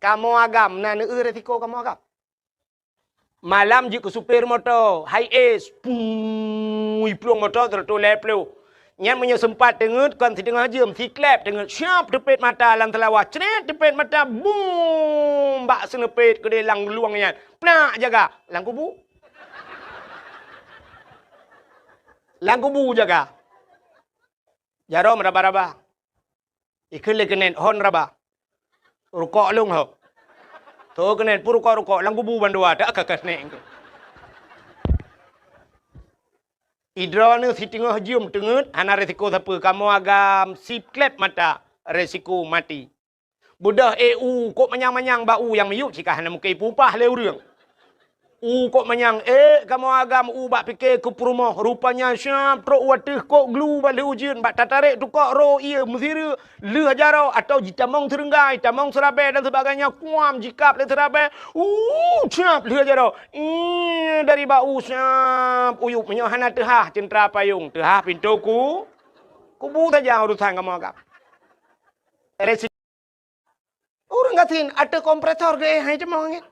Kamu agam, na resiko kamu agam. Malam je ke supir motor, high ace, pui pelung motor tertoleh pelung. Yang punya sempat dengar, kan si tengah jam, si klep dengar, siap tepit mata lang telawah, ceret tepit mata, boom, bak senepit ke dia lang luangnya, penak jaga, lang kubu. Lang kubu jaga. Jarom raba-raba. Ikut lekenen hon raba. Rukok lung ho. Tu kenen pur rukok lang kubu bandua dak kakas neng. Idra ni si tengah jum tengut ana resiko siapa kamu agam sip klep mata resiko mati. Budah EU kok manyang-manyang bau yang meyuk cikah nak mukai pupah le urang. Kok manyang kamu agam bak fikir ke perumah rupanya syap trok watih kok glu balik ujian bak tatarik tukak ro ia mesira leh jarau atau jitamong terenggai tamong serabai dan sebagainya kuam jikap le serabai syap leh jarau dari bau syap uyup menyo hana tehah centra payung tehah pintu kubu saja urusan kamu agam orang katin ada kompresor ke hai cemong angin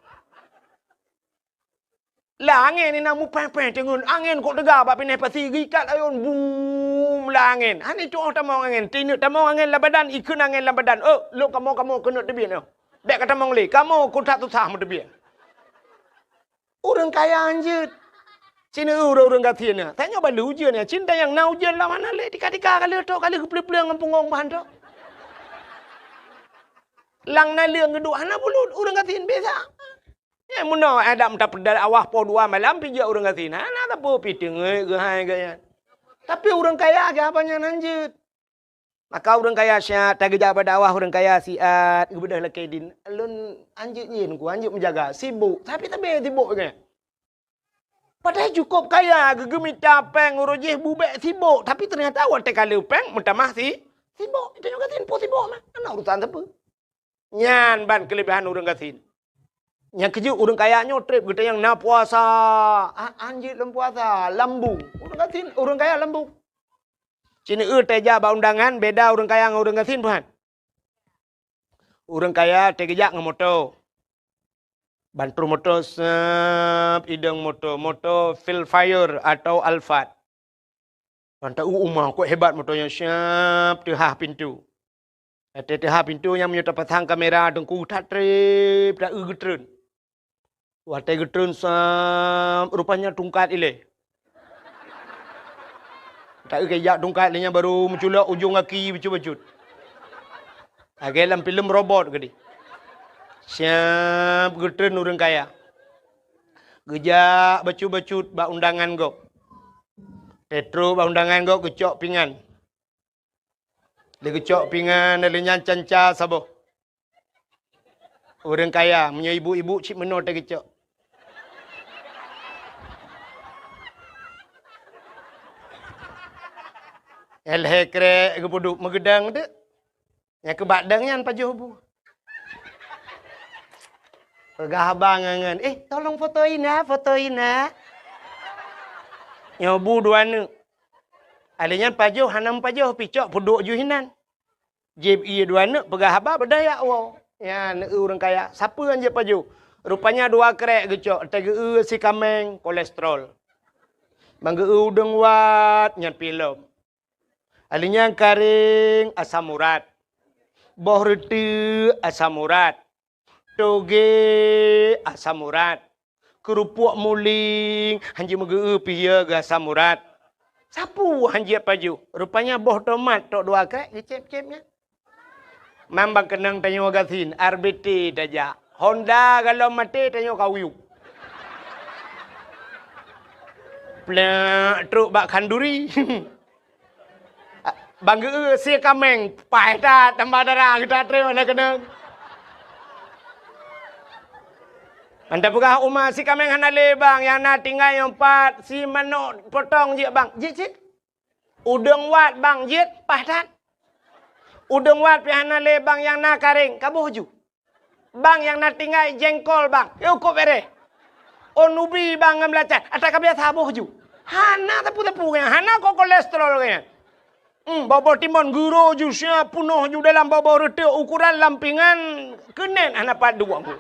lah angin ni nak mupah-pah tengun angin kok tegak bak pindah pasi gikat ayun boom lah angin hani cuah tamong angin tinuk tamong angin la badan ikun angin la badan lu kamu kena tebian bek kata mong le kamu ku tak susah mu tebian orang kaya anjut sini orang katin ni tanya balu ujian ni cinta yang na ujian lah mana le tika-tika kali tok kali kepleng-pleng ngempungong bahan tok lang na leung geduk hana bulut orang katin biasa. Ya muna ada tak pedal awah po dua malam pijak orang katin. Ana tak apa piting ke hai gaya. Tapi orang kaya ke apanya nanjut. Maka orang kaya syat tak kerja pada awah orang kaya siat gebedah lekedin. Alun anjut nyin ku anjut menjaga sibuk. Tapi sibuk ke. Padahal cukup kaya gegemi capeng urujih bubek sibuk. Tapi ternyata awak tek kali peng mutamah sibuk. Itu juga katin po sibuk mah. Ana urusan apa? Nyan ban kelebihan orang katin. Yang kerja orang kaya trip kita yang nak puasa. Anjir lem puasa, lembu. Orang kaya lembu. Sini teja ba undangan beda orang kaya dengan orang katin puan. Orang kaya teja dengan motor. Bantu motor ideng motor Phil Fire atau Alphard. Mantap umah kok hebat motornya siap tehah pintu. Tehah pintu yang menyertai pasang kamera dengku tak trip dak getreun. Watai getreun rupanya tungkat ile. Tak kayak tungkat ilenya baru menculak ujung kaki becut-becut. Dalam film robot gede. Siap getreun orang kaya. Gejak becut-becut bak undangan go. Petro bak undangan go kecok pingan. Dia kecok pingan ilenya canca sabo. Orang kaya punya ibu-ibu cik menor tak kecok. Elhekre kepuduk megedang tu. Yang kebadangnya pajuh bu. Pegah abang angan. Tolong fotoin na. Nyobu dua ni. Alanya pajuh hanam pajuh picok puduk juhinan. Jeb iya dua ni pegah abang berdaya wow. Ya orang kaya. Siapa yang je pajuh? Rupanya dua krek gecok. Tega si kameng kolesterol. Mangga udeng wat nyan film. Alinya karing asam urat. Boh reti asam urat. Toge asam urat. Kerupuk muling hanji mege pia ga asam urat. Sapu hanji paju. Rupanya boh tomat tok dua krek dicep-cepnya. Mambang kenang tanyo gasin RBT daja. Honda kalau mati tanyo kawiu. Plek truk bak kanduri. Bangga si kameng pai ta tambah darah kita terima nak kena. Anda pegah umah si kameng hana le bang yang nak tinggal yang 4 si manok potong je bang. Jit. Udang wat bang jit pahtat. Udang wat pi hana le bang yang nak karing kabuh ju. Bang yang nak tinggal jengkol bang. Yo kok bere. Onubi bang ngam lacat. Atak biasa buh ju. Hana tapu-tapu nya. Hana kok kolesterol nya. Bawah timun guru ju siap penuh ju dalam bawah reti ukuran lampingan kenen hana padu aku.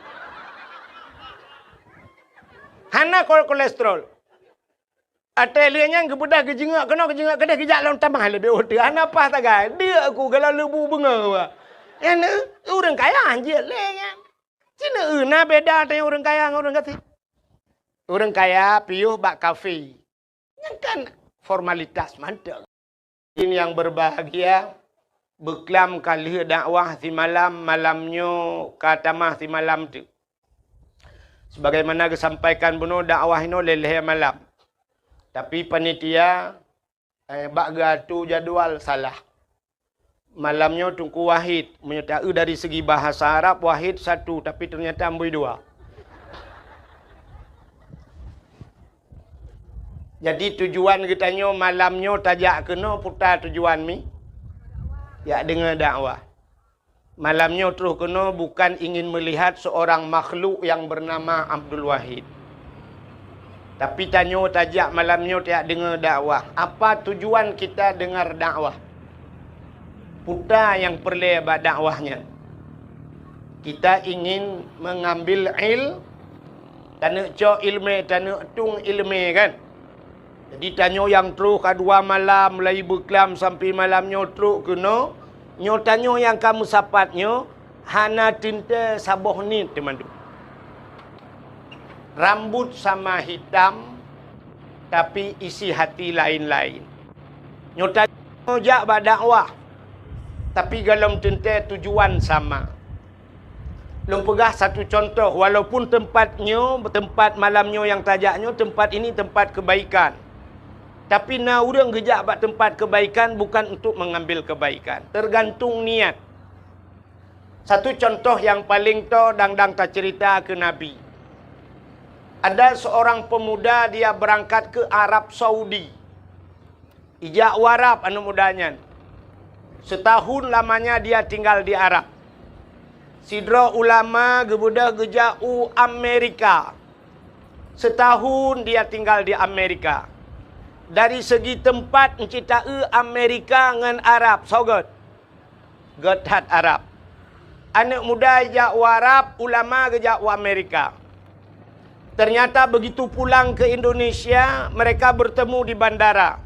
Hana kolesterol. Atelnya kebudah kejengak kena kejengak kedah kejak lawan tambah le dia hotel. Hana apa tagai. Dia aku kalau lebu benga. Yang orang kaya anjir lengan. Cina na beda dengan orang kaya dengan orang kata. Orang kaya piuh bak kafe. Yang kan formalitas mantap. Ini yang berbahagia. Beklam kali dakwah si malamnya katamah si malam tu. Sebagaimana kesampaikan bunuh dakwah ini leleh malam. Tapi panitia bak gatu jadual salah. Malamnya Tunku Wahid menyertai dari segi bahasa Arab Wahid satu tapi ternyata amboi dua. Jadi tujuan kitanya malamnya tajak kena putar tujuan mi. Ya dengar dakwah. Malamnya terus kena bukan ingin melihat seorang makhluk yang bernama Abdul Wahid. Tapi tanya tajak malamnya tak dengar dakwah. Apa tujuan kita dengar dakwah? Putar yang perlebar dakwahnya. Kita ingin mengambil tanah cok ilmu, tanah tung ilmu kan. Jadi tanya yang terus kedua malam mulai berkelam sampai malamnya terus kena. Nyo tanya yang kamu sapatnya hana tinta saboh ni teman tu. Rambut sama hitam tapi isi hati lain-lain. Nyo tanya jak bak dakwah. Tapi dalam tinta tujuan sama. Long pegah satu contoh walaupun tempat malamnya yang tajaknya tempat ini tempat kebaikan. Tapi na urang gejak bak tempat kebaikan bukan untuk mengambil kebaikan. Tergantung niat. Satu contoh yang paling to dang tak cerita ke Nabi. Ada seorang pemuda dia berangkat ke Arab Saudi. Ijak warab anu mudanya. Setahun lamanya dia tinggal di Arab. Sidra ulama gebudah gejau Amerika. Setahun dia tinggal di Amerika. Dari segi tempat encita Amerika dengan Arab. So good. Good hat Arab. Anak muda jak Arab, ulama gejak Amerika. Ternyata begitu pulang ke Indonesia, mereka bertemu di bandara.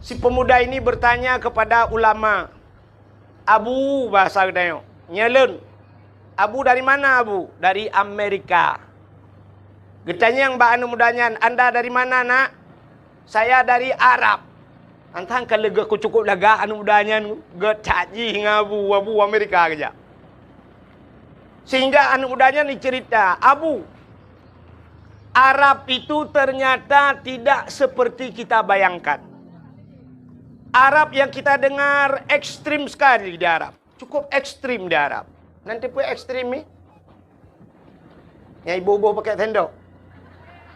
Si pemuda ini bertanya kepada ulama. Abu bahasa gedanya. Nyelun. Abu dari mana Abu? Dari Amerika. Getanya yang mbak anu mudanya, Anda dari mana nak? Saya dari Arab. Antang kalau aku cukup laga anu mudanya get caji ngabu Abu Amerika aja. Sehingga anu mudanya ni cerita, Abu Arab itu ternyata tidak seperti kita bayangkan. Arab yang kita dengar ekstrim sekali di Arab. Cukup ekstrim di Arab. Nanti pun ekstrim ni. Yang ibu-ibu pakai tendok.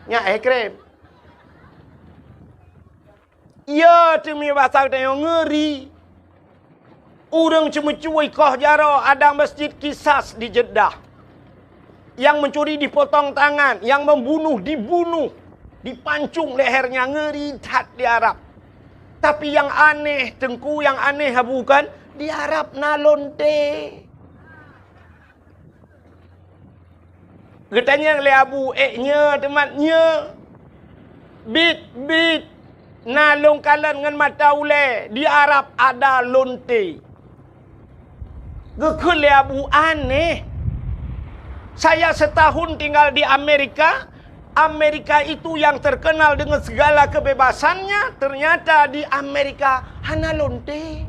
Yang ekstrim. Ya, demi bahasa kita yang ngeri. Orang cuma cuai kah jara ada masjid Kisas di Jeddah. Yang mencuri dipotong tangan, yang membunuh dibunuh, dipancung lehernya, ngeri tat di Arab. Tapi yang aneh, Tengku yang aneh bukan di Arab nalonte. Katanya oleh Abu nya temannya bit nalung kalan dengan mata ule di Arab ada lonte. Gekul Abu aneh. Saya setahun tinggal di Amerika. Amerika itu yang terkenal dengan segala kebebasannya. Ternyata di Amerika hana lonte.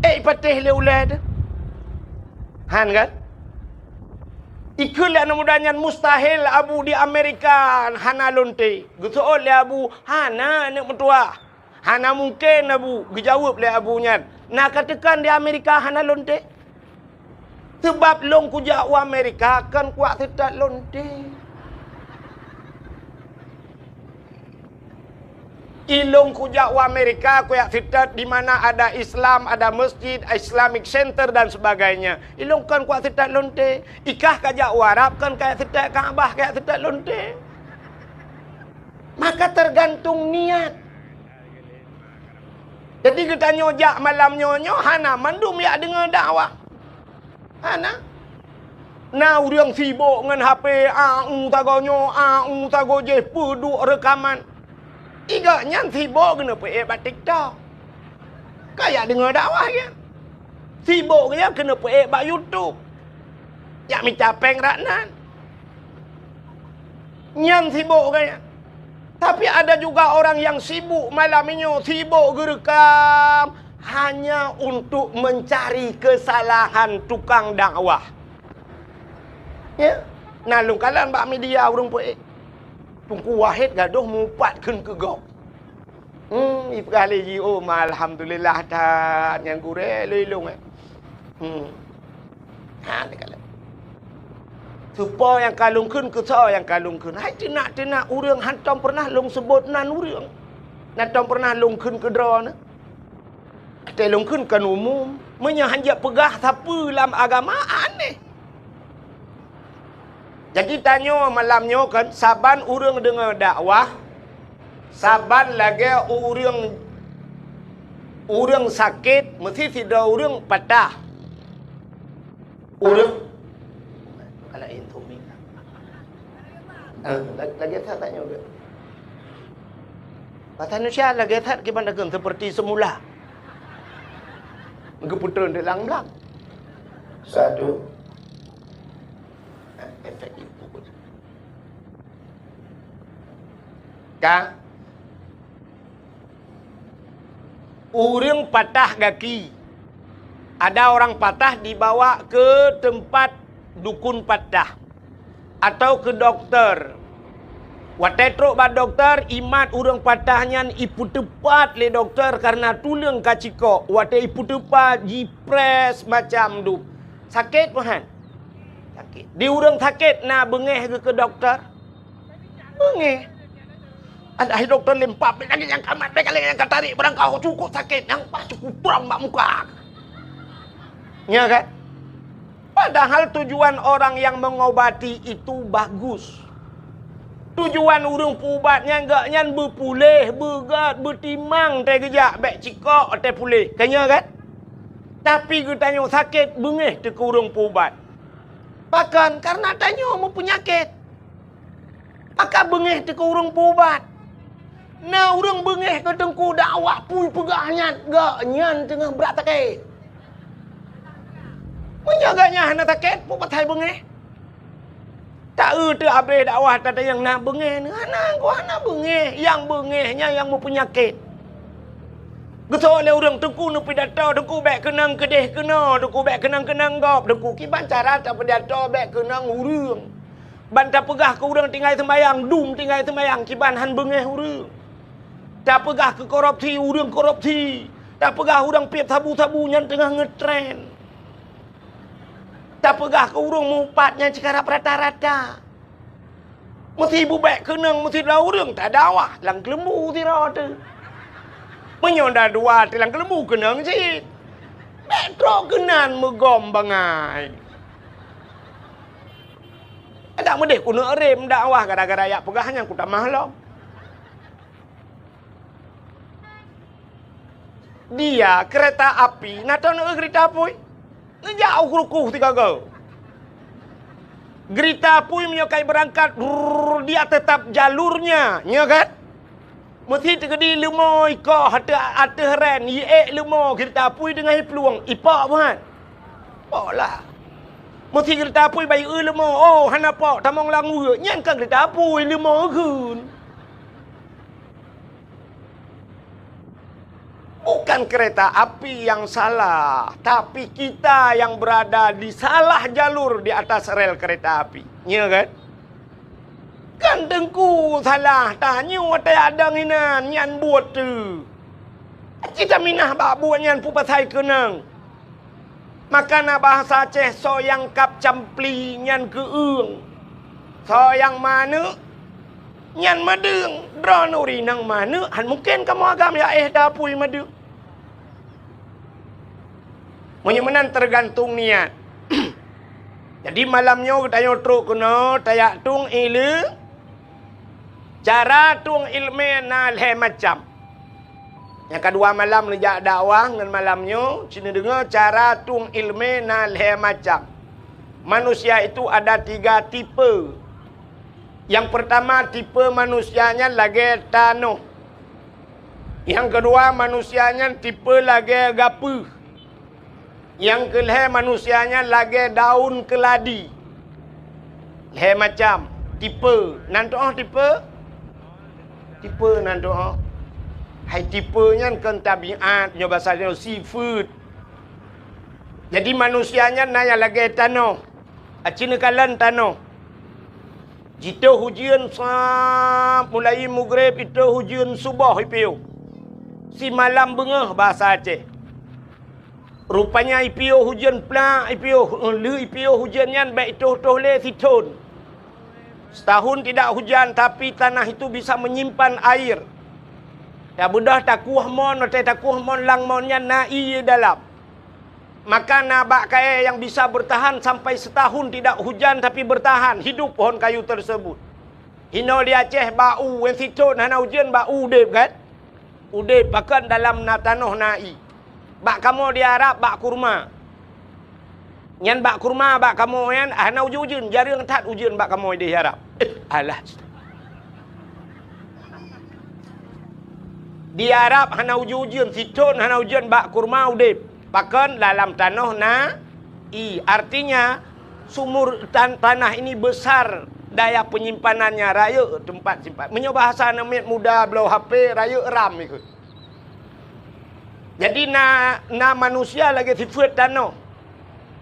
Patih le ulad. Han kan? Ikulah namudanya mustahil Abu di Amerika hana lonte. Getul le Abu hana nak mentua. Hana mungkin Abu. Dijawab le Abunya. Nak katakan di Amerika hana lonte. Sebab long kujak wa Amerika kan kuat tidak lonte. Ilong kujak wa Amerika kuat tidak di mana ada Islam, ada masjid, Islamic Center dan sebagainya. Ilong kan kuat tidak lonte. Ikah kajak Arab kan kayak tidak Kaabah kayak tidak lonte. Maka tergantung niat. Jadi kita nyojak malam nyonyo hana mandum ya dengan dakwah. Ana. Nah, urang sibuk dengan HP, tagonyo, tago je, peduk rekaman. Iga nyan sibuk kena buat TikTok. Kayak dengar dakwah ya. Sibuk ya kena buat YouTube. Ya minta peng raknan. Nyan sibuk kaya. Tapi ada juga orang yang sibuk malam ini, sibuk gerekam hanya untuk mencari kesalahan tukang dakwah. Ya, nalung kalan bak media urang poe. Tungku wahid gaduh mupat keun ke gok. Ipkali ji alhamdulillah ta yang kure lelung dekat. Supaya yang kalung keun ke so yang kalung keun. Hai tenak urang hantam pernah long sebut nan urang. Natom pernah long keun ke dra na. Te long keun kan umum, menya hanja pegah siapa dalam agama aneh. Jadi tanya malamnya kan, saban urang dengar dakwah, saban lagi urang sakit, mesti tidak urang patah. Urang kalau itu minta. Lagi tak tanya juga. Kata Indonesia lagi tak gimana kan seperti semula. Keputusan dalam belak. Satu. Efek itu. Ka urang patah kaki. Ada orang patah dibawa ke tempat dukun patah atau ke dokter. Watai truk ba dokter, imat urang patahnya ipu tepat le dokter karena tulang kaciko. Watai ipu tepat jipres macam tu. Sakit puhan. Sakit. Di urang sakit na bengeh ke dokter. Bengeh. Ada dokter lempap lagi yang kamat kali yang tarik berangkau cukup sakit yang pas cukup perang mak muka. Ya kan? Padahal tujuan orang yang mengobati itu bagus. Tujuan urang pubatnya enggak nyan berpulih, begat, bertimang teh gejak bek cikok teh pulih. Kanya kan? Tapi kita sakit bengeh te ke urang pubat. Bahkan karena tanya mau penyakit. Maka bengeh te ke urang pubat. Nah, urang bengeh ke tengku dakwah pui pegahnya, gak nyan tengah berat sakit. Menjaganya hana sakit, pupat hai bengeh. Tak tu habis dakwah tak ada yang nak bengeh ni. Hana bengeh, yang bengehnya yang mau penyakit. Gesok le urang tengku nu pidato, tengku bek kenang kedeh kena, tengku bek kenang gop, tengku kiban cara tak pidato bek kenang urang. Bantah pegah ke urang tinggal sembayang, dum tinggal sembayang, kiban han bengeh urang. Tak pegah ke korupsi, urang korupsi. Tak pegah urang piap sabu-sabu yang tengah ngetren. Tak pegah ke urang mupatnya sekarang rata-rata. Mesti ibu baik kenang, mesti dah urang tak dakwah. Lang kelembu tira tu. Menyonda dua tilang kelembu kenang sih. Metro kenan megom bangai. Ada medeh kuna rem dakwah gara-gara ya pegahnya ku tak mahlom. Dia kereta api, nak tahu nak kereta api? Jauh kerukuh tiga go. Kereta api menyokai berangkat, dia tetap jalurnya, ya kan? Mesti terjadi lemah ikah hati heren, ye lemah kereta api dengan peluang, ipak bukan? Ipak lah. Mesti kereta api bayi lemah, oh hana pak, tamang langu, nyan kan kereta api lemah kun. Bukan kereta api yang salah, tapi kita yang berada di salah jalur di atas rel kereta api. Ya kan? Kan tengku salah, tanya watai ada nginan, nyan buat tu. Kita minah bak buat nyan pupasai kenang. Makana bahasa Aceh so yang kap campli nyan keung. So yang mana? Nyan madeng, dronuri nang mana? Han mungkin kamu agam ya dapui madeng. Menyemenan tergantung niat. Jadi malamnya kita truk kena tayak tung ilu. Cara tung ilmu na le macam. Yang kedua malam lejak dakwah dengan malamnya cina dengar cara tung ilmu na le macam. Manusia itu ada 3 tipe. Yang pertama tipe manusianya lagi tanah. Yang kedua manusianya tipe lagi gapa. Yang kelih manusianya lagi daun keladi. Le macam tipe. Nanti tipe. Tipe nanti hai tipenya kan tabiat, nyo bahasanya seafood. Jadi manusianya naya lagi tanah. Acina kalan tanah. Jika hujan mulai maghrib itu hujan subuh ipiu. Si malam bengah bahasa Aceh. Rupanya ipiu hujan pelak ipiu hujannya baik itu le siton. Setahun tidak hujan tapi tanah itu bisa menyimpan air. Ya budah takuh mon lang monnya nai dalam. Maka nabak kaya yang bisa bertahan sampai setahun tidak hujan tapi bertahan hidup pohon kayu tersebut. Hino di Aceh bau when situ hana hujan bau udip kan? Udip bahkan dalam tanah nai. Bak kamu di Arab bak kurma. Nyan bak kurma bak kamu yan hana hujan jarang tat hujan bak kamu di Arab. Alah. Di Arab hana hujan siton hana hujan bak kurma udip. Bahkan dalam tanah artinya sumur tanah ini besar daya penyimpanannya raya tempat simpan. Menyo bahasa namanya muda belau HP raya ram ikut. Jadi na manusia lagi sifat tanah.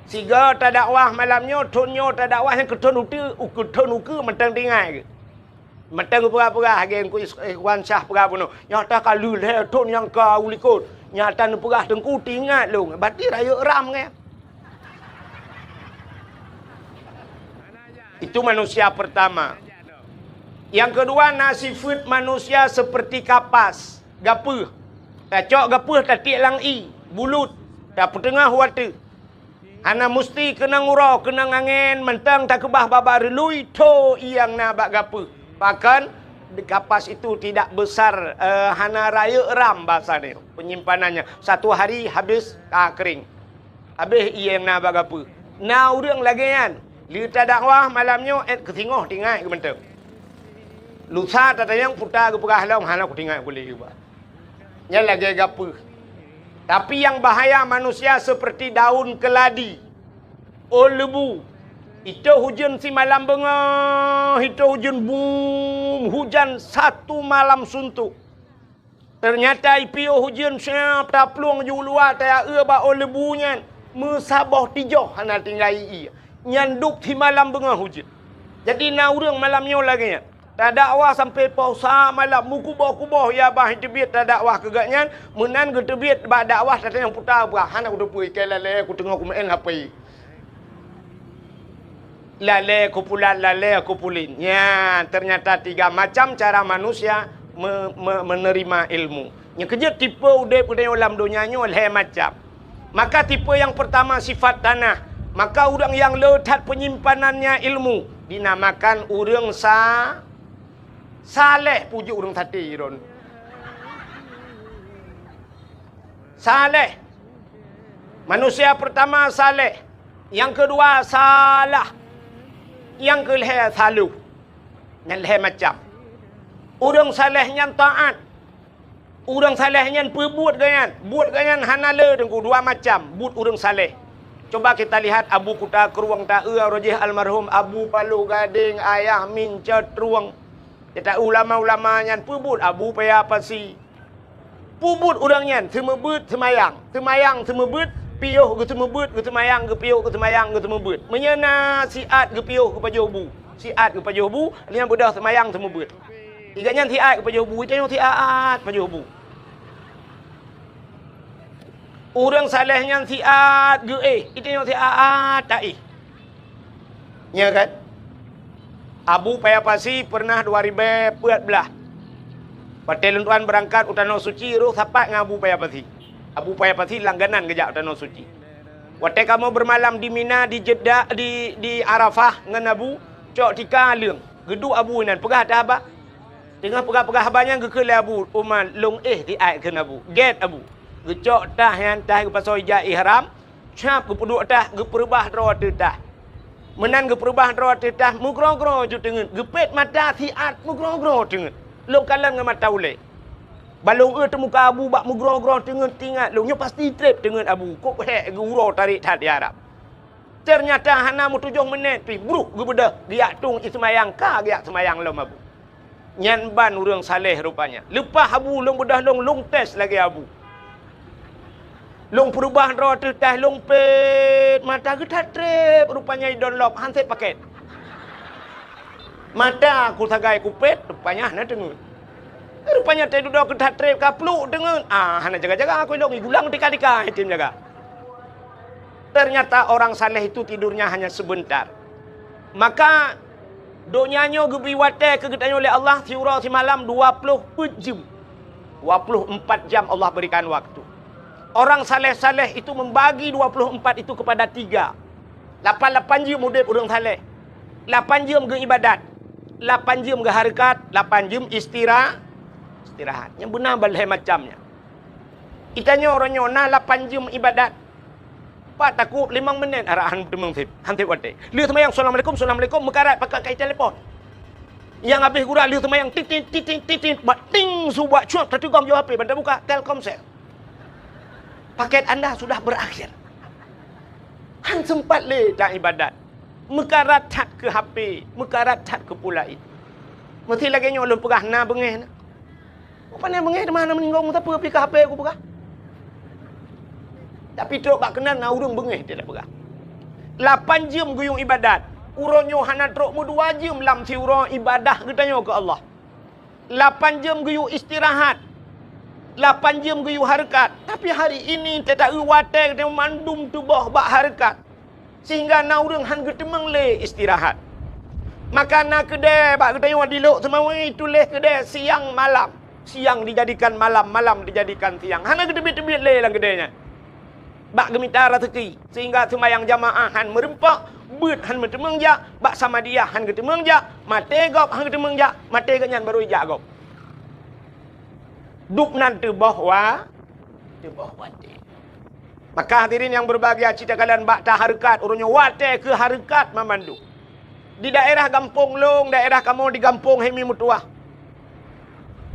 Siga tak dakwah malamnya tonyo tak dakwah yang keton uku mentang tinggal ke. Matang pura-pura hagen ku ikhwan syah pura puno. Nyata kalu le ton yang ka ulikot. Nyata nu pura tengku tingat long. Berarti raya ram ke. Itu manusia pertama. Yang kedua nasifut manusia seperti kapas, gapa. Tak cok gapa tak tik lang i, bulut. Tak petengah wata. Hana mesti kena ngurau, kena angin, mentang tak kebah baba relui to yang na bak gapa. Bahkan kapas itu tidak besar hana raya ram bahasa dia penyimpanannya. Satu hari habis kering. Habis ia nak bagapo. Na urang lagi kan. Lita dakwah malamnya ketingoh tinggal ke mentang. Lusa tatayang putar ke perah long hana ku tinggal boleh juga. Nya lagi gapo. Tapi yang bahaya manusia seperti daun keladi. Lebu. Itu hujan si malam bengah, itu hujan boom, hujan satu malam suntuk. Ternyata ipiu hujan siap tak peluang jauh luar tak ba lebunya mesabah tijoh hana tinggal i. Nyanduk di malam bengah hujan. Jadi na urang malamnya lagi nya. Tak dakwah sampai pausa malam mukubah-kubah ya bah tebit tak dakwah kegaknya menan ke tebit ba dakwah tak yang putar berah hana ku depu ikelale ku tengok ku main HP. Lale kupulin. Ya, ternyata 3 macam cara manusia menerima ilmu. Yang kerja tipe udep dalam dunianya oleh macam. Maka tipe yang pertama sifat tanah. Maka orang yang letak penyimpanannya ilmu dinamakan orang saleh puji orang tadi ron. Saleh. Manusia pertama saleh. Yang kedua salah. Yang kelih salu. Yang leh macam. Orang salehnya taat. Orang salehnya perbuat ganyan. Buat ganyan hanale dengan 2 macam. Buat orang saleh. Coba kita lihat Abu Kuta Keruang Ta'e Rojih almarhum Abu Palu Gading Ayah Min Cetruang. Kita ulama-ulama yang perbuat Abu Paya Pasi. Perbuat orangnya semebut semayang. Semayang semebut. Piuh ke semebut ke semayang ke piuh ke semayang ke semebut. Menyena siat ke piuh ke pajobu. Siat ke pajobu, lihat budak semayang semebut. Iganya siat ke pajobu, itu yang siat pajobu. Orang salehnya siat ke itu yang siat tak ya kan? Abu Payapasi pernah 2014. Patel tuan berangkat utano suci roh sapat dengan Abu Payapasi. Abu Payapasi langganan kejap tanah suci. Waktu kamu bermalam di Mina, di Jeddah, di Arafah dengan Abu, cok tika leung. Geduk Abu nan pegah dah apa? Tengah pegah-pegah habanya ke abu uman long di ai ke abu. Get abu. Gecok tah yang tah ke pasal ija ihram. Cap ke puduk tah ke perubah ro tah. Menan ke perubah ro tah mugro-gro ju tengen. Gepet mata tiat mugro-gro tengen. Long kalan dengan mata ule. Balong temu muka abu bak mugro-gro tengen tingat longnya pasti trip dengan abu. Kok hek ke uro tarik tat di Arab. Ternyata hana mu 7 minit pi buruk ge bedah giak tung ismayang ka giak semayang lom abu. Nyan ban urang saleh rupanya. Lepas abu long bedah long test lagi abu. Long perubah ro tah long pet mata ge trip rupanya download handset paket. Mata aku sagai ku pet rupanya hana dengun. Rupanya teh duduk ke trip ka pluk dengun. Hana jaga-jaga aku long gulang tika-tika tim jaga. Ternyata orang saleh itu tidurnya hanya sebentar. Maka donyanyo gebi wate kegetanya oleh Allah tiura si malam 24 jam. 24 jam Allah berikan waktu. Orang saleh-saleh itu membagi 24 itu kepada 3. 8 jam udip orang saleh. 8 jam ke ibadat. 8 jam ke harakat, 8 jam istirahat. Yang benar balai macamnya. Itanya orangnya 8 jam ibadat. Pak takut 5 minit arahan demengtip. Hantip wate. Lihat semayang assalamualaikum mekarat pakai kai telefon. Yang habis gura lihat semayang titit bating subak cuak tertigam jawab HP benda buka Telkomsel. Paket anda sudah berakhir. Han sempat le tak ibadat. Mekarat tat ke HP, mekarat tat ke pulai. Mesti lagi nyolong pegah na bengeh na. Apa ni bengeh mana meninggal mu tak pergi ke HP aku pegah. Tapi tu bak kenal na urang bengeh dia tak pegang. 8 jam guyung ibadat. Uronyo hana trok mu 2 jam lam si urang ibadah getanyo ke Allah. 8 jam guyung istirahat. 8 jam guyung harakat. Tapi hari ini tak wate dia mandum tubuh bak harakat. Sehingga na urang han getemeng le istirahat. Maka na kedai bak getanyo dilok semawai tulis kedai siang malam. Siang dijadikan malam, malam dijadikan siang. Hana gedebit-debit le lang kedainya. Bak gemita rezeki sehingga sembahyang jamaah han merempak beut han bertemeng ja bak sama dia han getemeng ja mate gop han getemeng ja mate ganyan baru ja gop duk nan tu bahwa wate. Maka hadirin yang berbahagia cita kalian bak ta harakat urunyo wate ke harakat memandu di daerah Kampung Long, daerah kamu di Kampung Hemi Mutuah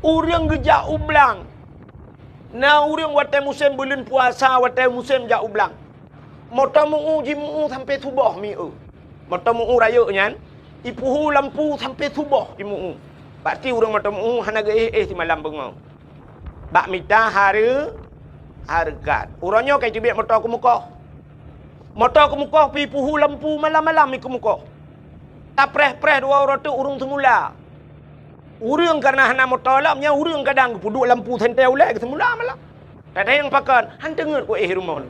urang geja ublang. Na urang wate musim bulan puasa, wate musim jak ublang. Motor muu jimu sampai subuh miu. Motor muu raya nyan, ipuhu lampu sampai subuh jimu. Pasti urang motor muu hana ge si malam bengau. Bak mita hargat. Urangnya kai cibik motor ku muka. Motor ku muka pi puhu lampu malam-malam ku muka. Tapreh-preh dua orang tu urang semula. Urang karena hana motor lamnya urang kadang puduk lampu sentel ulek semula malam. Tak ada yang pakan, han dengar ku rumah.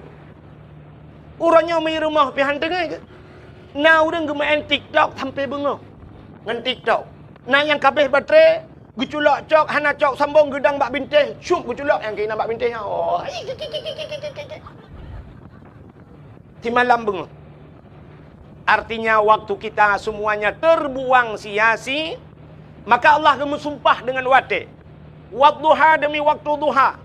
Urangnya mai rumah pi han dengar ke. Na urang ge main TikTok sampai bengau. Ngan TikTok. Na yang kabeh baterai geculak cok hana cok sambung gedang bak bintih, syup geculak yang kena bak bintih. Oh. Di malam bengau. Artinya waktu kita semuanya terbuang sia-sia. Maka Allah bersumpah dengan wate. Wadduha demi waktu duha.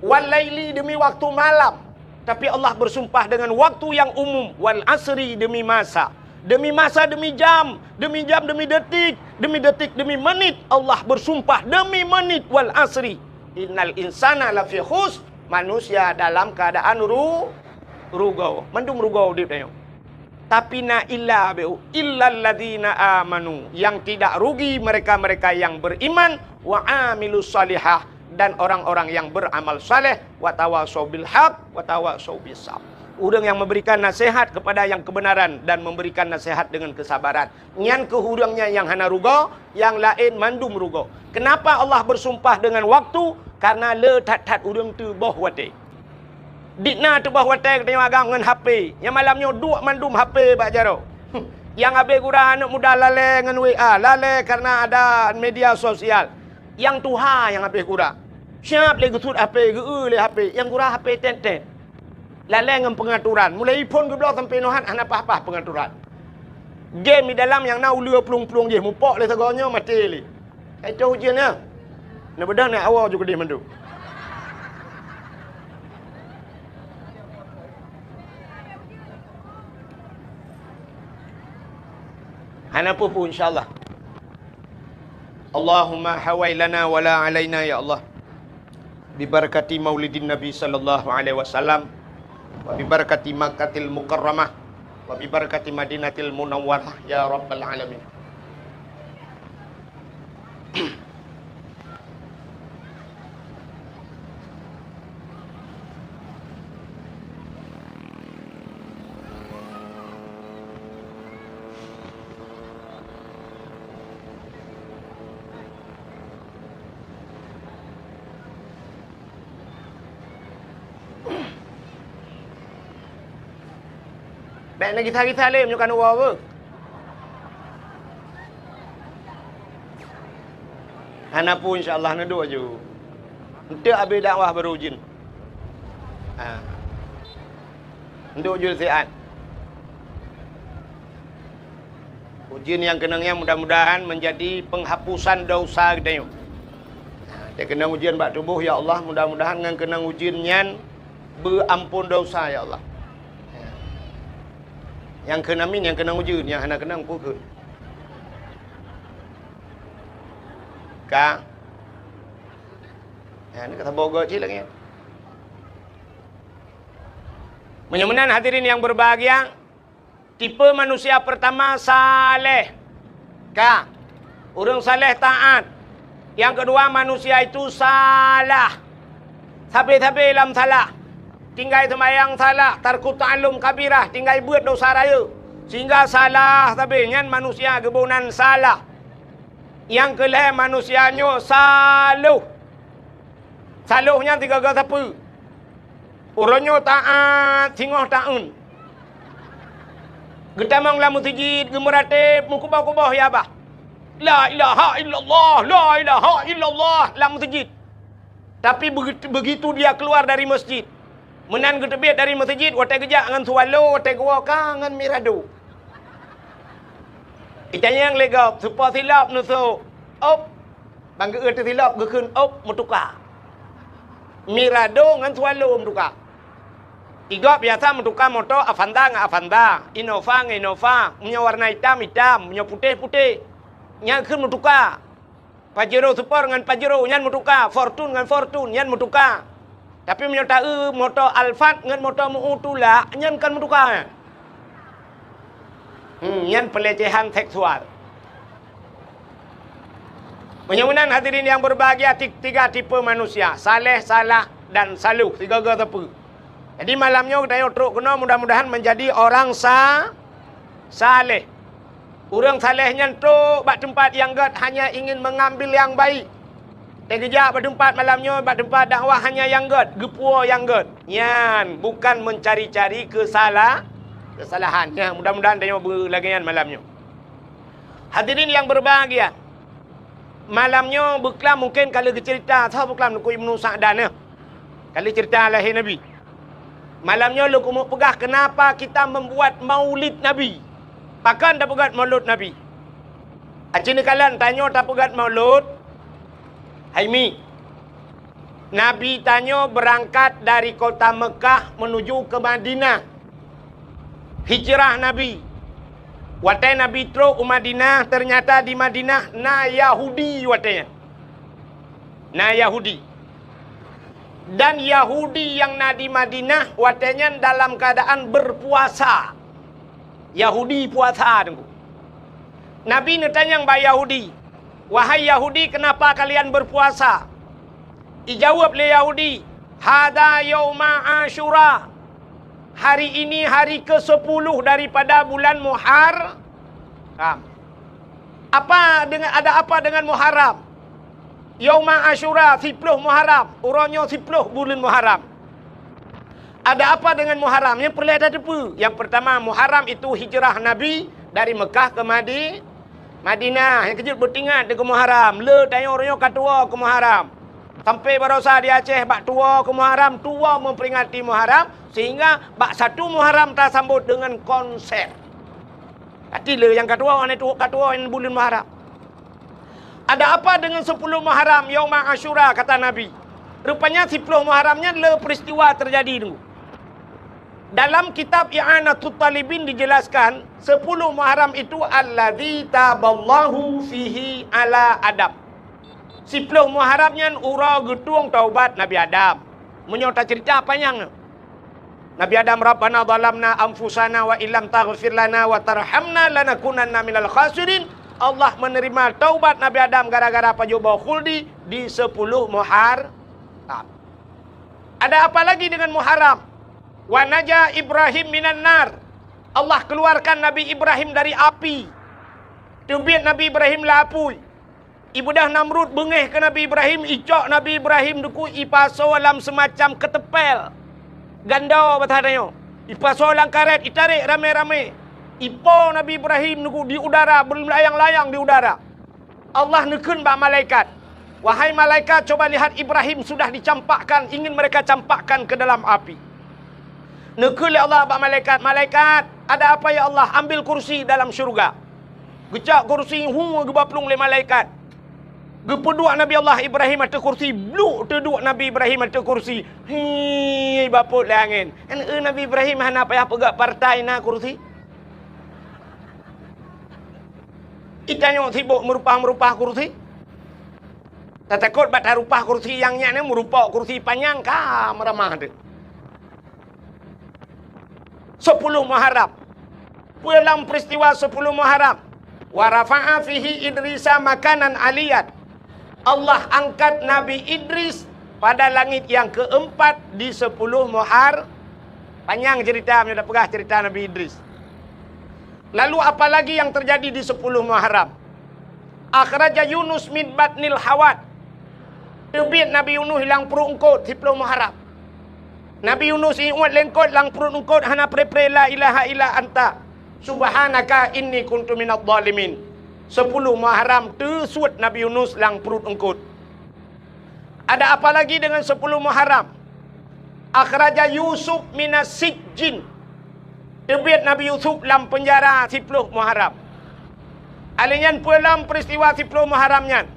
Walaili demi waktu malam. Tapi Allah bersumpah dengan waktu yang umum. Wal asri demi masa. Demi masa demi jam. Demi jam demi detik. Demi detik demi menit. Allah bersumpah demi menit. Wal asri. Innal insana lafi khus. Manusia dalam keadaan rugau. Mandum rugau dia tanya. Tapi na illa illalladzina amanu, yang tidak rugi mereka-mereka yang beriman wa amilus salihah, dan orang-orang yang beramal saleh wa tawasau bil haq wa tawasau bis sabr. Urang yang memberikan nasihat kepada yang kebenaran dan memberikan nasihat dengan kesabaran. Nyan ke urangnya yang hana rugo, yang lain mandum rugo. Kenapa Allah bersumpah dengan waktu? Karena le tat-tat urang tu boh wate. Dikna tu bah watai tengok agang dengan HP. Yang malamnya duk mandum HP bak jaro. Yang habis gura anak muda lale dengan WA, lale karena ada media sosial. Yang tuha yang habis gura. Siap le gesut HP, le HP. Yang gura HP ten-ten. Lale dengan pengaturan. Mulai iPhone ke blok sampai nohan ana apa-apa pengaturan. Game di dalam yang nak ulur pelung-pelung je mupok le segonyo mati le. Itu ujiannya. Nak bedang nak awal juga dia mandu. Hanapu pun insyaAllah. Allahumma hawailana wala alaina ya Allah. Bibarakati maulidin Nabi sallallahu alaihi wasallam. Wa bibarakati Makkahil Mukarramah. Wa bibarakati Madinatil Munawwarah ya Rabbal Alamin. Baik nak kita le menunjukkan orang apa? Hanapu insya-Allah nak dua je. Untuk habis dakwah berujin. Untuk ujul siat. Ujian yang kenangnya mudah-mudahan menjadi penghapusan dosa kita ni. Dia kena ujian bak tubuh ya Allah, mudah-mudahan dengan kenang ujian nyan berampun dosa ya Allah. Yang kena min, yang kena ujian, yang anak kena pukul. Ka. Ya, ni kata bogor je lagi. Menyamanan hadirin yang berbahagia, tipe manusia pertama saleh. Ka. Orang saleh taat. Yang kedua manusia itu salah. Sampai-sampai dalam salah. Tinggal semayang salah, tarku ta'allum kabirah, tinggal buat dosa raya. Sehingga salah tapi nyan manusia kebunan salah. Yang kelih manusianya saluh. Saluhnya tiga kata apa? Orangnya taat, singoh ta'un. Getamang lamu sijid, gemeratib, mukubah-kubah ya apa? La ilaha illallah, la ilaha illallah, lamu sijid. Tapi begitu dia keluar dari masjid, menan ketebit dari masjid, watai kejak dengan sualo, watai kuah dengan mirado. Itanya yang legap, supaya silap nusuk. Op, bangga erti silap, gekun op, mutukar. Mirado dengan sualo mutukar. Tiga biasa mutukar motor, Avanza dengan Avanza. Innova dengan Innova. Punya warna hitam, hitam. Punya putih, putih. Yang kun mutukar. Pajero Super dengan Pajero, yang mutukar. Fortune dengan Fortune, yang mutukar. Tapi menyertai motor Alphard dengan motor Mu'utula, yang kan mutukar. Yang pelecehan seksual. Menyamanan hadirin yang berbahagia, tiga tipe manusia. Saleh, salah, dan saluh. Tiga tepu. Jadi malamnya kita teruk kena mudah-mudahan menjadi orang saleh. Orang salehnya tu bak tempat yang gad hanya ingin mengambil yang baik. Tegejak bertempat malamnya, bertempat dakwah hanya yang gad, gepua yang gad. Yan, bukan mencari-cari kesalahan. Ya, mudah-mudahan tengok berlagian malamnya. Hadirin yang berbahagia, malamnya berkelam mungkin kalau cerita, tahu berkelam Luku Ibnu Sa'dan ya. Kalau cerita lahir Nabi. Malamnya lu mau pegah kenapa kita membuat maulid Nabi. Pakan tak pegat maulud Nabi. Acini kalian tanya tak pegat maulud. Haimi. Nabi tanya berangkat dari kota Mekah menuju ke Madinah. Hijrah Nabi. Watai Nabi teruk ke Madinah, ternyata di Madinah na Yahudi watanya. Na Yahudi. Dan Yahudi yang na di Madinah watanya dalam keadaan berpuasa. Yahudi puasa tunggu. Nabi nanya mbak Yahudi, wahai Yahudi, kenapa kalian berpuasa? Dijawab oleh Yahudi, hada yauma Asyura. Hari ini hari ke-10 daripada bulan Muharram. Ada apa dengan Muharram? Yauma Asyura 10 Muharram. Urangnya 10 bulan Muharram. Ada apa dengan Muharram? Yang perlu ada depu. Yang pertama, Muharram itu hijrah Nabi dari Mekah ke Madinah. Yang kejut bertingat ke Muharram. Le tanya orangnya katua ke Muharram. Sampai barosa di Aceh bak tua ke Muharram, tua memperingati Muharram sehingga bak satu Muharram tak sambut dengan konser. Hati le yang katua orang itu katua yang bulan Muharram. Ada apa dengan 10 Muharram Yaum Ashura, kata Nabi? Rupanya 10 Muharramnya le peristiwa terjadi dulu. Dalam kitab I'anatul Talibin dijelaskan 10 Muharram itu allazi taballahu fihi ala Adam. 10 Muharramnya ura gedung taubat Nabi Adam. Menyota cerita apa yang Nabi Adam, Rabbana zalamna anfusana wa illam taghfir lana wa tarhamna lanakunanna minal khasirin. Allah menerima taubat Nabi Adam gara-gara pajoba khuldi di 10 Muharram. Ada apa lagi dengan Muharram? Wa naja Ibrahim minan nar. Allah keluarkan Nabi Ibrahim dari api. Tubit Nabi Ibrahim lapui. Ibu dah Namrud bengeh ke Nabi Ibrahim, icok Nabi Ibrahim duku ipaso dalam semacam ketepel. Ganda batadanya. Ipaso dalam karet, itarik rame-rame. Ipo Nabi Ibrahim duku di udara, berlayang-layang di udara. Allah nekun bak malaikat. Wahai malaikat, coba lihat Ibrahim sudah dicampakkan, ingin mereka campakkan ke dalam api. Nekul Allah bak malaikat, malaikat, ada apa ya Allah? Ambil kursi dalam syurga. Gecak kursi gebaplung le malaikat. Gepeduk Nabi Allah Ibrahim ada kursi, bluk teduk Nabi Ibrahim ada kursi. Hi baput le angin. Nabi Ibrahim hana payah pegak partai na kursi. Ikannya sibuk merupah kursi. Tak takut batal rupah kursi yang ni merupa kursi panjang kah meramah tu. 10 Muharram. Dalam peristiwa 10 Muharram. Wa rafa'a fihi Idrisa makanan aliyat. Allah angkat Nabi Idris pada langit yang keempat di 10 Muharram. Panjang cerita, dah pegah cerita Nabi Idris. Lalu apa lagi yang terjadi di 10 Muharram? Akhraja Yunus min batnil hawat. Tebit Nabi Yunus hilang perut ungkut 10 Muharram. Nabi Yunus ingat lengkot lang perut ungkut hana pre-pre la ilaha illa anta subhanaka inni kuntu minadh dhalimin. 10 Muharram tersut Nabi Yunus lang perut ungkut. Ada apa lagi dengan 10 Muharram? Akhraja Yusuf minas sijjin. Tebit Nabi Yusuf dalam penjara 10 Muharram. Alinyan dalam peristiwa 10 Muharramnya.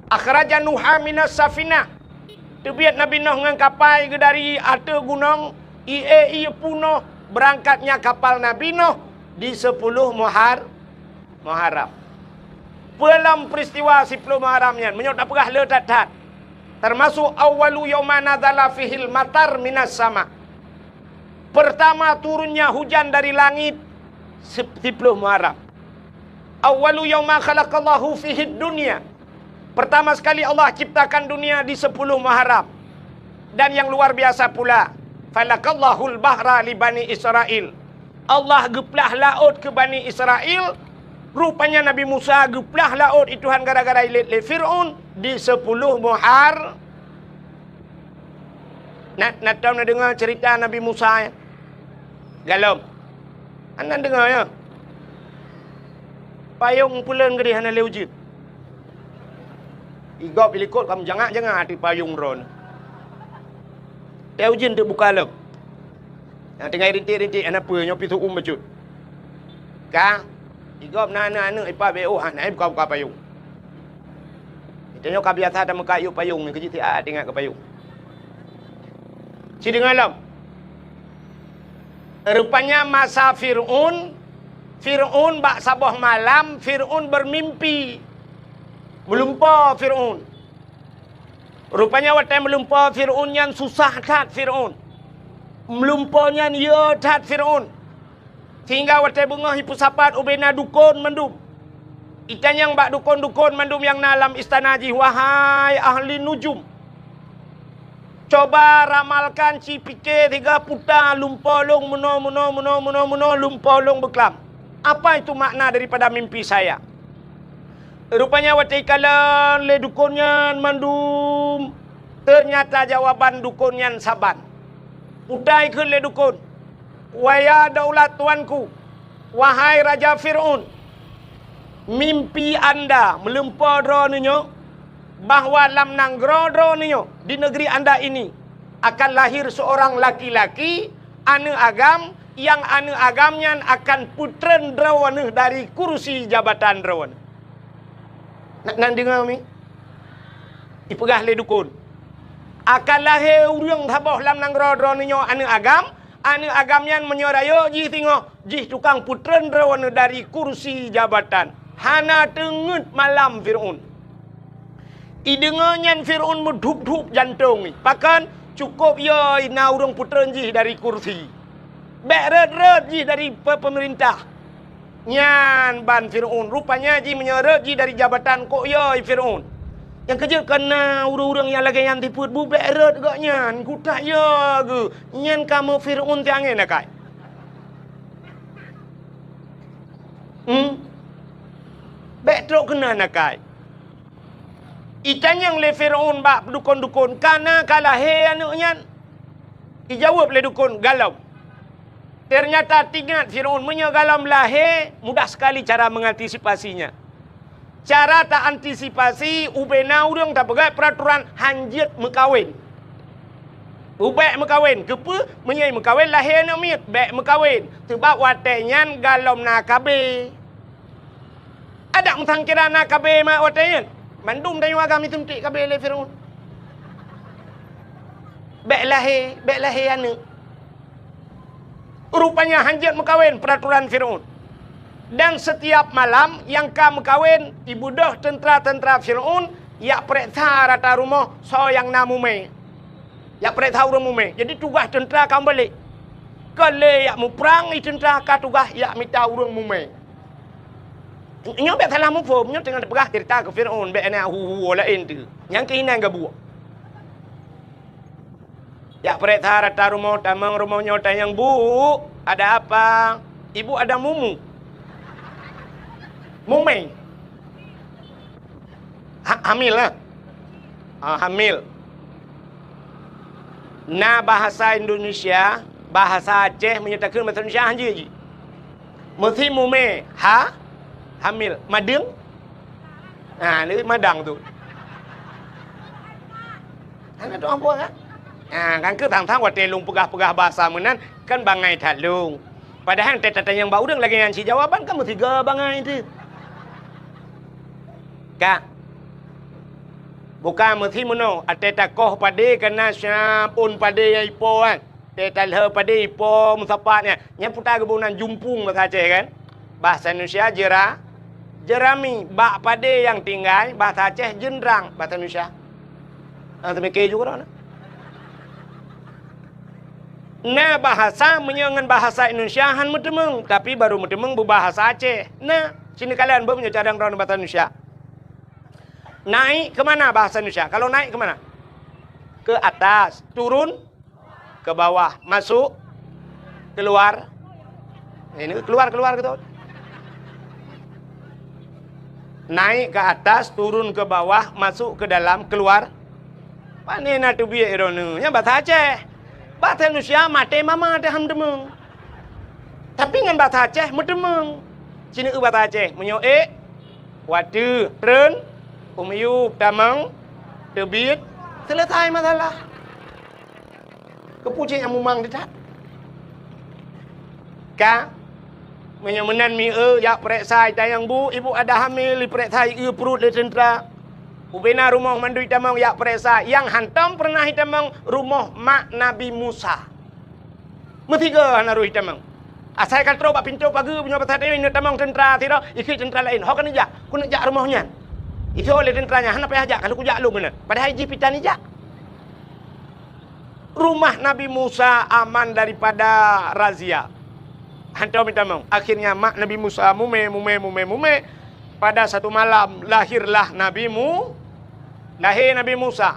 Akhraja Nuha minas safina. Tebit Nabi Nuh dengan kapal ke dari atas gunung. Ia punoh berangkatnya kapal Nabi Nuh di 10 Muharram. Dalam peristiwa 10 Muharramnya. Menyok tak pegah le tat. Termasuk awalu yawma nazala fihil matar minas sama. Pertama turunnya hujan dari langit 10 Muharram. Awalu yawma khalaqallahu fihid dunya. Pertama sekali Allah ciptakan dunia di 10 Muharram. Dan yang luar biasa pula, falakallahul bahra li Bani Israel. Allah geplah laut ke Bani Israel. Rupanya Nabi Musa geplah laut itu gara-gara ilit le Fir'aun di 10 Muharram. Nak tahu nak dengar cerita Nabi Musa ya? Galom. Anda dengar ya? Payung pulen gede hana leujit. Igop ilikot kamu jangan hati payung ron. Leujin tu buka lem. Yang tengah rintik-rintik anak apa nyopi tu bacut. Ka? Igop nana ipa beo anak buka payung. Tengok biasa ada muka yu payung ni kecil tengok ke payung. Si dengar lam. Rupanya masa Fir'aun bak sabah malam, Fir'aun bermimpi. Melumpa Fir'aun. Rupanya waktu melumpa Fir'aun yang susah tat Fir'aun. Melumpanya ya tat Fir'aun. Sehingga waktu bunga hipu sapat ubena dukun mendum. Ikan yang bak dukun-dukun mendum yang dalam istana ji. Wahai ahli nujum. Coba ramalkan si fikir 3 putar lumpa long meno lumpa long beklam. Apa itu makna daripada mimpi saya? Rupanya waktu ikalan le dukunnya mandum. Ternyata jawaban dukunnya saban. Putai ke le dukun. Waya daulat tuanku. Wahai Raja Fir'aun. Mimpi anda melumpa dronnya. Bahawa dalam nanggro niyo di negeri anda ini akan lahir seorang laki-laki ane agam yang ane agamnya akan putren drawana dari kursi jabatan drawana. Nak dengar mi? Ipegah le dukun. Akan lahir urang thabah lam nang ro ni nyo anu agam yang menyoraya ji tengok ji tukang putren rawana dari kursi jabatan. Hana tengut malam Fir'aun. Idengannya Fir'aun medhup-dhup jantung ni. Pakan cukup ya ina urang putren ji dari kursi. Beret-ret ji dari pemerintah. Nyan ban Fir'aun. Rupanya ji menyeret ji dari jabatan kok ya Fir'aun. Yang kerja kena urang-urang yang lagi yang tiput bu beret gak nyan. Kutak ya ke. Nyan kamu Fir'aun tiangin nak kai. Betrok kena nak kai. Ikan yang le Fir'aun bak dukun-dukun. Karena kalah he anak nyan. Dijawab le dukun galau. Ternyata tingkat Fir'aun menyegalam lahir. Mudah sekali cara mengantisipasinya. Cara tak antisipasi ubena urang tak pegat peraturan hanjit mekawin. Ubek mekawin. Kepa menyai mekawin lahir nak mit. Bek mekawin. Sebab watenyan galom nakabe. Ada mentang kira nakabe mak watenyan. Mandum tanya agam itu mentik kabe le Fir'aun. Bek lahir anak. Rupanya hanjit mekawin peraturan Fir'aun. Dan setiap malam yang kamu kawin ibu dah tentera-tentera Fir'aun yak periksa rata rumah so yang namume. Yak periksa rumah. Jadi tugas tentera kamu balik. Kalau yak mu perang i tentera ka tugas yak minta urang mume. Nyo bet salah mu fom nyo tengah perah cerita ke Fir'aun bet ana hu lain tu. Yang keinan ke buat. Yak periksa rata rumah tamang rumahnya tanyang bu, ada apa? Ibu ada mumu. Mumeng. Hamil lah. Hamil. Na bahasa Indonesia, bahasa Aceh menyatakan bahasa Indonesia hanya je. Mesti mume. Hamil. Madeng. Ni madang tu. Kan tu apa kan? Kan ke tang-tang wa telung pegah-pegah bahasa menan kan bangai talung. Padahal teta yang bau deng lagi yang si jawaban kan mesti ga bangai tu. Kak, bukan mesti mono. Ateta koh pade kena syapun pade yang ipo kan. Teta leh pade ipo musapatnya. Yang putar kebunan jumpung bahasa Aceh kan. Bahasa Indonesia jerami. Bak pade yang tinggal. Bahasa Aceh jendrang. Bahasa Indonesia. Temike juga kan. Nah bahasa menyengan bahasa Indonesia han mutemeng. Tapi baru mutemeng berbahasa Aceh. Nah, sini kalian punya cadang dalam bahasa Indonesia. Naik ke mana bahasa Indonesia? Kalau naik ke mana? Ke atas, turun ke bawah, masuk, keluar. Ini keluar gitu. Naik ke atas, turun ke bawah, masuk ke dalam, keluar. Pane na tu biar ironu. Yang bahasa Aceh. Bahasa Indonesia mate mama ada hamdemeng. Tapi dengan bahasa Aceh mudemeng. Sini bahasa Aceh menyo wadu, tren Umiyub, tamang, terbit, selesai masalah. Kepucing yang mumang dekat. Kak, menyamenan mi yak periksa tayang bu, ibu ada hamil, periksa perut le tentera. Ubena rumah mandui tamang yak periksa. Yang hantam pernah hitamang rumah mak Nabi Musa. Metiga hanaru hitamang. Asal katro bak pintu pagi punya pasal ini tamang tentera tidak, ikut tentera lain. Hok kan jak, ku nak jak rumahnya. Itu oleh tenteranya, hana payah jak kalau ku jak lu benar. Padahal haji pitan jak. Rumah Nabi Musa aman daripada razia. Hantar minta mau. Akhirnya mak Nabi Musa mume. Pada satu malam lahirlah lahir Nabi Musa.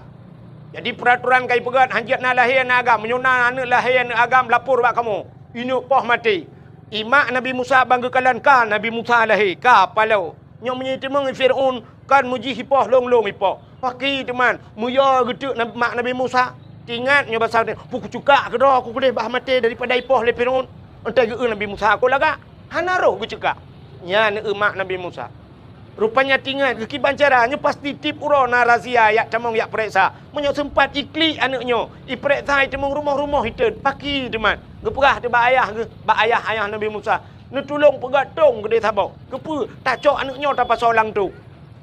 Jadi peraturan kai pegat hanjat na lahir na agam, menyuna anak lahir na agam lapor bak kamu. Ini poh mati. Imak Nabi Musa banggakan ka Nabi Musa lahir ka palau. Nyo menyitimang Fir'aun kan muji hipoh long hipoh. Paki teman, muya geduk mak Nabi Musa. Ingat nyo basal ni, puku cuka ke dah aku boleh bah mati daripada hipoh le Fir'aun. Entai ge Nabi Musa aku laga. Hanaro ge cekak. Nya ne mak Nabi Musa. Rupanya tinggal kekiban caranya pasti tip urona razia yak temong yak periksa. Menyo sempat ikli anaknya. Iperiksa temong rumah-rumah itu. Paki teman. Geperah te ba ayah Nabi Musa. Ne tolong pegatong gede sabau. Kepu tacok anaknya tak pasal lang tu.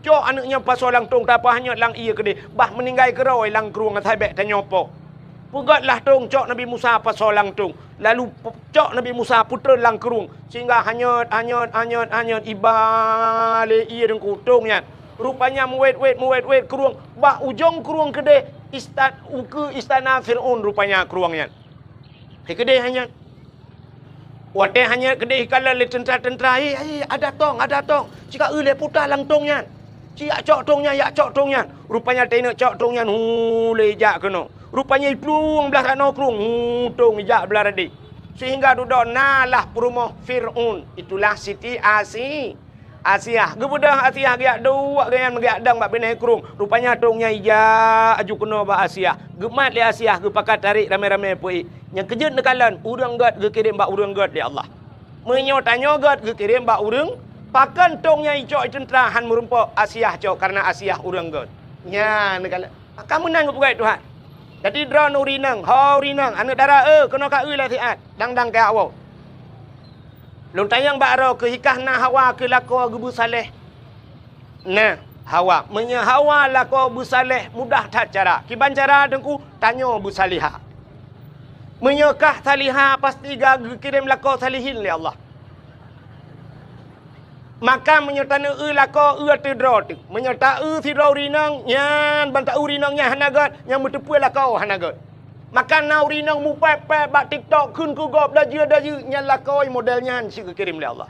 Cok anaknya pasal lang tong tapa hanya lang iya kede. Bah meninggal keroi lang kruang atai bek tanyopo. Pugatlah tong cok Nabi Musa pasal lang tong. Lalu cok Nabi Musa putra lang kruang. Sehingga hanyut ibale iya deng kutungnya. Rupanya muwet kruang. Bah ujung kruang kede istana Fir'aun rupanya kruangnya. Kede hanya. Wate hanya kede kala le tentara. Ada tong. Jika le putar lang tongnya. Cia cok tongnya, ya cok tongnya. Rupanya tena cok tongnya le jak keno. Rupanya iplung belah rano krung tong jak belah radi. Sehingga duduk nalah perumah Fir'aun. Itulah Siti Asiah. Gebudah Asiah giak dua gayan magiak dang bak benai krung. Rupanya tongnya ija aju keno bak Asiah. Gemat le Asiah ge pakat tarik rame-rame pui. Yang kejut nekalan urang gat ge kirim bak urang gat le Allah. Menyo tanyo gat ge kirim bak urang. Pakan tongnya icok tentera han merumpak Asiah cok karena Asiah urang god. Nya negala. Kamu nang bukai Tuhan. Jadi drone urinang, rinang, anu dara kena ka lah siat. Dang ke awak. Lun tayang bakro ke hikah na Hawa ke lako gebu saleh. Nah, Hawa, menya Hawa lako bu saleh mudah tak cara. Kiban cara dengku tanyo bu salihah. Menyekah salihah pasti kirim lako salihin li Allah. Maka menyertana lako tedro tu. Menyerta sidro rinang nyan banta urinangnya hanagat yang bertepui lako hanagat. Maka na urinang mu pepe bak TikTok kun ku gop daju nyan lako modelnya si kirim oleh Allah.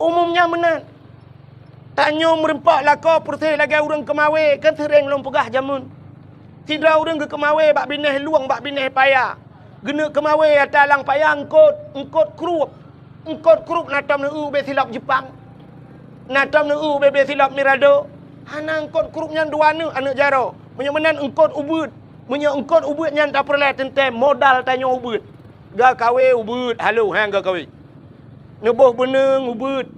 Umumnya menan. Tanyo merempak lako perteh lagi urang kemawe kan sering lom pegah jamun. Sidro urang ke kemawe bak bineh luang bak bineh payah. Gena kemawe atalang payah engkot krup. Engkot krup natam nu be silap Jepang. Natam nu bebe silap Mirado. Hana engkot kurupnya dua nu anak jaro. Menyemenan engkot ubud. Engkot ubud nyan tak perlu tentem modal tanya ubud. Ga kawe ubud. Halo hang ga kawe. Nebuh beneng ubud.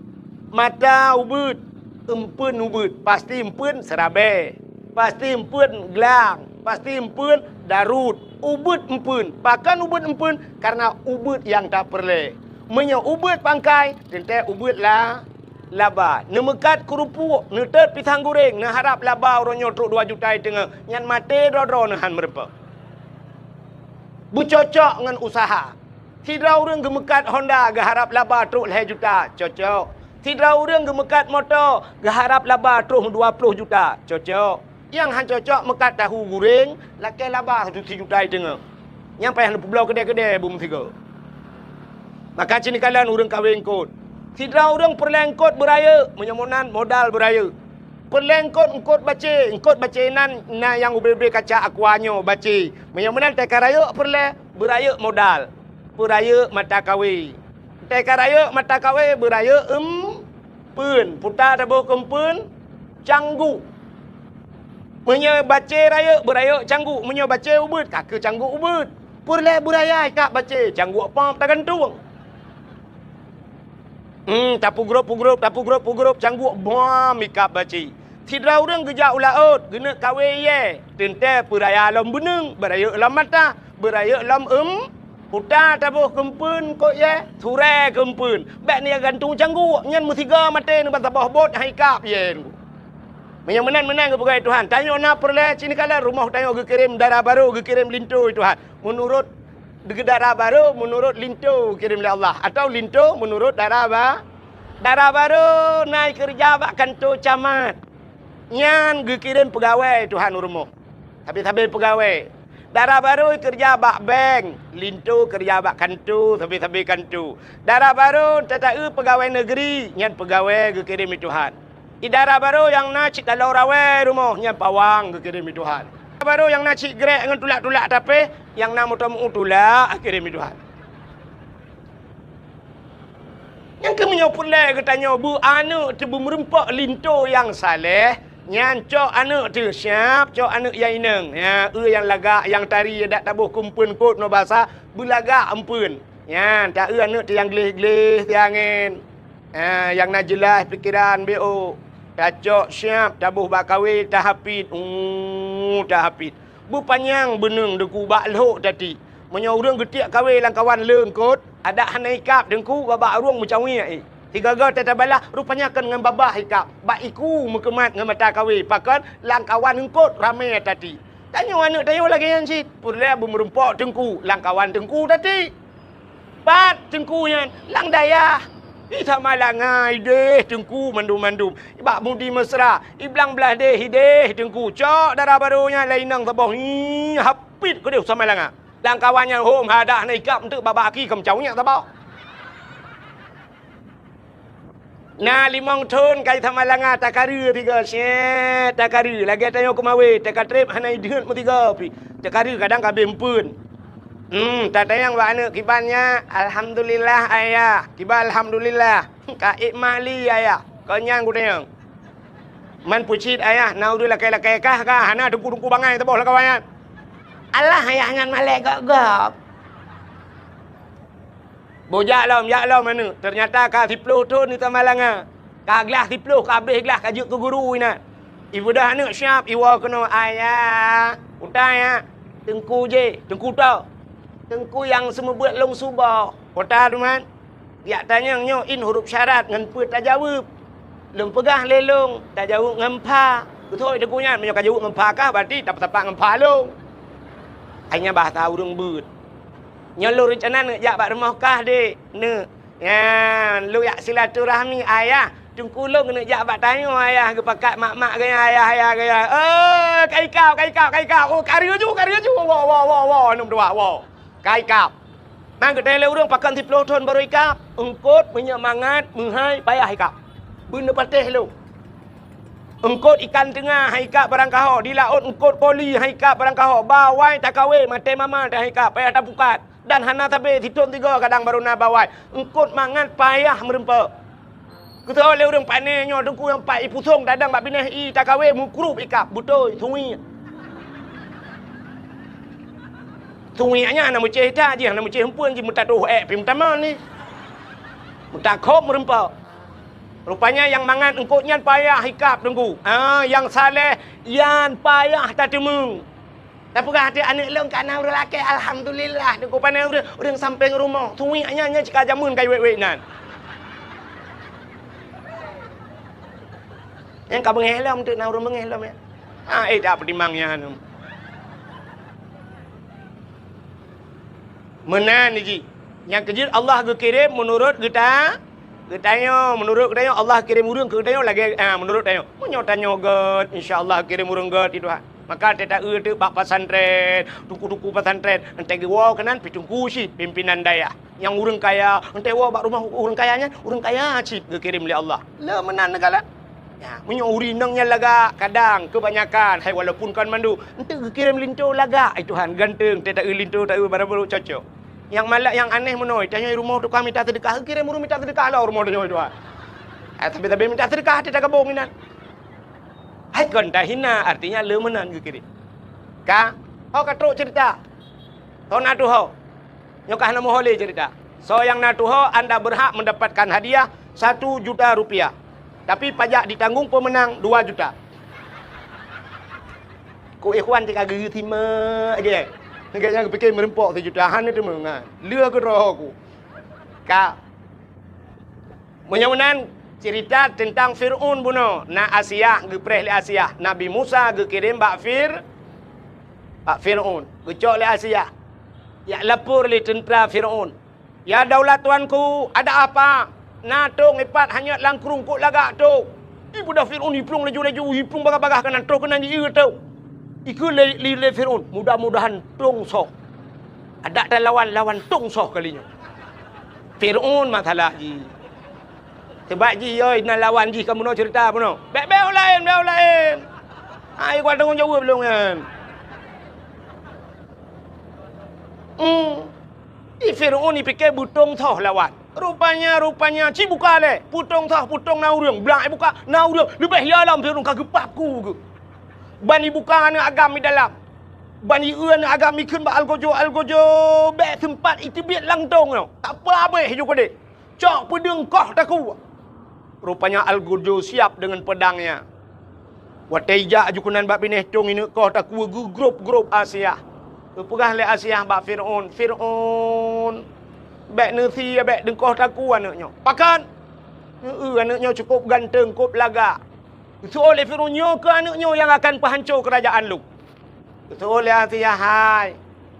Mata ubud. Empun ubud. Pasti empun serabe. Pasti empun gelang. Pasti empun darut. Ubud empun. Pakan ubud empun karena ubud yang tak perlu. Ubud pangkai. Tentem ubud lah. Laba, nemekat kerupuk, netet pisang goreng, harap laba orangnya truk 2 juta tengah. Yang mati dodro nahan mereka. Bercocok dengan usaha. Tidak orang gemekat Honda, harap laba truk 2 juta. Cocok. Tidak orang gemekat motor, harap laba truk 20 juta. Cocok. Yang han cocok mekat tahu goreng, laki laba 1 juta tengah. Yang payah pulau kedai-kedai bum tiga. Maka sini kalian orang kahwin kot. Sidra orang perlengkot beraya, menyemunan modal beraya. Perlengkot engkot baca nan yang ubebe kaca akuanyo baca. Menyemunan tekaraya beraya modal. Beraya mata kawe. Tekaraya mata kawe beraya pun. Putar tabuh kempun canggu. Menye baca raya beraya canggu. Menye baca ubud kak canggu ubud. Perle beraya kak baca canggu apa tak gantung. Tapu grup canggup bom ikap baci. Sidra orang gejak ulaut, gena kawe ye. Tente peraya lam beneng, beraya lam mata, beraya lam putar tabuh kempun kok ye, sure kempun. Bek ni gantung canggup, nyan musiga mate ni bata bawah bot hai kap ye. Yang menang ke pegawai Tuhan. Tanya na perle sini kala rumah tanya ge kirim darah baru, ge kirim lintu Tuhan. Menurut darah baru menurut lintu kirim oleh Allah atau lintu menurut darah baru naik kerja bak kantor camat nyan kirim pegawai Tuhan rumah habis pegawai darah baru kerja bak bank lintu kerja bak kantor habis kantor darah baru tetapi pegawai negeri nyan pegawai kirim Tuhan darah baru yang nak cik dalau rawe rumah nyan pawang kirim Tuhan baru yang nak cik grek dengan tulak-tulak tapi yang nak mutu tulak kirim Tuhan. Yang kemudian pula katanya bu anak tu merempak linto yang saleh nyan cok anak tu siap cok anak yang ineng ya yang lagak yang tari dak tabuh kumpun kot no bahasa belagak ampun nyan tak anak tu yang gelih-gelih tiangin yang nak jelas fikiran bo kacok siap tabuh bak kahwin tahapit tahapit bu panjang beneng deku bak lehok tadi menyo urang getiak kahwin lang kawan leung kot ada hanai kap dengku babak ruang macam ni Tiga-tiga tetabalah rupanya kan dengan babah hikap. Bak iku mekemat dengan mata kawi. Pakan langkawan engkot ramai tadi. Tanya anak tanya lagi yang sit. Pula bermerempok tengku. Langkawan tengku tadi. Pat tengkunya lang dayah. Ita malangai deh tengku mandum-mandum. Ibak mudi mesra. Iblang belah deh hideh tengku. Cok darah barunya lainang tabah. Hapit ke dia sama langa. Langkawannya hom hadah naikap untuk babak aki kemcaunya tabah. Nah limong ton kai tamalanga takari tiga set takari lagi tanya aku mawe takatrip hanai dihat mu tiga pi takari kadang kabeh empun tatayang wa anak kibannya alhamdulillah ayah kiba alhamdulillah ka ikmali ayah kanyang gudeng man pucit ayah naudul lakai-lakai kah hana dengku-dengku bangai teboh lah kawan Allah ayah ngan malek gap bojak lah mana ternyata ka 10 ton ni tamalanga ka gelas 10 kabeh gelas kajuk ke guru ina ibu dah anak siap iwa kena ayah utai ya tengku je tengku tau tengku yang semua buat long subah kota tu man dia tanya nyo in huruf syarat ngan put tak jawab lem pegah lelong tak jawab ngempa betul tengkunya menyo ka jawab ngempa kah berarti tapak-tapak ngempa long hanya bahasa urang beut nyolor rencana nak jak bak rumah kah dek ne ya lu yak silaturahmi ayah tengku long kena jak bak tanya ayah ke pakat mak-mak gaya ayah gaya kai kau oh karya ju wow nom dua wow kai kau mang kedai le urang pakan 10 ton baru ikap engkot menyemangat menghai payah ikap benda patih lu engkot ikan tengah haikap barang kaho di laut engkot poli haikap barang kaho bawai takawe mate mama dah haikap payah tapukat dan hana tabe titon tiga kadang baru na bawai engkot mangat payah merempa kita oleh urang pane nyo dengku yang pai pusong dadang bak bineh i takawe mukrup ikap butoi thui nya na muceh ta je na muceh hempun je muta doh pi mutaman ni muta khop merempa rupanya yang mangan engkotnya payah hikap tunggu. Yang saleh yan payah tak temu. Tapi hati anak long kana urang laki alhamdulillah tunggu pandai urang sampai rumah. Tui nya cika jamun kai wek-wek nan. Yang ka bengelam tu na urang bengelam ya. Tak pertimangnya anu. Menan ni yang kejut Allah kirim menurut kita Ketanya, menurut ketanya Allah kirim urang ke ketanya lagi menurut tanya. Munyo tanya get, insya-Allah kirim urang get itu. Maka teta tu bak pesantren, tuku-tuku pesantren, ente gewa kanan pitungku si pimpinan daya. Yang urang kaya, ente wa bak rumah urang kayanya, urang kaya cip kirim oleh Allah. Le menan negala. Ya, munyo urinangnya laga kadang kebanyakan hai walaupun kan mandu, ente kirim linto laga. Ai Tuhan ganteng teta linto tak baru cocok. Yang malak yang aneh menoi tanya rumah tu kami minta sedekah kirim urang minta sedekah lah rumah tu itu tapi minta sedekah tidak kabong minan hai kan dah hina artinya leumenan ke kiri ka ho katruk cerita ho natu ho nyokah nama hole cerita so yang natu ho anda berhak mendapatkan hadiah 1 juta rupiah tapi pajak ditanggung pemenang 2 juta ku ikhwan tika geu thima aje kayaknya pikir merempok 1 jutaan itu mengan. Lua ke rohku. Kak. Menyamunan cerita tentang Fir'aun buno. Na Asia, gepreh le Asia. Nabi Musa kirim bak Fir'aun. Gecok le Asia. Ya lapor le tentera Fir'aun. Ya daulat tuanku, ada apa? Na tong ipat hanya langkrung kok lagak tu. Ibu dah Fir'aun hiplung laju-laju, hiplung bagah-bagah kanan tu kena dia tu. Iku le Fir'aun, mudah-mudahan tongsoh. Ada lawan tongsoh kalinya. Fir'aun masalah ji. Sebab ji oi nak lawan ji kamu nak cerita apa no? Bel lain. Ai gua tanggung jawab belum kan. Fir'aun ni fikir butong soh lawan. Rupanya ci buka le. Putong na urang, belang buka na urang. Lebih hialam Fir'aun kagepapku ke. Bani buka anak agami dalam. Bani uan agami kun ba algojo be tempat itu biat langtong no. Tak apa hidup kau dek. Cok pedang kau taku. Rupanya algojo siap dengan pedangnya. Wateja ajukunan bab bineh tong ini kau taku grup Asia. Pegah le Asia bab Fir'aun. Bek nerti bek dengkoh taku anaknya. Pakan Anaknya cukup ganteng, cukup lagak. Oleh Fir'aun ke anaknya yang akan penghancur kerajaan lu. Oleh Asiyah hai.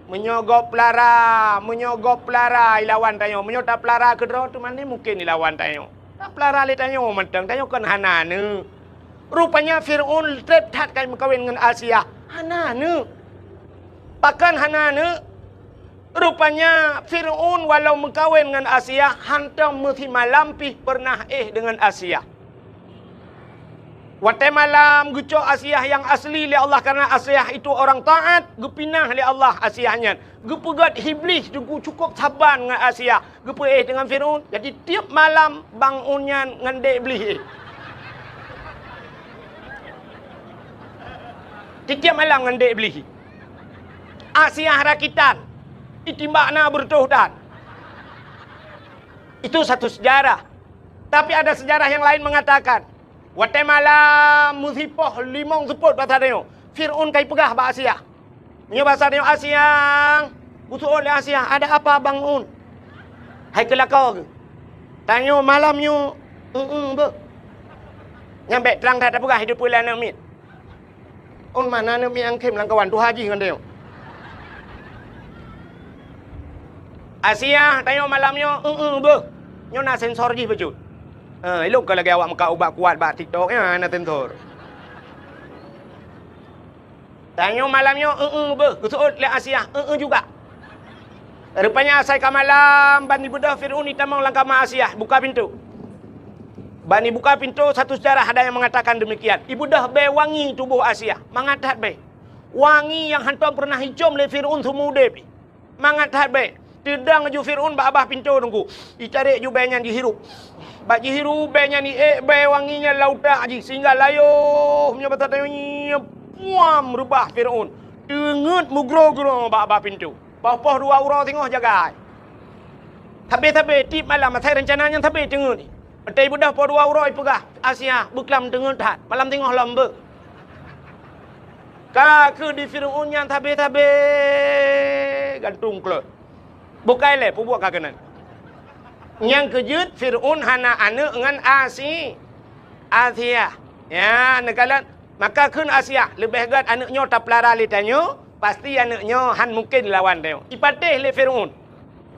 Menyogop pelara ilawan tayo. Menyota pelara kedua tu mana mungkin ilawan tayo. Tak pelara le tayo mentang tayo kan hanana. Rupanya Fir'aun tertat kai berkahwin dengan Asiyah. Hanana. Bahkan hanana. Rupanya Fir'aun walau berkahwin dengan Asiyah, hantam mesti malampih pernah dengan Asiyah. Watai malam gucok Asiyah yang asli li Allah karena Asiyah itu orang taat, gepinah li Allah Asiyahnya. Gepegat iblis juga cukup sabar dengan Asiyah. Gepe dengan Fir'aun. Jadi tiap malam bangunnya dengan dek iblis. Tiap malam dengan dek iblis. Asiyah rakitan. Itimbakna bertuhdan. Itu satu sejarah. Tapi ada sejarah yang lain mengatakan, watai malam musipoh limong seput bahasa dia. Fir'aun kai pegah ba Asiyah. Nya bahasa dia Asiyah. Butuh oleh Asiyah, ada apa bangun? Hai kelakau ke? Tanya malamnya. Be. Nyampe terang tak pegah hidup pula nak mit. On mana nak mit ang kem lang kawan tu haji dengan dia. Asiyah tanya malamnya, be. Nyo nak sensor je becut. Elok kalau lagi awak muka ubat kuat bak TikTok ya nak sensor. Tanya malamnya, be. Kusut lihat Asiyah, juga. Rupanya asai ke malam Bani Buddha Fir'aun hitamang langkah ma Asiyah buka pintu. Bani buka pintu, satu sejarah ada yang mengatakan demikian. Ibu dah be wangi tubuh Asiyah, mangatat be. Wangi yang hantam pernah hijau oleh Fir'aun semude be. Mangatat be. Tedang ju Fir'aun ba abah pintu tunggu. Ditarik ju benyan dihirup. Bak dihirup benyan ni be wanginya lauta aji sehingga layo punya bata tayunya puam rubah Fir'aun. Dengut mugro-gro ba abah pintu. Poh-poh dua orang tengok jaga. Tabe-tabe tip malam matai rencananya tabe tengok ni. Matai budak poh dua orang pegah Asiyah beklam tengok tat. Malam tengok lambe. Kak di Fir'aun yang tabe-tabe gantung kelut. Bukai le pubuak kaganan. Yang kejut Fir'aun hana anak dengan Asiyah. Ya, nekalan maka kun Asiyah lebih gat anaknya tak pelara li tanyo, pasti anaknya han mungkin lawan dia. Ipatih le Fir'aun.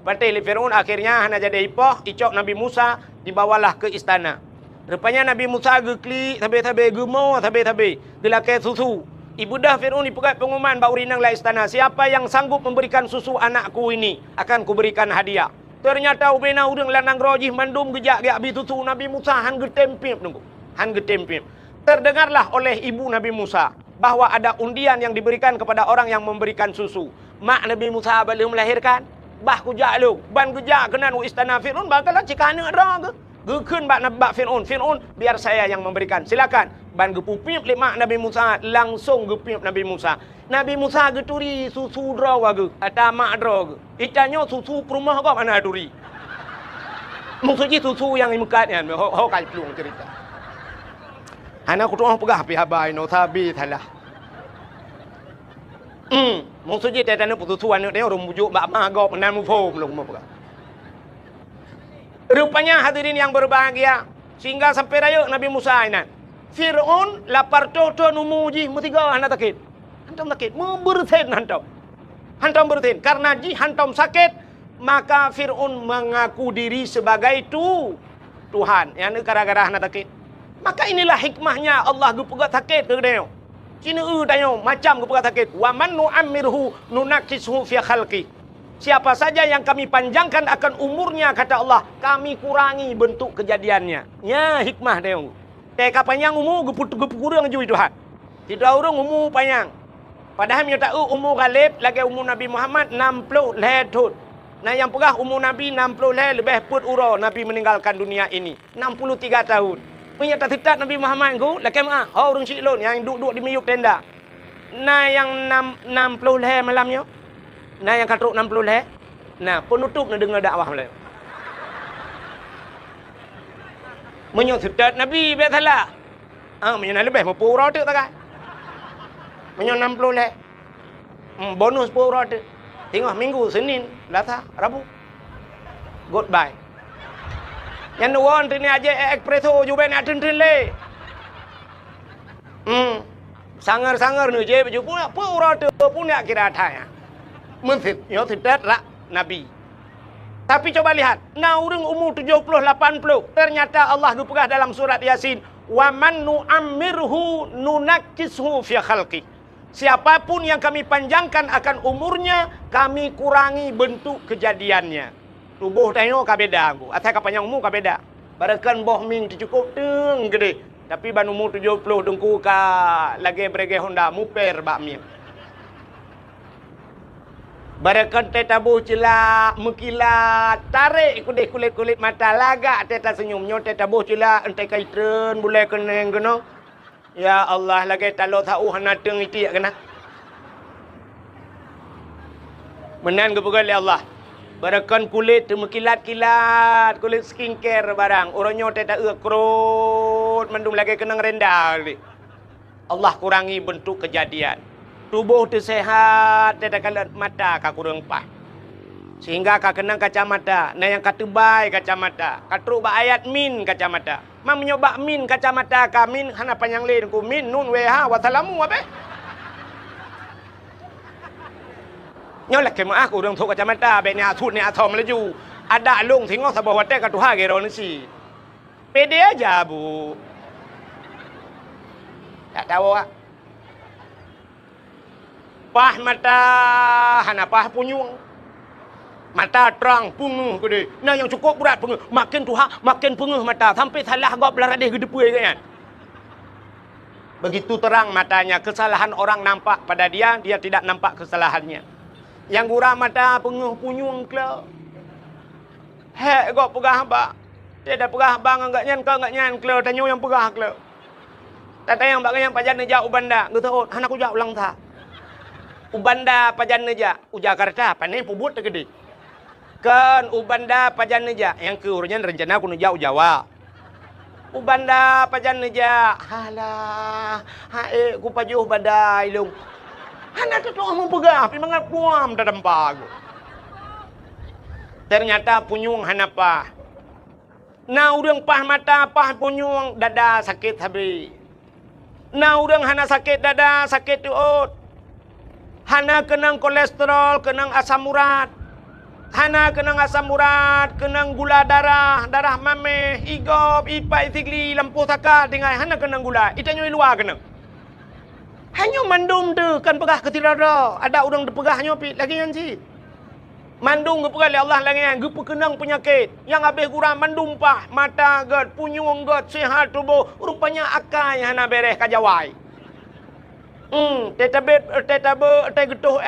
Ipatih le Fir'aun akhirnya hana jadi ipoh, icok Nabi Musa dibawalah ke istana. Rupanya Nabi Musa gekli tabe-tabe gemau tabe-tabe gelakai susu. Ibu dah Fir'aun dipegat pengumuman baurinang la istana. Siapa yang sanggup memberikan susu anakku ini akan kuberikan hadiah. Ternyata ubena udang lanang rojih mandum gejak ge abi susu Nabi Musa han getempip nunggu. Han getempip. Terdengarlah oleh ibu Nabi Musa bahwa ada undian yang diberikan kepada orang yang memberikan susu. Mak Nabi Musa belum melahirkan. Bah kujak lu. Ban gejak kenan istana Fir'aun bakalah cikana ra ke. Gekun bak Fir'aun. Fir'aun biar saya yang memberikan. Silakan. Ban gepupip le mak Nabi Musa langsung gepip Nabi Musa. Nabi Musa geturi susu draw ge. Ata mak draw ge. Itanyo susu perumah kau mana duri. Maksudnya susu yang imukat kan. Ho kai pelung cerita. Anak aku tu pegah pi habai no sabi thalah. Maksudnya tetane susu anak dia orang bujuk bak ma gop nan mu phom long pegah. Rupanya hadirin yang berbahagia sehingga sampai raya Nabi Musa ini. Fir'aun lapar toto numuji mutiga hana takit. Hantam sakit, bersen hantam. Hantam bersen karena ji hantam sakit maka Fir'aun mengaku diri sebagai Tuhan. Yang gara-gara hana takit. Maka inilah hikmahnya Allah gepegat sakit ke dia. Cina tanya macam gepegat sakit. Wa man nu'ammirhu nunakishu fi khalqi. Siapa saja yang kami panjangkan akan umurnya kata Allah, kami kurangi bentuk kejadiannya. Ya hikmah dia. Teka panjang umur gepurang ju Tuhan. Tidak orang umur panjang. Padahal dia tahu umur Ghalib lagi umur Nabi Muhammad 60 tahun. Nah yang pegah umur Nabi 60 tahun lebih put uro Nabi meninggalkan dunia ini. 63 tahun. Punya tak tetap Nabi Muhammad ku lagi mah orang cilon yang duduk di miyuk tenda. Nah yang 60 tahun malamnya. Nah yang katruk 60 tahun. Nah penutup nak dengar dakwah malam. Menyusudat Nabi biasalah. Menyana lebih 10 tu tak kan. Menyana 60 leh. Bonus 10 tu. Tengok minggu Senin, Selasa, Rabu. Goodbye. Yang nuan tini aja ekpreso juga nak tin le. Sangar nu je baju pun apa orang tu pun nak kira thaya. Mensip yo tidak lah Nabi. Tapi coba lihat, nah orang umur 70-80, ternyata Allah berpegang dalam surat Yasin, wa man nu'ammirhu nunakkishu fi khalqi. Siapapun yang kami panjangkan akan umurnya, kami kurangi bentuk kejadiannya. Tubuh tanya ka beda aku. Atas ka panjang umur ka beda. Barakan boh ming cukup teng gede. Tapi ban umur 70 dengku ka lagi berege Honda muper bak ming. Barakan teta buh cela mekilat tarik kulit mata lagak teta senyumnya teta buh cela entai kaitren boleh keneng kena. Ya Allah lagi talo tahu hana teng iti kena. Menan ke pegal Allah. Barakan kulit mekilat-kilat, kulit skincare barang. Orangnya teta krut mendung lagi kenang rendah. Allah kurangi bentuk kejadian. Tubuh tu sehat, tidak kalat mata ka kurang pah. Sehingga ka kenang kacamata, na yang katubai kacamata, katruk ba ayat min kacamata. Mam nyoba min kacamata ka min hana panjang lain ku min nun wh wa salamu apa? Nyola ke mak aku dong thuk kacamata be ni athut ni athom laju. Ada lung thingok sa bawa te ka tuha ge ro ni si. Pede aja bu. Tak tahu ah. Pah mata hana pah punyung. Mata terang punguh gede. Nah yang cukup berat punguh. Makin tuha makin punguh mata sampai salah gop beladih gede puai kan. Begitu terang matanya, kesalahan orang nampak pada dia, dia tidak nampak kesalahannya. Yang gurau mata punguh punyung klau. Hek gop pegah ba. Dia pegah bang enggak nyan klau tanyo yang pegah klau. Tata yang bak yang pajan neja ubanda, gitu hana ku jau ulang tha. Ubanda pajan neja, Jakarta panen pubut gede. Kan ubanda pajan neja, yang ke urunyan rencana ku neja Jawa. Ubanda pajan neja, halah, hae ku pajuh badai lung. Hana tu mau pegah, pi mangat puam dalam pagu. Ternyata punyung hana pah. Na urang pah mata, pah punyung dada sakit habis. Na urang hana sakit dada, sakit uot. Hana kenang kolesterol, kenang asam urat. Hana kenang asam urat, kenang gula darah, darah mame, igop, ipai, tigli, lampu saka, tinggal hana kenang gula. Itanya luar kenang. Hanya mandum tu kan pegah ke tirada. Ada orang depegahnya pi lagi yang si. Mandung ke pegah Allah lagi yang ge kenang penyakit. Yang habis kurang mandum pah, mata gad, punyung gad, sehat tubuh. Rupanya akai hana beres kajawai. Teta getuh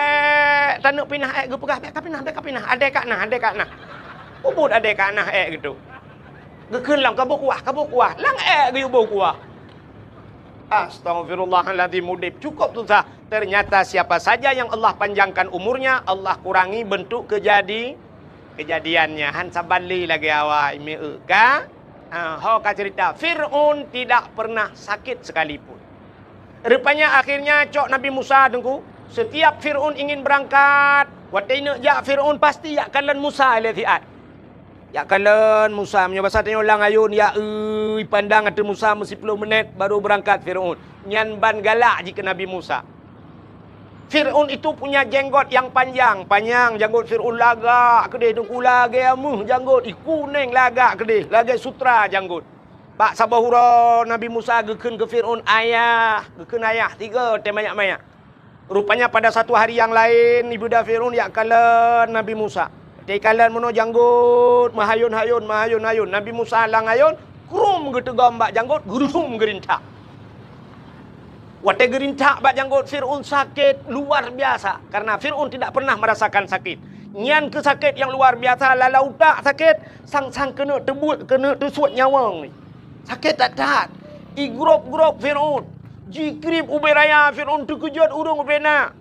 tanuk pinah ge pegah beka pinah adek kak nah. Ubud adek kak nah gitu. Ge keun lang kabuk kuah lang ge ubuk kuah. Astagfirullahaladzim mudib. Cukup tu sah. Ternyata siapa saja yang Allah panjangkan umurnya, Allah kurangi bentuk kejadiannya. Han sabali lagi awak imi ka. Ho ka cerita Fir'aun tidak pernah sakit sekalipun. Rupanya akhirnya cok Nabi Musa dengku. Setiap Fir'aun ingin berangkat, wataina ya Fir'aun pasti ya kalan Musa alaihiat. Ya kalan Musa punya bahasa tanya ulang ayun ya pandang ada Musa mesti 10 menit baru berangkat Fir'aun. Nyan ban galak jika Nabi Musa. Fir'aun itu punya jenggot yang panjang janggut Fir'aun lagak kedih dengku lagi amuh janggut kuning lagak kedih lagi sutra janggut. Pak sabahura Nabi Musa gekeun ke Fir'aun ayah, gekeun ayah 3 temayak-mayak. Rupanya pada satu hari yang lain ibuda Fir'aun ya kalan Nabi Musa. Tekalan mono janggut mahayun-hayun. Nabi Musa lang ayun krum gitu gombak janggut gerusum gerintak. Wate gerintak bak janggut Fir'aun sakit luar biasa karena Fir'aun tidak pernah merasakan sakit. Nyan ke sakit yang luar biasa lalau tak sakit sang kena tebut kena tersuat nyawang ni. Sakit tak. Igrop Fir'aun. Jikrib uberaya Fir'aun terkejut urung ubena.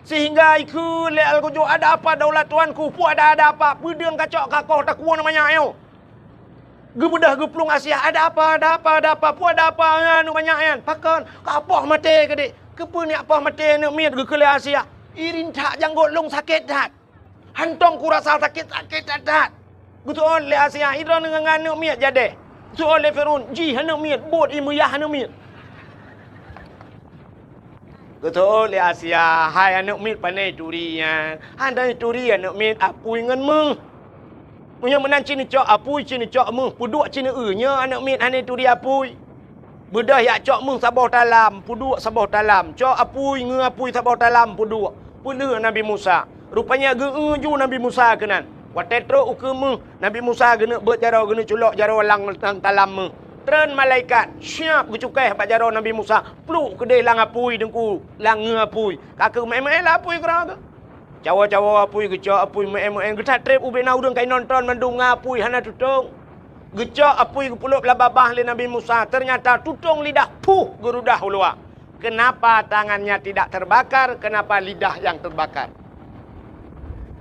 Sehingga iku leal kujo ada apa daulat tuanku pu ada apa pedeng kacok kakoh tak kuo namanya ayo gebedah geplung Asia ada apa pu ada apa anu banyak yan pakon kapoh mate gede kepe ni apa mate ni miat ge kele Asia irin tak janggut long sakit dat hantong ku rasa sakit dat Gitu oleh Asia Hidra dengan anak miat jadi. Gitu oleh Fir'aun. Ji anak miat. Bot imuyah anak miat. Gitu oleh Asia. Hai anak miat panai curian. Handai curian anak miat. Apa dengan mu? Punya menang cini cok apui cini cok mu. Puduk cini nya anak miat handai curi apui. Bedah yak cok mu sabah talam. Puduk sabah talam. Cok apui ngapui sabah talam puduk. Pula Nabi Musa. Rupanya ju Nabi Musa kenan. Watetro ukemu Nabi Musa gena berjara gena culok jara lang talam mu. Tren malaikat siap bercukai pak jara Nabi Musa. Pluk kedai lang apui dengku lang ngapui. Kakak mai lah apui kerana. Cawa-cawa apui gecok apui mai getat trip ubena urang kai nonton mandung ngapui hana tutung. Gecok apui gepuluk lababah le Nabi Musa. Ternyata tutung lidah gerudah ulua. Kenapa tangannya tidak terbakar? Kenapa lidah yang terbakar?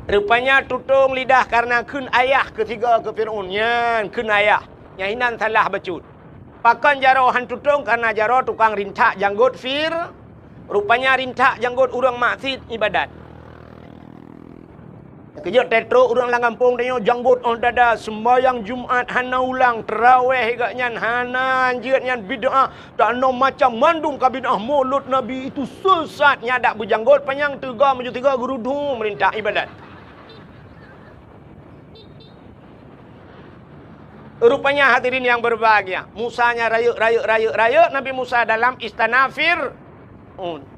Rupanya tutung lidah karena kun ayah ketiga ke Fir'aun. Yan, kun ayah. Nyahinan salah bacut. Pakan jaro han tutung karena jaro tukang rintak janggut Fir. Rupanya rintak janggut urang maksud ibadat. Kejap tetro orang lang kampung tanya janggut on dada sembahyang Jumaat hana ulang terawih agaknya hana anjirnya bid'ah tak no macam mandum ka bid'ah mulut Nabi itu sesat nyadak berjanggut panjang 3 gerudu merintah ibadat. Rupanya hadirin yang berbahagia, Musanya rayuk Nabi Musa dalam istana Fir'aun.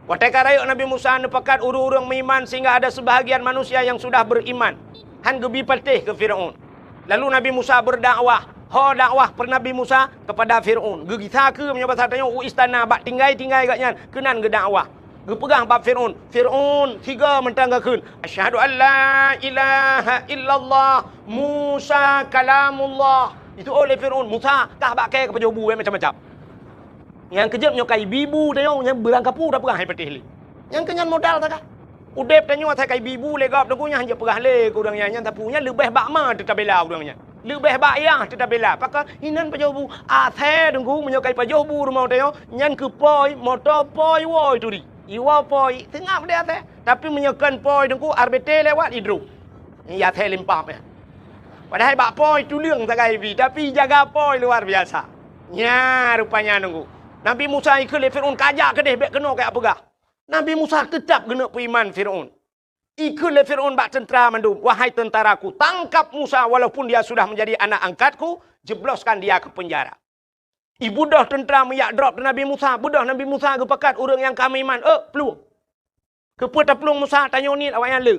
Wateka rayuk Nabi Musa nepakat urang-urang beriman sehingga ada sebahagian manusia yang sudah beriman. Han gebi patih ke Fir'aun. Lalu Nabi Musa berdakwah. Dakwah per Nabi Musa kepada Fir'aun. Gegisa ke menyebab tanya istana bak tinggai katnya kenan ge dakwah. Ge pegang bab Fir'aun. Fir'aun 3 mentanggakeun. Asyhadu an la ilaha illallah Musa kalamullah. Itu oleh Fir'aun. Musa kah bak ke pejobu macam-macam. Yang kejap nyokai bibu tanya yang berangkapu dah perah hai patih li. Yang kenyan modal tak? Udep tanya tai kai bibu legap degunya hanya perah le kurangnya yang tapunya lebih bakma tetap bela kurangnya. Lebih bak ya tetap bela. Pakak hinan pajobu athe dengku menyokai pajobu rumah tanya nyan ke poi motor poi woi tu di. Iwa poi tengah dia athe tapi menyokan poi dengku arbete lewat hidro. Ya athe limpap ya. Padahal bak poi tu leung tak kai bi tapi jaga poi luar biasa. Nya rupanya nunggu. Nabi Musa ikut le Fir'aun kajak kedeh bek kena kayak apa? Nabi Musa tetap kena beriman Fir'aun. Ikut le Fir'aun bak tentera mandum. Wahai tentaraku, tangkap Musa walaupun dia sudah menjadi anak angkatku, jebloskan dia ke penjara. Ibu dah tentera meyak drop ke Nabi Musa. Budah Nabi Musa ke pekat orang yang kami iman. Peluang. Kepeta peluang Musa tanya ni awak yang le.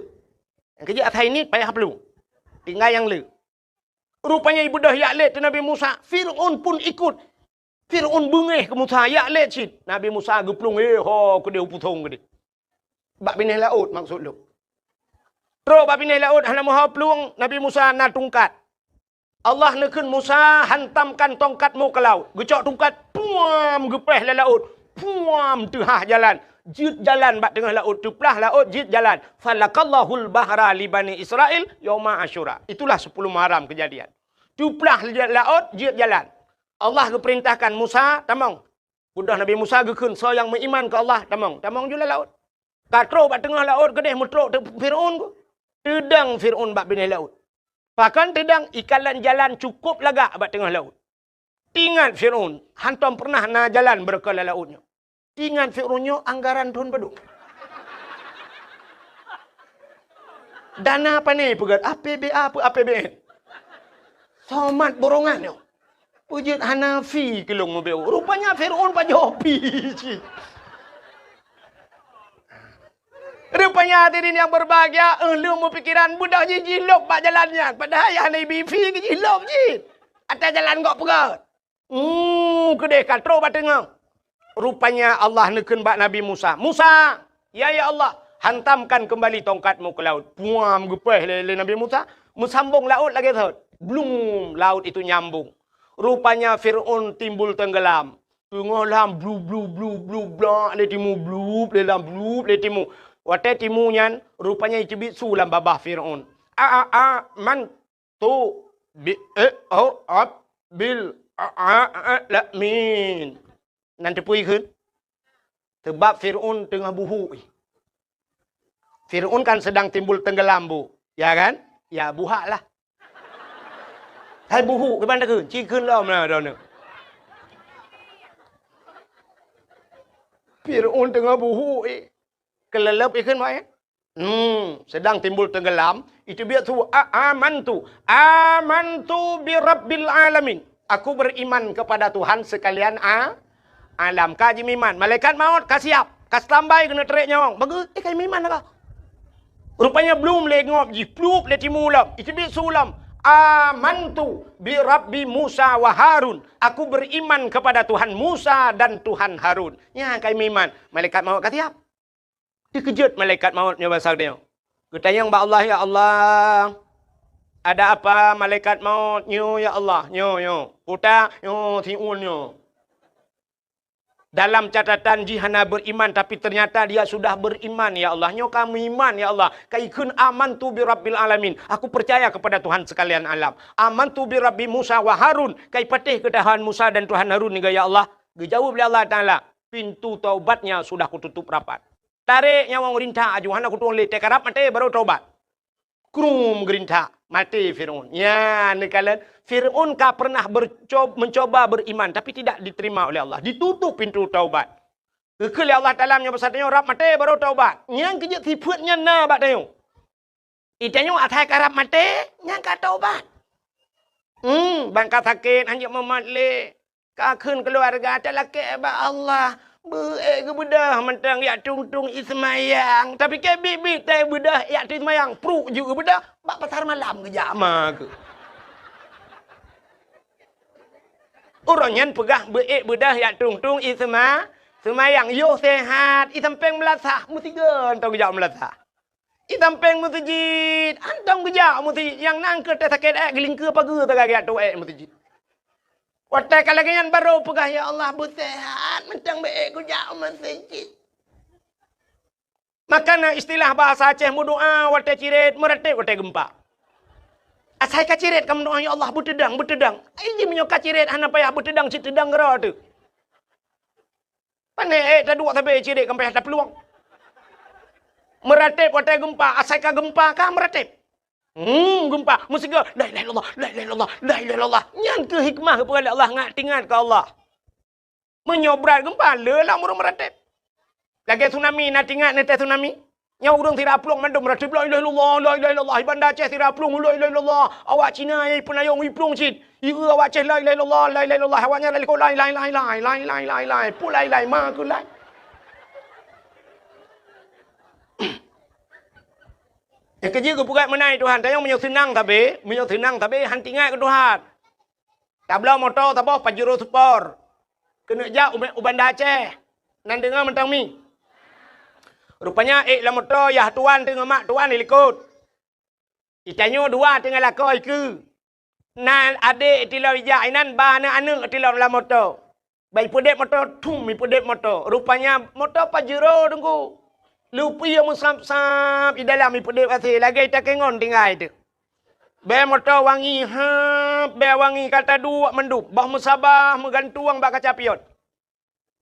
Yang kerja atas ini payah peluang. Tinggal yang le. Rupanya ibu dah yak le ke Nabi Musa. Fir'aun pun ikut. Fir'aun bengih ke Musa, ya lecit. Nabi Musa geplung, ke dia uputong ke dia. Bak pindah laut maksud lu. Terus bak pindah laut, hana maha peluang, Nabi Musa nak tungkat. Allah nekun Musa, hantamkan tongkatmu ke laut. Gecok tungkat, puam, gepeh le laut. Puam, tehah jalan. Jid jalan bak tengah laut, tuplah laut, jid jalan. Falakallahul bahra li Bani Israel, yawma Asyura. Itulah 10 Muharram kejadian. Tuplah laut, jid jalan. Allah keperintahkan Musa, tamang. Budak Nabi Musa gekun, so yang beriman ke Allah, tamang. Tamang juga laut. Katro bak tengah laut, kedeh mutruk Fir'aun ku. Tedang Fir'aun bak bini laut. Bahkan tedang ikalan jalan cukup lagak bak tengah laut. Tingat Fir'aun, hantam pernah na jalan berkala lautnya. Tingat Fir'aunnya anggaran Tuhan peduk. Dana apa ni pegat? APBA apa APBN? Somat borongannya. Wujud Hanafi kelong mebeu. Rupanya Fir'aun pak jopi. Rupanya hadirin yang berbahagia, lu berpikiran budak je jilop pak jalannya. Padahal yang Nabi fi ke jilop je. Atas jalan kok pegat. Kedeh katro pak tengah. Rupanya Allah nekun bak Nabi Musa. Musa, ya Allah, hantamkan kembali tongkatmu ke laut. Puam gepeh le Nabi Musa. Mesambung laut lagi tu. Belum laut itu nyambung. Rupanya Fir'aun timbul tenggelam. Tengah lam blub blak le timu blub le lam blub le timu. Wate timunya rupanya icibit sulam babah Fir'aun. Man tu bi bil alamin. Nanti pui keun. Sebab Fir'aun tengah buhu. Fir'aun kan sedang timbul tenggelam bu. Ya kan? Ya buhak lah. Hai buhu ke bandar ke? Cikun lah mana dah ni. Fir'aun tengah buhu kelelep ikan mai. Sedang timbul tenggelam, itu biar tu amantu bi rabbil alamin. Aku beriman kepada Tuhan sekalian alam. Kaji miman, malaikat maut kasiap, kas tambai kena terik nyawang. Bagus, kaji miman apa? Rupanya belum lengop ji, plup le timulam. Itu biar sulam. Amantu bi rabbi Musa wa Harun. Aku beriman kepada Tuhan Musa dan Tuhan Harun. Ya, kaji miman, malaikat maut kasiap. Dikejut malaikat mautnya bahasa dia. Ketanya mbak Allah, ya Allah. Ada apa malaikat maut? Nyo ya Allah, nyo. Puta, nyo tiun nyo. Dalam catatan jihana beriman, tapi ternyata dia sudah beriman ya Allah. Nyo kamu iman ya Allah. Kaikun amantu bi rabbil alamin. Aku percaya kepada Tuhan sekalian alam. Amantu bi rabbi Musa wa Harun. Kai patih ke Tuhan Musa dan Tuhan Harun ni ya Allah. Dijawab oleh Allah Taala. Pintu taubatnya sudah kututup rapat. Tarik nyawang gerintah ajuhan aku tuang letek karap mati baru taubat. Krum gerintah mati Fir'aun. Ya, ni kalian Fir'aun kah pernah mencoba beriman tapi tidak diterima oleh Allah. Ditutup pintu taubat. Kekali Allah Taala nya besarnya rap mati baru taubat. Yang kerja tiputnya na bat tayo. Itanya atai karap mati yang ka taubat. Bangka sakit hanya mematli. Ka keun keluarga tak laki ba Allah. Ke bedah mentang yak tung ismayang. Tapi ke bibi teh bedah yak ismayang. Pruk juga bedah. Bak pasar malam ke jama ke. Orangnya pegah bedah yak tung ismayang. Yo sehat. Isampeng melasah. Musigan tau kejap melasah. Isampeng musijid. Antang kejap musijid. Yang nangke teh sakit geling ke pagi tagak tu musijid. Watai kalau kenyan baru pegah ya Allah bersehat mentang baik ku jauh masjid. Makana istilah bahasa Aceh berdoa watai cirit meretip watai gempa. Asai ka cirit kamu doa ya Allah bertedang. Ini menyoka cirit hana payah bertedang citedang gera tu. Pandai tak dua sampai cirit kamu payah tak peluang. Meretip watai gempa, asai ka gempa kah meretip. Gempa musika la ilaha illallah nyan ke hikmah kepada Allah ngat tingat ke Allah menyobrat gempa lelah murung meratip lagi tsunami nak tingat nete tsunami nya urang tidak plong mandom meratip la ilaha illallah ibanda Aceh tidak plong la ilaha illallah awak Cina ai penayong iplong cit ieu awak Aceh la ilaha illallah awaknya la lai pulai lai ma ku lai. Yang kerja ke pukat menai Tuhan. Tayang menyok senang tapi hantingat ke Tuhan. Tablau motor tabau Pajero Sport. Kena jak ubanda Aceh. Nan dengar mentang mi. Rupanya lah motor yah tuan tengah mak tuan ikut. Itanyo dua tengah lakoi ke. Nan adik tilau ijak inan ba na anu tilau la motor. Bai pedep motor tum mi pedep motor. Rupanya motor Pajero tunggu. Lupi yang musap-sap di dalam ipedip kasih lagi tak kengon tinggal itu. Be motor wangi be wangi kata dua mendup. Bah musabah megantuang bak kaca pion.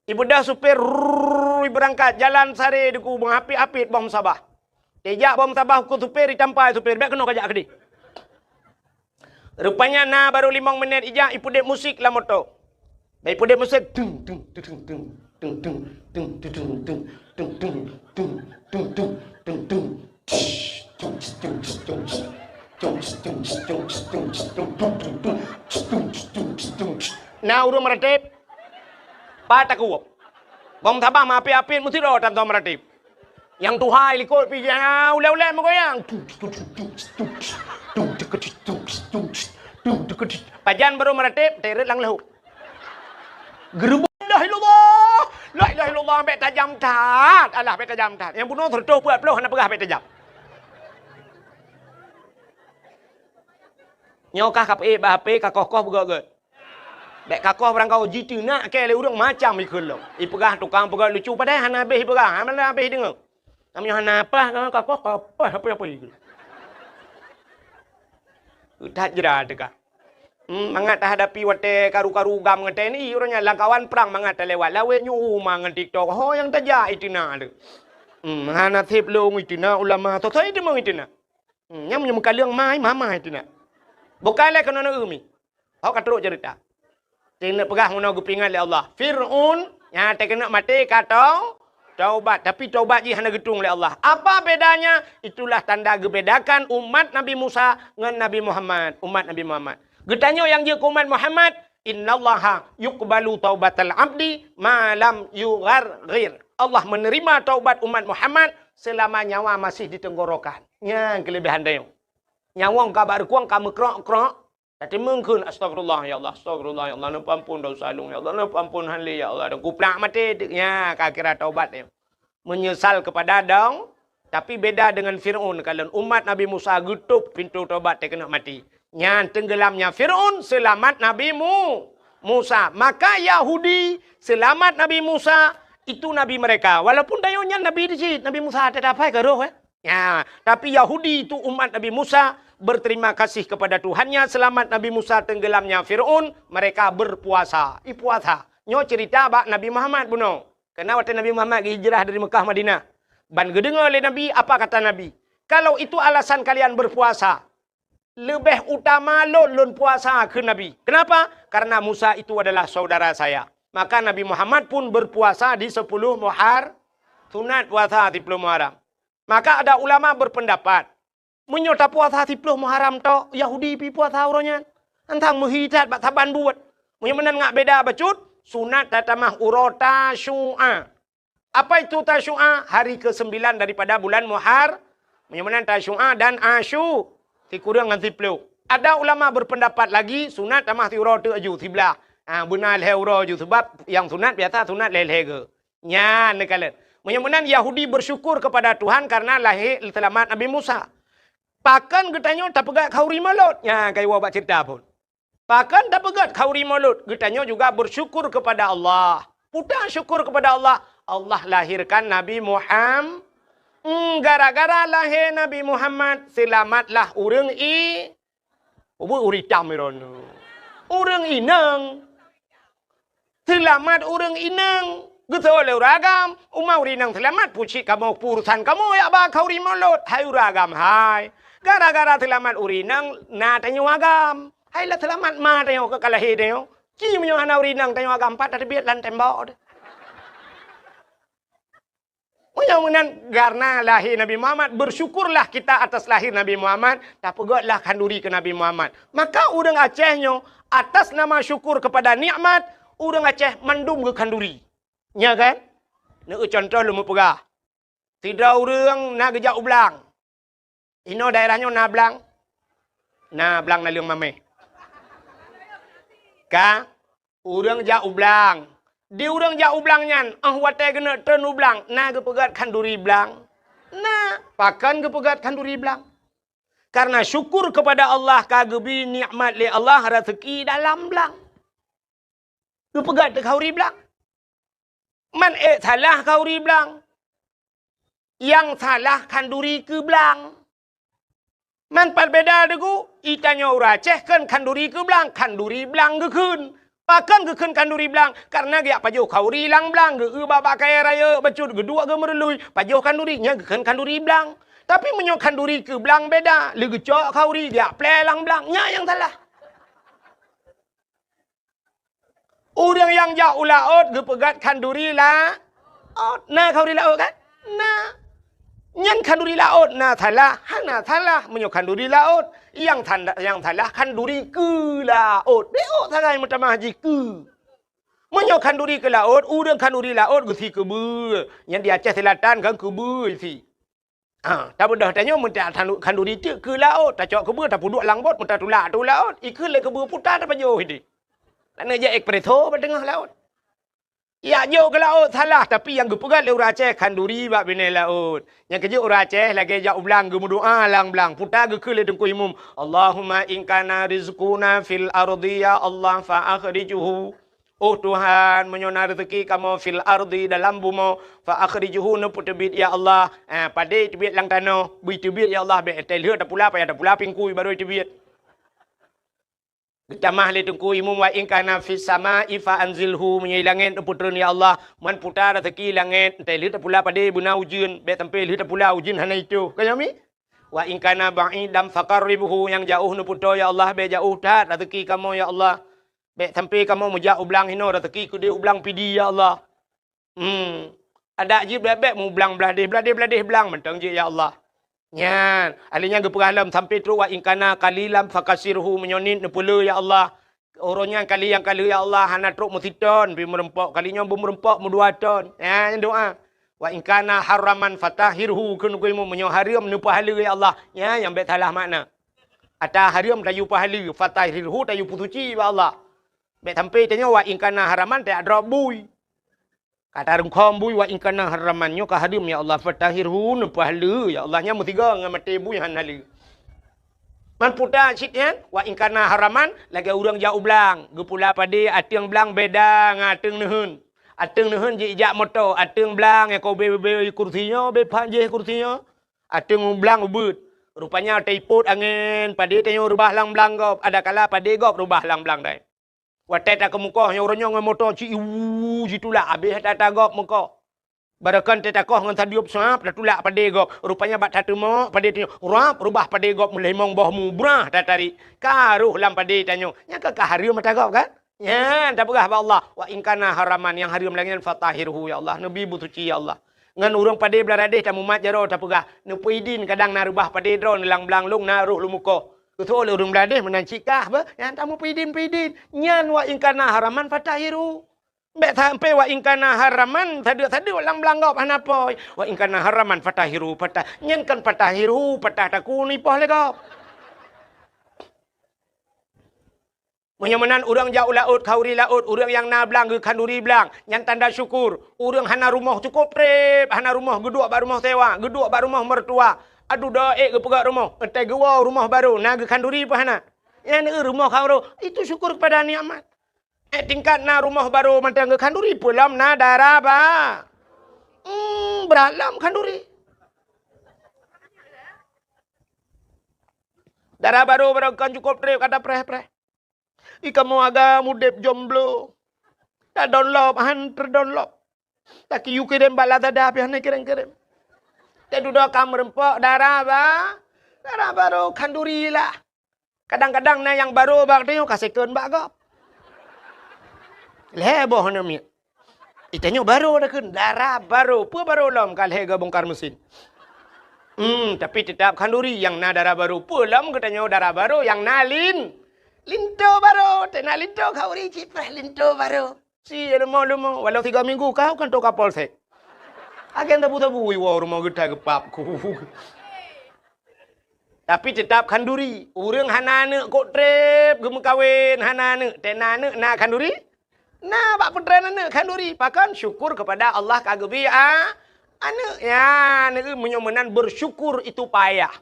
Ibu dah supir berangkat jalan sare di kubung api-api bah musabah. Tejak bah musabah ku supir ditampai supir be kena kajak gede. Rupanya na baru 5 menit ijak ipedip musik lah motor. Be ipedip musik dung dung dung dung dung dung dung dung dung. Nah urung meratip patak uap bom tabah ma api-api mesti ro tanto meratip yang tuhai likut pi ule-ule megoyang pajan baru meratip teret lang lahu gerubuk la ilaha illallah sampai tajam tat. Alah sampai tajam tat. Yang bunuh tertuh buat peluh nak perah sampai tajam. Nyokah kape bahape kakoh begot. Bek kakoh barang kau jitu nak ke le urang macam ikut lo. I perah tukang perah lucu padahal hana habis perah. Mana habis dengar. Namanya hana apa kakoh apa ikut. Udah jera dekat. Mangat hadapi wate karu-karu gam ngate ni orangnya langkawan perang mangat lewat lawe nyu mangan TikTok ho yang taja itina tu hana thep long itina ulama to itu mau itina nyam nyam kaliang mai mama itina bukan le kono umi Kau katruk cerita. Kena pegah mana gupingan oleh Allah. Fir'un yang terkena mati kata taubat. Tapi taubat je hanya getung oleh Allah. Apa bedanya? Itulah tanda gebedakan umat Nabi Musa dengan Nabi Muhammad. Umat Nabi Muhammad. Getanya yang je umat Muhammad. Innallaha yuqbalu taubatal abdi malam yugharghir. Allah menerima taubat umat Muhammad selama nyawa masih di tenggorokan. Yang kelebihan dia. Nyawa kabar kuang kamu krok-krok. Tapi mungkin astagfirullah ya Allah, astagfirullah ya Allah, nak ampun dosa lu ya Allah, nak ampun hanli ya Allah. Dan kuplak mati ya kira taubat dia. Menyesal kepada dong. Tapi beda dengan Fir'aun. Kalau umat Nabi Musa getup pintu taubat dia kena mati. Yang tenggelamnya Fir'aun selamat Nabi Musa. Maka Yahudi selamat Nabi Musa itu Nabi mereka. Walaupun dayonya Nabi dicit. Nabi Musa ada apa ke roh ya. Tapi Yahudi itu umat Nabi Musa berterima kasih kepada Tuhannya selamat Nabi Musa tenggelamnya Fir'aun. Mereka berpuasa. Puasa. Nyo cerita bak Nabi Muhammad buno. Karena waktu Nabi Muhammad hijrah dari Mekah Madinah. Ban gedengar oleh Nabi apa kata Nabi? Kalau itu alasan kalian berpuasa. Lebih utama lon puasa ke Nabi. Kenapa? Karena Musa itu adalah saudara saya. Maka Nabi Muhammad pun berpuasa di 10 Muharram. Sunat puasa di 10 Muharram. Maka ada ulama berpendapat. Menyota puasa di 10 Muharram to Yahudi pi puasa uronya. Antang muhidat bak taban buat. Menyemenan ngak beda bacut. Sunat tatamah urota syu'a. Apa itu tasyu'a? Hari ke-9 daripada bulan Muharram. Menyemenan tasyu'a dan asyu. Kurang dengan 10. Ada ulama berpendapat lagi sunat tamah tiura tu aju sebelah. Benar leura aju sebab yang sunat biasa sunat lelege. Nya nekalan. Menyemenan Yahudi bersyukur kepada Tuhan karena lahir selamat Nabi Musa. Pakan getanya tak pegat kauri malut. Nya kai wa bak cerita pun. Pakan tak pegat kauri malut. Getanya juga bersyukur kepada Allah. Putar syukur kepada Allah. Allah lahirkan Nabi Muhammad. Gara-gara lahir Nabi Muhammad selamatlah urang uritam irono. Urang inang. Selamat urang inang. Getol uragam, umau rinang selamat puci kamu purusan kamu ya ba kau rimolot. Hai uragam hai. Gara-gara selamat urinang na tanyo agam. Hai la selamat ma tanyo ke kalahi tanyo. Ki menyo hana urinang tanyo agam pat ada biat lan tembok. Mudah-mudahan karena lahir Nabi Muhammad, bersyukurlah kita atas lahir Nabi Muhammad, tak pegotlah kanduri ke Nabi Muhammad. Maka orang Acehnya, atas nama syukur kepada nikmat, orang Aceh mandum ke kanduri. Ya kan? Nak contoh lu pegah. Tidak orang nak gejak ublang. Ino daerahnya nak blang. Nah, blang na liang mame. Ka? Orang jak ublang. Di urang jauh blangnya, wate kena tenu blang, na kepegat kanduri blang. Nah, pakan kepegat kanduri blang. Karena syukur kepada Allah kagebi nikmat li Allah rezeki dalam blang. Kepegat kauri blang. Man salah kauri blang. Yang salah kanduri ke blang. Man berbeda degu, itanya uraceh kan kanduri ke blang, kanduri blang ke kun. Pakan ke kanduri belang karena dia pajuh kauri lang belang ke baba kaya raya bacut kedua ke merelui pajuh kandurinya ke kanduri belang tapi menyo kanduri ke belang beda lege cok kauri dia plelang belangnya yang salah. Orang yang jauh laut ke pegat kanduri lah nah kauri laut kan nah nyan kanduri laut nah salah hana salah menyo kanduri laut yang salah kanduri ke laut. Beo sagai macam haji ke. Menyo kanduri ke laut, urang kanduri laut ke si kebe. Yang di Aceh Selatan kan kebe si. Tak bedah tanya minta kanduri tu ke laut, tak cok kebe tak puduk langbot minta tulak tu laut. Ikut le kebe putar tak pajuh ini. Nak je ekspreso pada tengah laut. Ya jo ke laut salah tapi yang gepegat le urang Aceh kanduri bab bini laut. Yang kerja urang Aceh lagi jak ublang ge doa lang blang putar ge ke le tengku imum. Allahumma in kana rizquna fil ardi ya Allah fa akhrijuhu. Oh Tuhan menyona rezeki kamu fil ardi dalam bumi fa akhrijuhu ne putebit ya Allah. Pada tebit lang tanah, bui tebit ya Allah be tel dak pula payah dak pula pingkui baru tebit. Tamah le tengku imum wa in kana fis sama'i fa anzilhu menyilangin putran ya Allah man putar rezeki langit tel dak pula pada buna ujun be tampil dak pula ujin hana itu. Kaya mi? Wa in kana ba'idam faqarribuhu, yang jauh nu puto ya Allah be jauh tat rezeki kamu ya Allah. Be sampai kamu mujak ublang hino rezeki ku dia ublang pidi ya Allah. Ada je bebek mu ublang beladih belang mentang je ya Allah. Nyan, alinya ge peralam sampai tu wa in kana qalilam fakasirhu menyonin nu pula ya Allah. Orangnya kali yang kali ya Allah hana truk musiton pi merempok kalinya merempok mu 2 ton. Ya doa. Wa in kana haraman fatahirhu kun ku mu menyo haram nu pahala ya Allah. Ya yang bet salah makna. Ata haram tayu pahala fatahirhu tayu putuci ya Allah. Bet sampai tanya wa in kana haraman tak drop bui. Kata rungkom bui wa in kana haramannya ka haram ya Allah fatahirhu nu pahala ya Allah nya mu 3 dengan mati bui han halu. Man puta citnya wa in kana haraman lagi urang jauh belang gepula pade ateng belang beda ngateng neuheun. Ateng neuheun je ijak moto, ateng belang ko be kursinya, be panjeh kursinya. Ateng belang ubut. Rupanya teiput angin, pade tanyo rubah lang belang gop, ada kala pade gop rubah lang belang dai. Watet ke muka nya orangnya ngan moto ci jitula habis tata gop muka. Barakan tetakoh ngan tadiup sap datulak pade gop. Rupanya bat tatemo pade tanyo rap rubah pade gop mulai mong bohmu brah tatari. Karuh lam pade tanyo. Nya ka hariu mata gop kan? Ya, tak berah Allah. Wa in kana haraman yang haram lagi fatahirhu ya Allah. Nabi butuci ya Allah. Ngan urang pade belaradeh tamu mat jaro tak berah. Nu puidin kadang narubah pade dron lang belang lung naruh lumuko. Kutu oleh urang belaradeh menancikah ba? Yang tamu puidin. Nyan wa in kana haraman fatahirhu. Mbak sampai wa in kana haraman tadi lang belang gop hanapoi. Wa in kana haraman fatahiru patah. Nyan kan fatahiru patah takuni poh le gop. Menyamanan orang jauh laut, kauri laut, orang yang na belang, ke kanduri belang. Yang tanda syukur. Orang hana rumah cukup prep, hana rumah geduk bar rumah sewa, geduk bar rumah mertua. Aduh daek ke pegat rumah, etai gewa rumah baru, na ke kanduri apa hana. Yang rumah kau itu syukur kepada nikmat. Tingkat na rumah baru macam ke kanduri pulam na darah ba. Beralam kanduri. Darah baru kan cukup trip kata preh. Ikamu agak mudep jomblo. Tak download, terdownload. Tak kiu kirim bala tada api hane kirim. Tak duduk kamu rempok darah ba. Darah baru kanduri lah. Kadang-kadang na yang baru bak tengok kasihkan bak gop. Leboh nama. Itanya baru dah kan. Darah baru. Apa baru lam kalhe ke bongkar mesin. Tapi tetap kanduri yang na darah baru. Pulam katanya darah baru yang nalin. Linto baru. Tena linto kau ri ciprah linto baru. Si lemah. Walau 3 minggu kau kan to kapal sek. Agen tabu-tabu. Wah rumah kita kepapku. Tapi tetap kanduri. Urang hanane kok trip. Gemu kawin hanane. Tena na kanduri. Nah, bak putera anak kanduri. Pakan syukur kepada Allah kagebi anak. Ya, menyomenan bersyukur itu payah.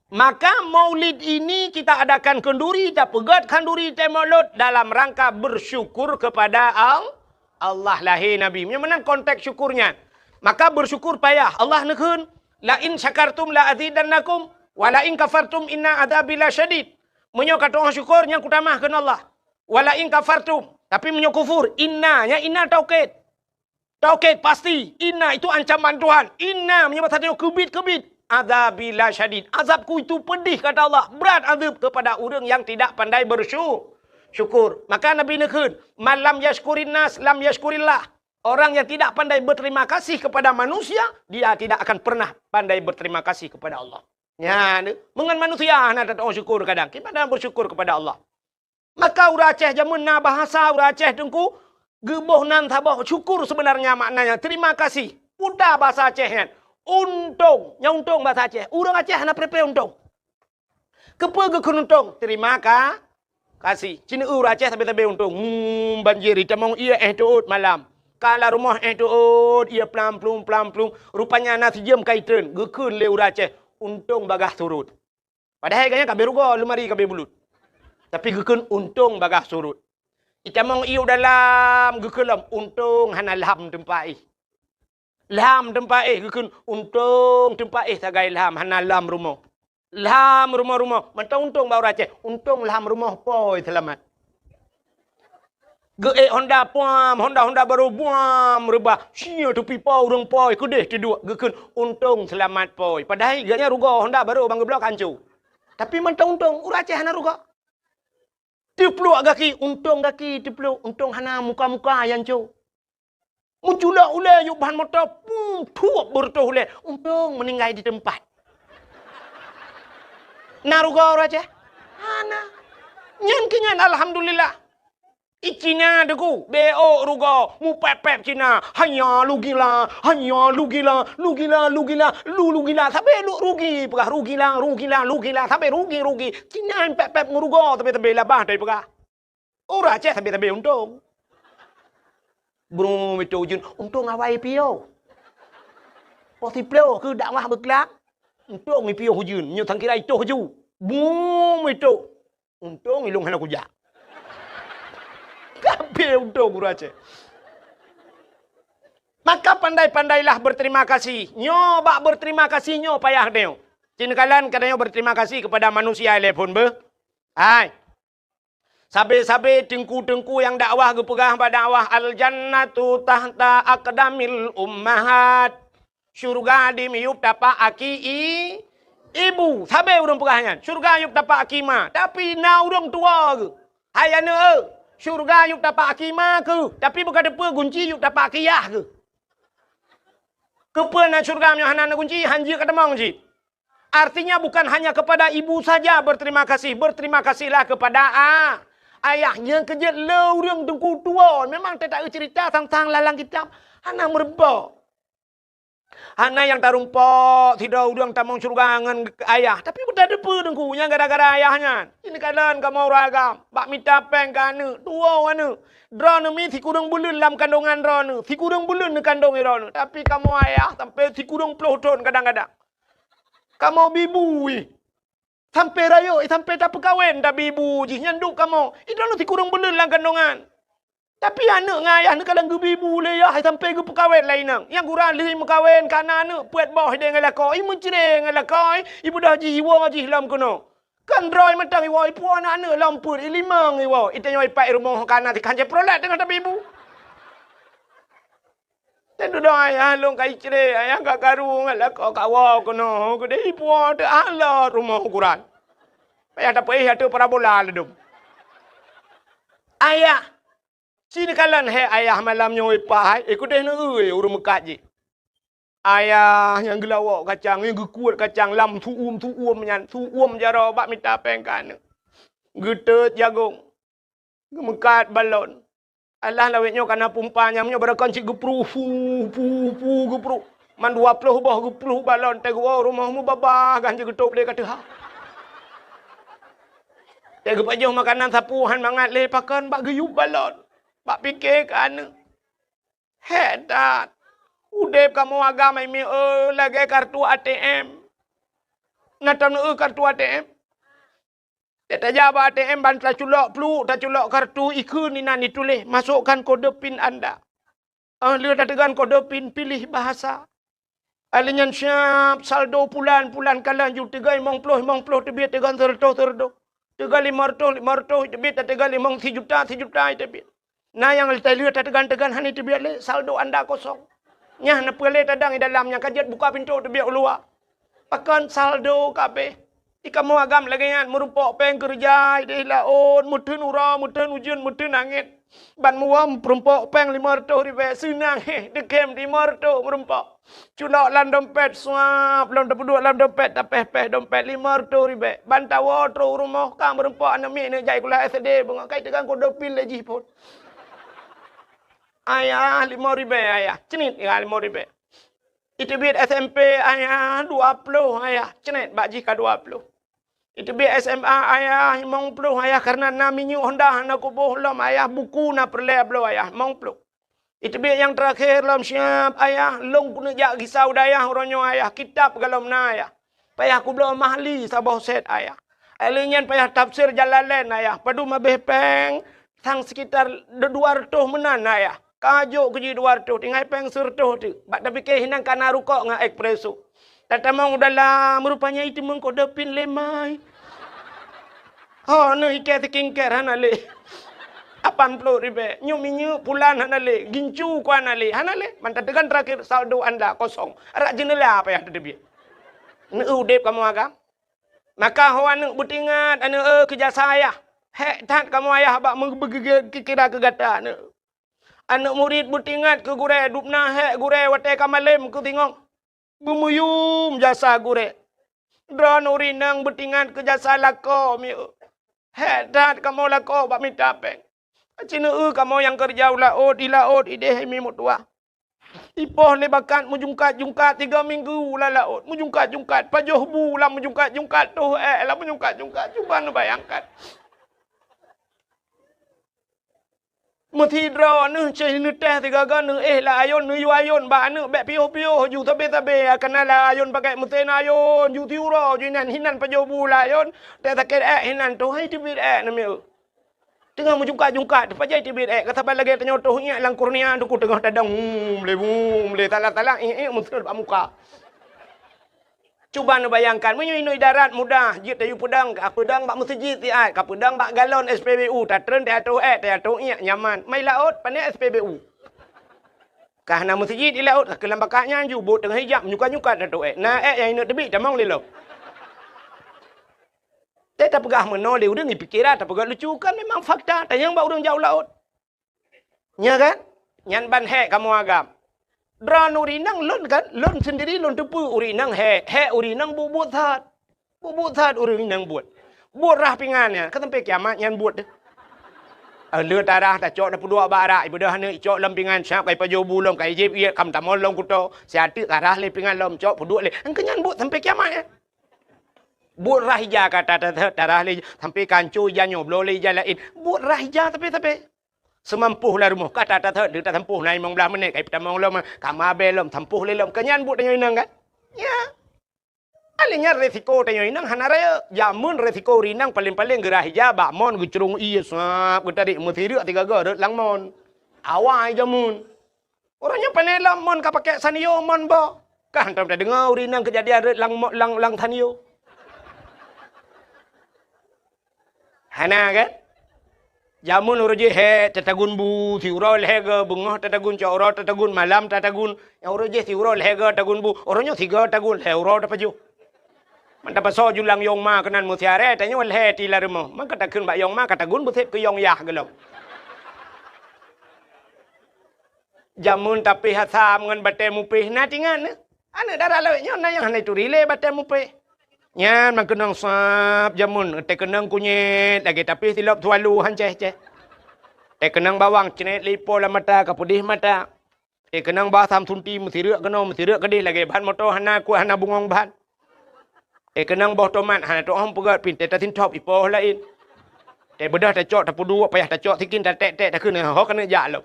Maka maulid ini kita adakan kenduri, tak pegat kanduri temolut dalam rangka bersyukur kepada Allah lahir Nabi. Menyomenan konteks syukurnya. Maka bersyukur payah. Allah nekun. La in syakartum la azidannakum. Wa la in kafartum inna adzabi lasyadid. Menyo kata orang syukur yang kutamahkan Allah. Wa la in kafartum. Tapi menyokufur, inna taukid. Taukid pasti. Inna itu ancaman Tuhan. Inna menyebabkan kebit. Adzabillah syadid. Azabku itu pedih kata Allah. Berat azab kepada orang yang tidak pandai bersyukur. Maka Nabi nekun, malam yashkurin nas, lam yashkurillah. Orang yang tidak pandai berterima kasih kepada manusia, dia tidak akan pernah pandai berterima kasih kepada Allah. Ya, mengan manusia nak tak syukur kadang. Kita bersyukur kepada Allah. Maka urang Aceh jamun na bahasa urang Aceh tengku geboh nan tabah syukur sebenarnya maknanya terima kasih. Mudah bahasa Aceh kan. Untung, nya untung bahasa Aceh. Urang Aceh na prepe untung. Kepa ge untung, terima kasih. Cina urang Aceh tabe untung. Banjir tamong ia tuut malam. Kala rumah tuut ia plum. Rupanya na sejam kaitan gekeun le urang Aceh. Untung bagah surut. Padahal ganya kabe rugo lemari kabe bulut. Tapi gekun untung bagah surut. Itamong iu dalam gekelam untung hana lam tempai. Lam tempai gekun untung tempai sagai lam hana lam rumah. Lam rumah. Mantau untung bau Aceh. Untung lam rumah poi selamat. Ge Honda puam, Honda baru buam rebah. Sia tu pipa urang poi kedeh kedua gekeun untung selamat poi. Padahal ganya ruga Honda baru bang geblok hancur. Tapi mentang untung urang Aceh hana ruga. Tipluk gaki untung gaki tipluk untung hana muka-muka yang cu. Muncullah ulai yuk bahan motor pum tuak bertuh ulai untung meninggal di tempat. Naruga urang Aceh. Hana. Nyan kenyan alhamdulillah. Cina deku, BO ruga, mu pep Cina, hanya lu gila, sampai lu rugi, pegah rugi lah, sampai rugi, Cina pep nguruga, tapi labah dari pegah. Orang Aceh tapi untung. Bro itu ujun, untung awai pio. Posiplo ke dakwah berkelak, untung mi pio ujun, nyu tangkira itu huju, boom itu, untung ilung hana kujak. Kabeh untung Guru Aceh. Maka pandai-pandailah berterima kasih. Nyo bak berterima kasih nyo payah nyo. Cinkalan katanya berterima kasih kepada manusia telepon be. Hai. Sabe-sabe tengku-tengku yang dakwah gepegah pada dakwah al jannatu tahta aqdamil ummahat. Syurga di miyup dapat aki ibu. Sabe urang pegahnya. Syurga yup dapat akima. Tapi na urang tua ke. Hayana syurga yuk dapat akimah ke. Tapi bukan depa kunci yuk dapat akiyah ke. Kepa na syurga punya hanan kunci, hanji kata mau kunci. Artinya bukan hanya kepada ibu saja berterima kasih. Berterima kasihlah kepada ayahnya kerja lorong tengku tua. Memang tak cerita tentang lalang kitab. Hana merebak. Hana yang tarumpok, tidak udang tamang surgangan ayah. Tapi udah depa dengkunya gara-gara ayahnya. Ini kalian kamu ragam. Bak minta peng kana. Dua wana. Drone mi si kurang bulan dalam kandungan drone. Si kurang bulan di kandung drone. Tapi kamu ayah sampai si kurang puluh tahun kadang-kadang. Kamu bibui. Sampai rayo, sampai tak perkahwin tak bibu. Nyanduk kamu. Itu si kurang bulan dalam kandungan. Tapi anak ngayah ni kadang gebibu le ya sampai ge perkahwin lain nang. Yang kurang leh mekawin kana anak puet boh de ngai lakoi muncre ngai lakoi ibu dah jiwa ji lam kono. Kan droi matang iwo ipu anak lampur ilimang iwo. Ite nyoi pai rumah kana ti kanje prolet dengan tapi ibu. Tentu dah ayah long kai cre ayah gak karu ngai lako kawo kono. Gede ipu te ala rumah ukuran. Payah dapat tu parabola ledum. Ayah sini kalian ayah malam nyoi pai, ikut deh nui urung mekat je. Ayah yang gelawak kacang, yang gekuat kacang lam tuum nyan, tuum jaro bak minta pengkan. Getet jagung, gemekat balon. Allah lawetnya karena pumpanya nyo berakan cik gepru gepru. Man 20 bah gepru balon tegu rumahmu babah ganti getup le kata ha. Tegu pajuh makanan sapuhan mangat le pakan bak geyup balon. Bak fikir kan. Hedat. Udep kamu agama ini lagi kartu ATM. Natam kartu ATM. Tak jawab ATM ban tak culok pelu, tak culok kartu ikun ni nani tulis. Masukkan kode PIN anda. Lihat tegan kode PIN pilih bahasa. Alinyan siap saldo pulan kalan ju 3 50 tebit tegan terdo. 3 500 tebit tegan 5 juta tebit. Nah yang lihat tegan hani tebit le saldo anda kosong. Nyah na pele tadang di dalamnya kajet buka pintu tebit keluar. Pakan saldo kabeh. Ika mau agam lagi kan merupok peng kerja ide laon mutun ura mutun ujun mutun angin. Ban muam perumpok peng 500 ribu senang dekem 500 merumpok. Culok lan dompet suap lam dapat dua lam dompet tapeh dompet 500 ribu. Ban tawa tro rumah kang merumpok anak mi ne jai kula SD bunga kai tegang ko dopil lagi pun. Ayah 5 ribu ayah. Cenit ya 5 ribu. Itu biar SMP ayah 20 ayah. Cenit bak jika 20. Itu biar SMA ayah 50 ayah karena naminya Honda nak kubuh lam ayah buku na perle blo ayah 50. Itu biar yang terakhir lam siap ayah long kuna jak risau dayah oronyo ayah kitab galom na ayah. Payah ku belum mahli sabah set ayah. Alinyan payah tafsir Jalalain ayah. Padu mabeh peng sang sekitar 200 menan ayah. Kajuk keji 200 tinggal peng surtuh tu. Bak tapi ke hinang kana rukok ngah ekspreso. Tatamang dalam rupanya itu mengkode pin lemai. Oh, no ike tingker hana le. 80,000 nyu pulan hanale gincu ku hanale man tegan terakhir saldo anda kosong arak jenela apa ya tadi ne udep kamu agam maka hawan butingat ane kerja saya hek tat kamu ayah bak kira kegata ne anak murid butingat ke gure dupna hek gure wate kamalem ku tingong bumuyum jasa gure dron urinang butingat ke jasa lako mi hek tat kamu lako bak minta peng Cina kamu yang kerja laut ideh mi mutua. Ipoh lebakan mujungkat 3 minggu lah laut. Mujungkat pajoh bu lah mujungkat tu lah mujungkat cuba nu bayangkan. Mesti dra nu ceh nu teh 3 gan nu lah ayon nu yu ayon ba nu bek pio ju tabe akan lah ayon pakai meten ayon ju tiuro ju hinan pajoh bu lah ayon teh taket hinan tu hai tibir na mi tengah menjungkat pajai tibit kata lagi tanya toh ingat lang kurnia tu tengah tadang le talak mesti ba muka cuba bayangkan menyui darat mudah jit ayu pedang bak masjid ti ai ka pedang bak galon SPBU ta tren ta to nyaman mai laut pandai SPBU kah na masjid di laut ke lambakanya ju bot tengah hijab nyuka ta to na yang nak tebi tamang lelo tak pegah menoleh udah ni pikiran tak pegah lucu kan memang fakta tanya bak urang jauh laut nya kan nyan ban hek kamu agam dran urinang lon kan lon sendiri lon tepu urinang hek urinang bubut sat urinang buat rah pingannya kan sampai kiamat nyan buat leur darah tak cok dah pudua barak ibu dah ne cok lem pingan siap kai pajo bulong kai jep ia kam tamon long kuto siatu darah le pingan lom cok pudua le kan nyan buat sampai kiamat buat rahija kata darah le sampai kancu ya nyoblo le ja lain buat rahija tapi semampuh lah rumah kata dia tak tempuh nai mong belah menit kai pertama lom kama belom tempuh le lom kenyan buat tanyo inang kan ya alenya resiko tanyo inang hanaraya jamun resiko rinang paling gerahija bak mon gucrung iya sap tadi mesti dak 3 ga lang mon awai jamun orangnya panelam mon ka pakai sanio mon bo kan tak dengar rinang kejadian lang tanio hana kan jamun uroje he tatagun bu siurol hega bungoh tatagun coro tatagun malam tatagun yang uroje siurol hega tagun bu oronyo 3 tagun he uro tapaju manta paso julang yong ma kanan musiare tanya wal he ti laremo man kata kun ba yong ma kata gun bu sep ke yong yah gelom jamun tapi hasam ngan bate mupih na tingan ane darah lawe nyon na yang hanai turile bate mupih nyan man kenang sap jamun te kenang kunyit lagi tapi silap tualu han ceh te kenang bawang cenet lipo la mata ka pudih mata te kenang ba sam tunti mesti rek kedih lagi bahan motor hana ku hana bungong bahan te kenang boh tomat hana to hom pegat pin te tatin top ipo lain te bedah ta cok ta pudu payah ta cok sikin ta tek ta keun ho kena jak lo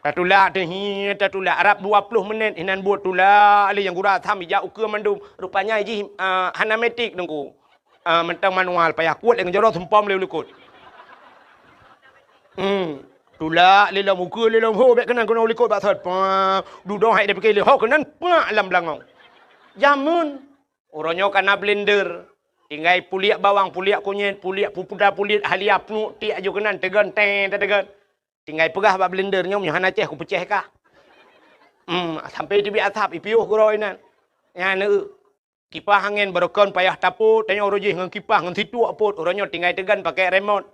Tatula tehi tatula Arab 20 menit hinan buat tula ali yang gura tham ija ukur mandum rupanya iji hanametik dengku mentang manual payah kuat dengan jorok sempom leu likut tula lelam ukur lelam ho bek kenan kono likut bak thot pa dudong hai de pikir le ho kenan pa lam langong jamun oronyo kana blender tinggai puliak bawang puliak kunyit puliak pupuda puliak halia pnu ti ajo kenan tegan tegan tinggal pegah bak blender nyom hana ceh ku peceh kah sampai tibi atap ipiuh kuroi nan ya ne kipas angin berokon payah tapu tanya oroji ngan kipas ngan situ apot oronyo tinggal tegan pakai remote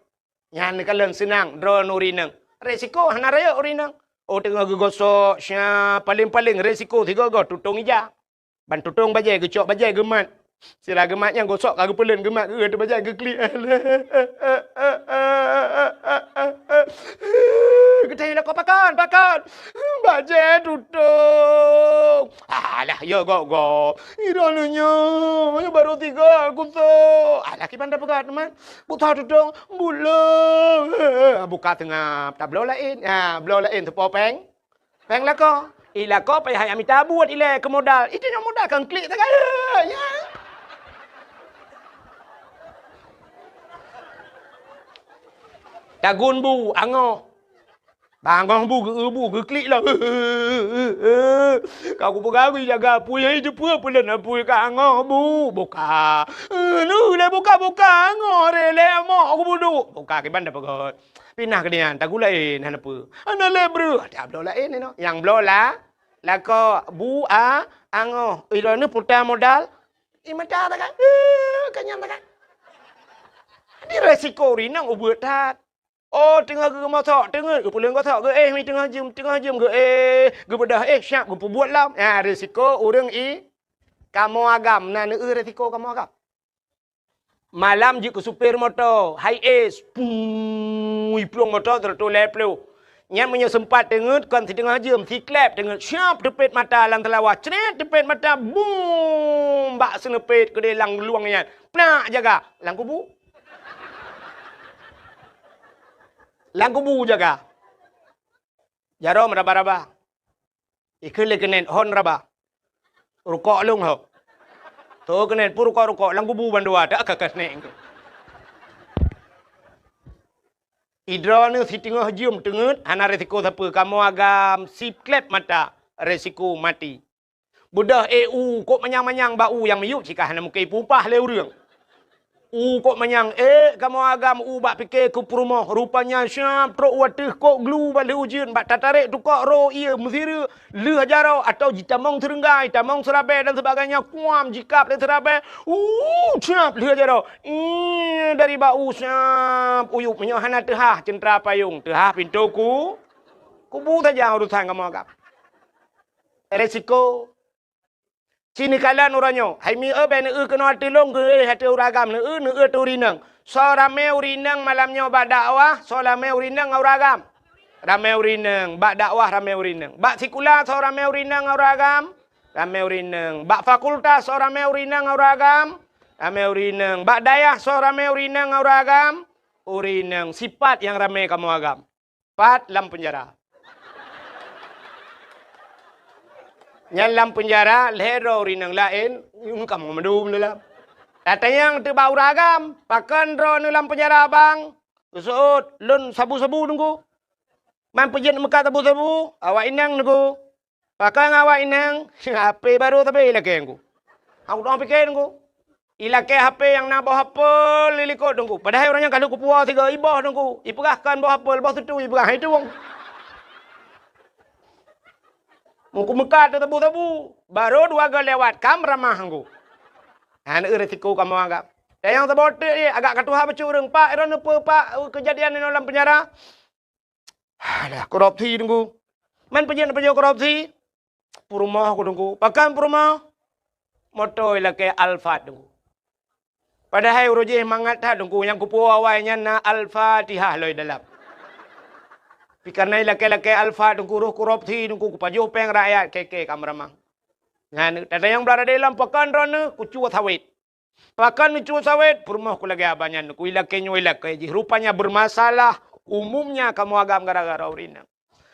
ya ne kaleng senang drone urinang resiko hana raya urinang tengah gegosok sya paling resiko 3 go tutung ija ban tutung bajai gecok bajai gemat sira gemat yang gosok kagak pelen gemat tu bajai ge klik Ketanya lah kau pakan. Bajai tutup. Alah, ya go. Irananya, baru 3 aku tu. Alah, kita dah pegat teman. Buta tutup, bulan. Buka tengah, tak belau lain. Belau lain tu popeng. Peng lah kau. Ilah kau payah yang minta buat ilah ke modal. Itu yang modal kan klik tak kaya. Ya. Tagun bu, angoh. Bangong bu klik lah. Kau ku pegang jaga apu yang itu pun pelan apu ka angoh bu. Buka. Nu le buka angoh rele mo aku budu. Buka ke banda pegot. Pinah ke dia, tak gula nan apa. Ana le bro, tak blo lain no. Yang blo lah ko bu a ango. Iro ni putar modal. Mata tak kan? Kanyang tak kan? Ni resiko rinang ubut tak. Oh, tengah ke motor, tengah ke pulang kotak ke mi tengah jam ke ke bedah siap ke buat lam. Resiko orang kamu agam na resiko kamu agam. Malam je ke supir motor, high ace, pui pelong motor tertoleh pelu. Nyan punya sempat dengut kan setengah jam, si klep dengut siap tepet mata lang telawah, cret tepet mata, boom, bak senepet ke dia lang luang nyan. Pnak jaga, lang kubu. Lang kubu jaga. Jarom raba-raba. Ikut kenen hon raba. Rukok lung ho. Tu kenen pur rukok lang kubu bandua dak kakas nek. Idra ni si tengah jam tengut, hana resiko siapa? Kamu agam sip klep mata, resiko mati. Budah EU kok manyang-manyang bau yang meyuk cikah hana muka pupah leu reung. Kok manyang kamu agam bak fikir ke perumah rupanya syam trok watih kok glu balik ujian bak tatarik tu kok ro ia mesira leh jarau atau jitamong terenggai tamong serabai dan sebagainya kuam jikap dan serabai syam leh jarau dari bau syam uyup menyo hana tehah centra payung tehah pintu kubu saja urusan kamu agam resiko sini kalian orangnya. Hai mi ben kena tilong ke hati uragam ne turinang. So rame urinang malamnya bak dakwah, so rame urinang uragam. Rame urinang, bak dakwah rame urinang. Bak sekolah so rame urinang uragam. Rame urinang. Bak fakultas so rame urinang uragam. Rame urinang. Bak dayah so rame urinang uragam. Urinang sifat yang rame kamu agam. Pat lam penjara. Nyalam penjara, lehero rinang lain, kamu medum dalam. Datang tu bau ragam, pakan ro dalam penjara bang. Kesut, lun sabu-sabu nunggu. Man pejat muka sabu-sabu, awak inang nunggu. Pakan awak inang, HP baru tapi ilake nunggu. Aku dah fikir nunggu. Ilake HP yang nak bawa HP lilikot nunggu. Padahal orangnya kalau kupuah 3 ibah nunggu. Iperahkan bawa HP, lepas tu iperah itu wong. Muka mekat tu tabu-tabu. Baru 2 kali lewat. Kam ramah aku. Ini resiko kamu agak. Dan yang terbotak ni agak katuha bercurang. Pak, ini apa pak kejadian ini dalam penjara? Alah, korupsi tunggu. Man penjara korupsi. Perumah aku tunggu. Pakai perumah. Motor lah ke Alfa tunggu. Padahal urujih mangat tak tunggu. Yang kupu awalnya na Al-Fatihah loh dalam. Karena laki-laki alfa tunggu roh korupsi tunggu kupaju peng rakyat keke kamramang. Ngan ada yang berada dalam pakan rana kucu sawit. Pakan kucu sawit perumah ku lagi abanyan ku ilake nyuilake rupanya bermasalah umumnya kamu agam gara-gara urinang.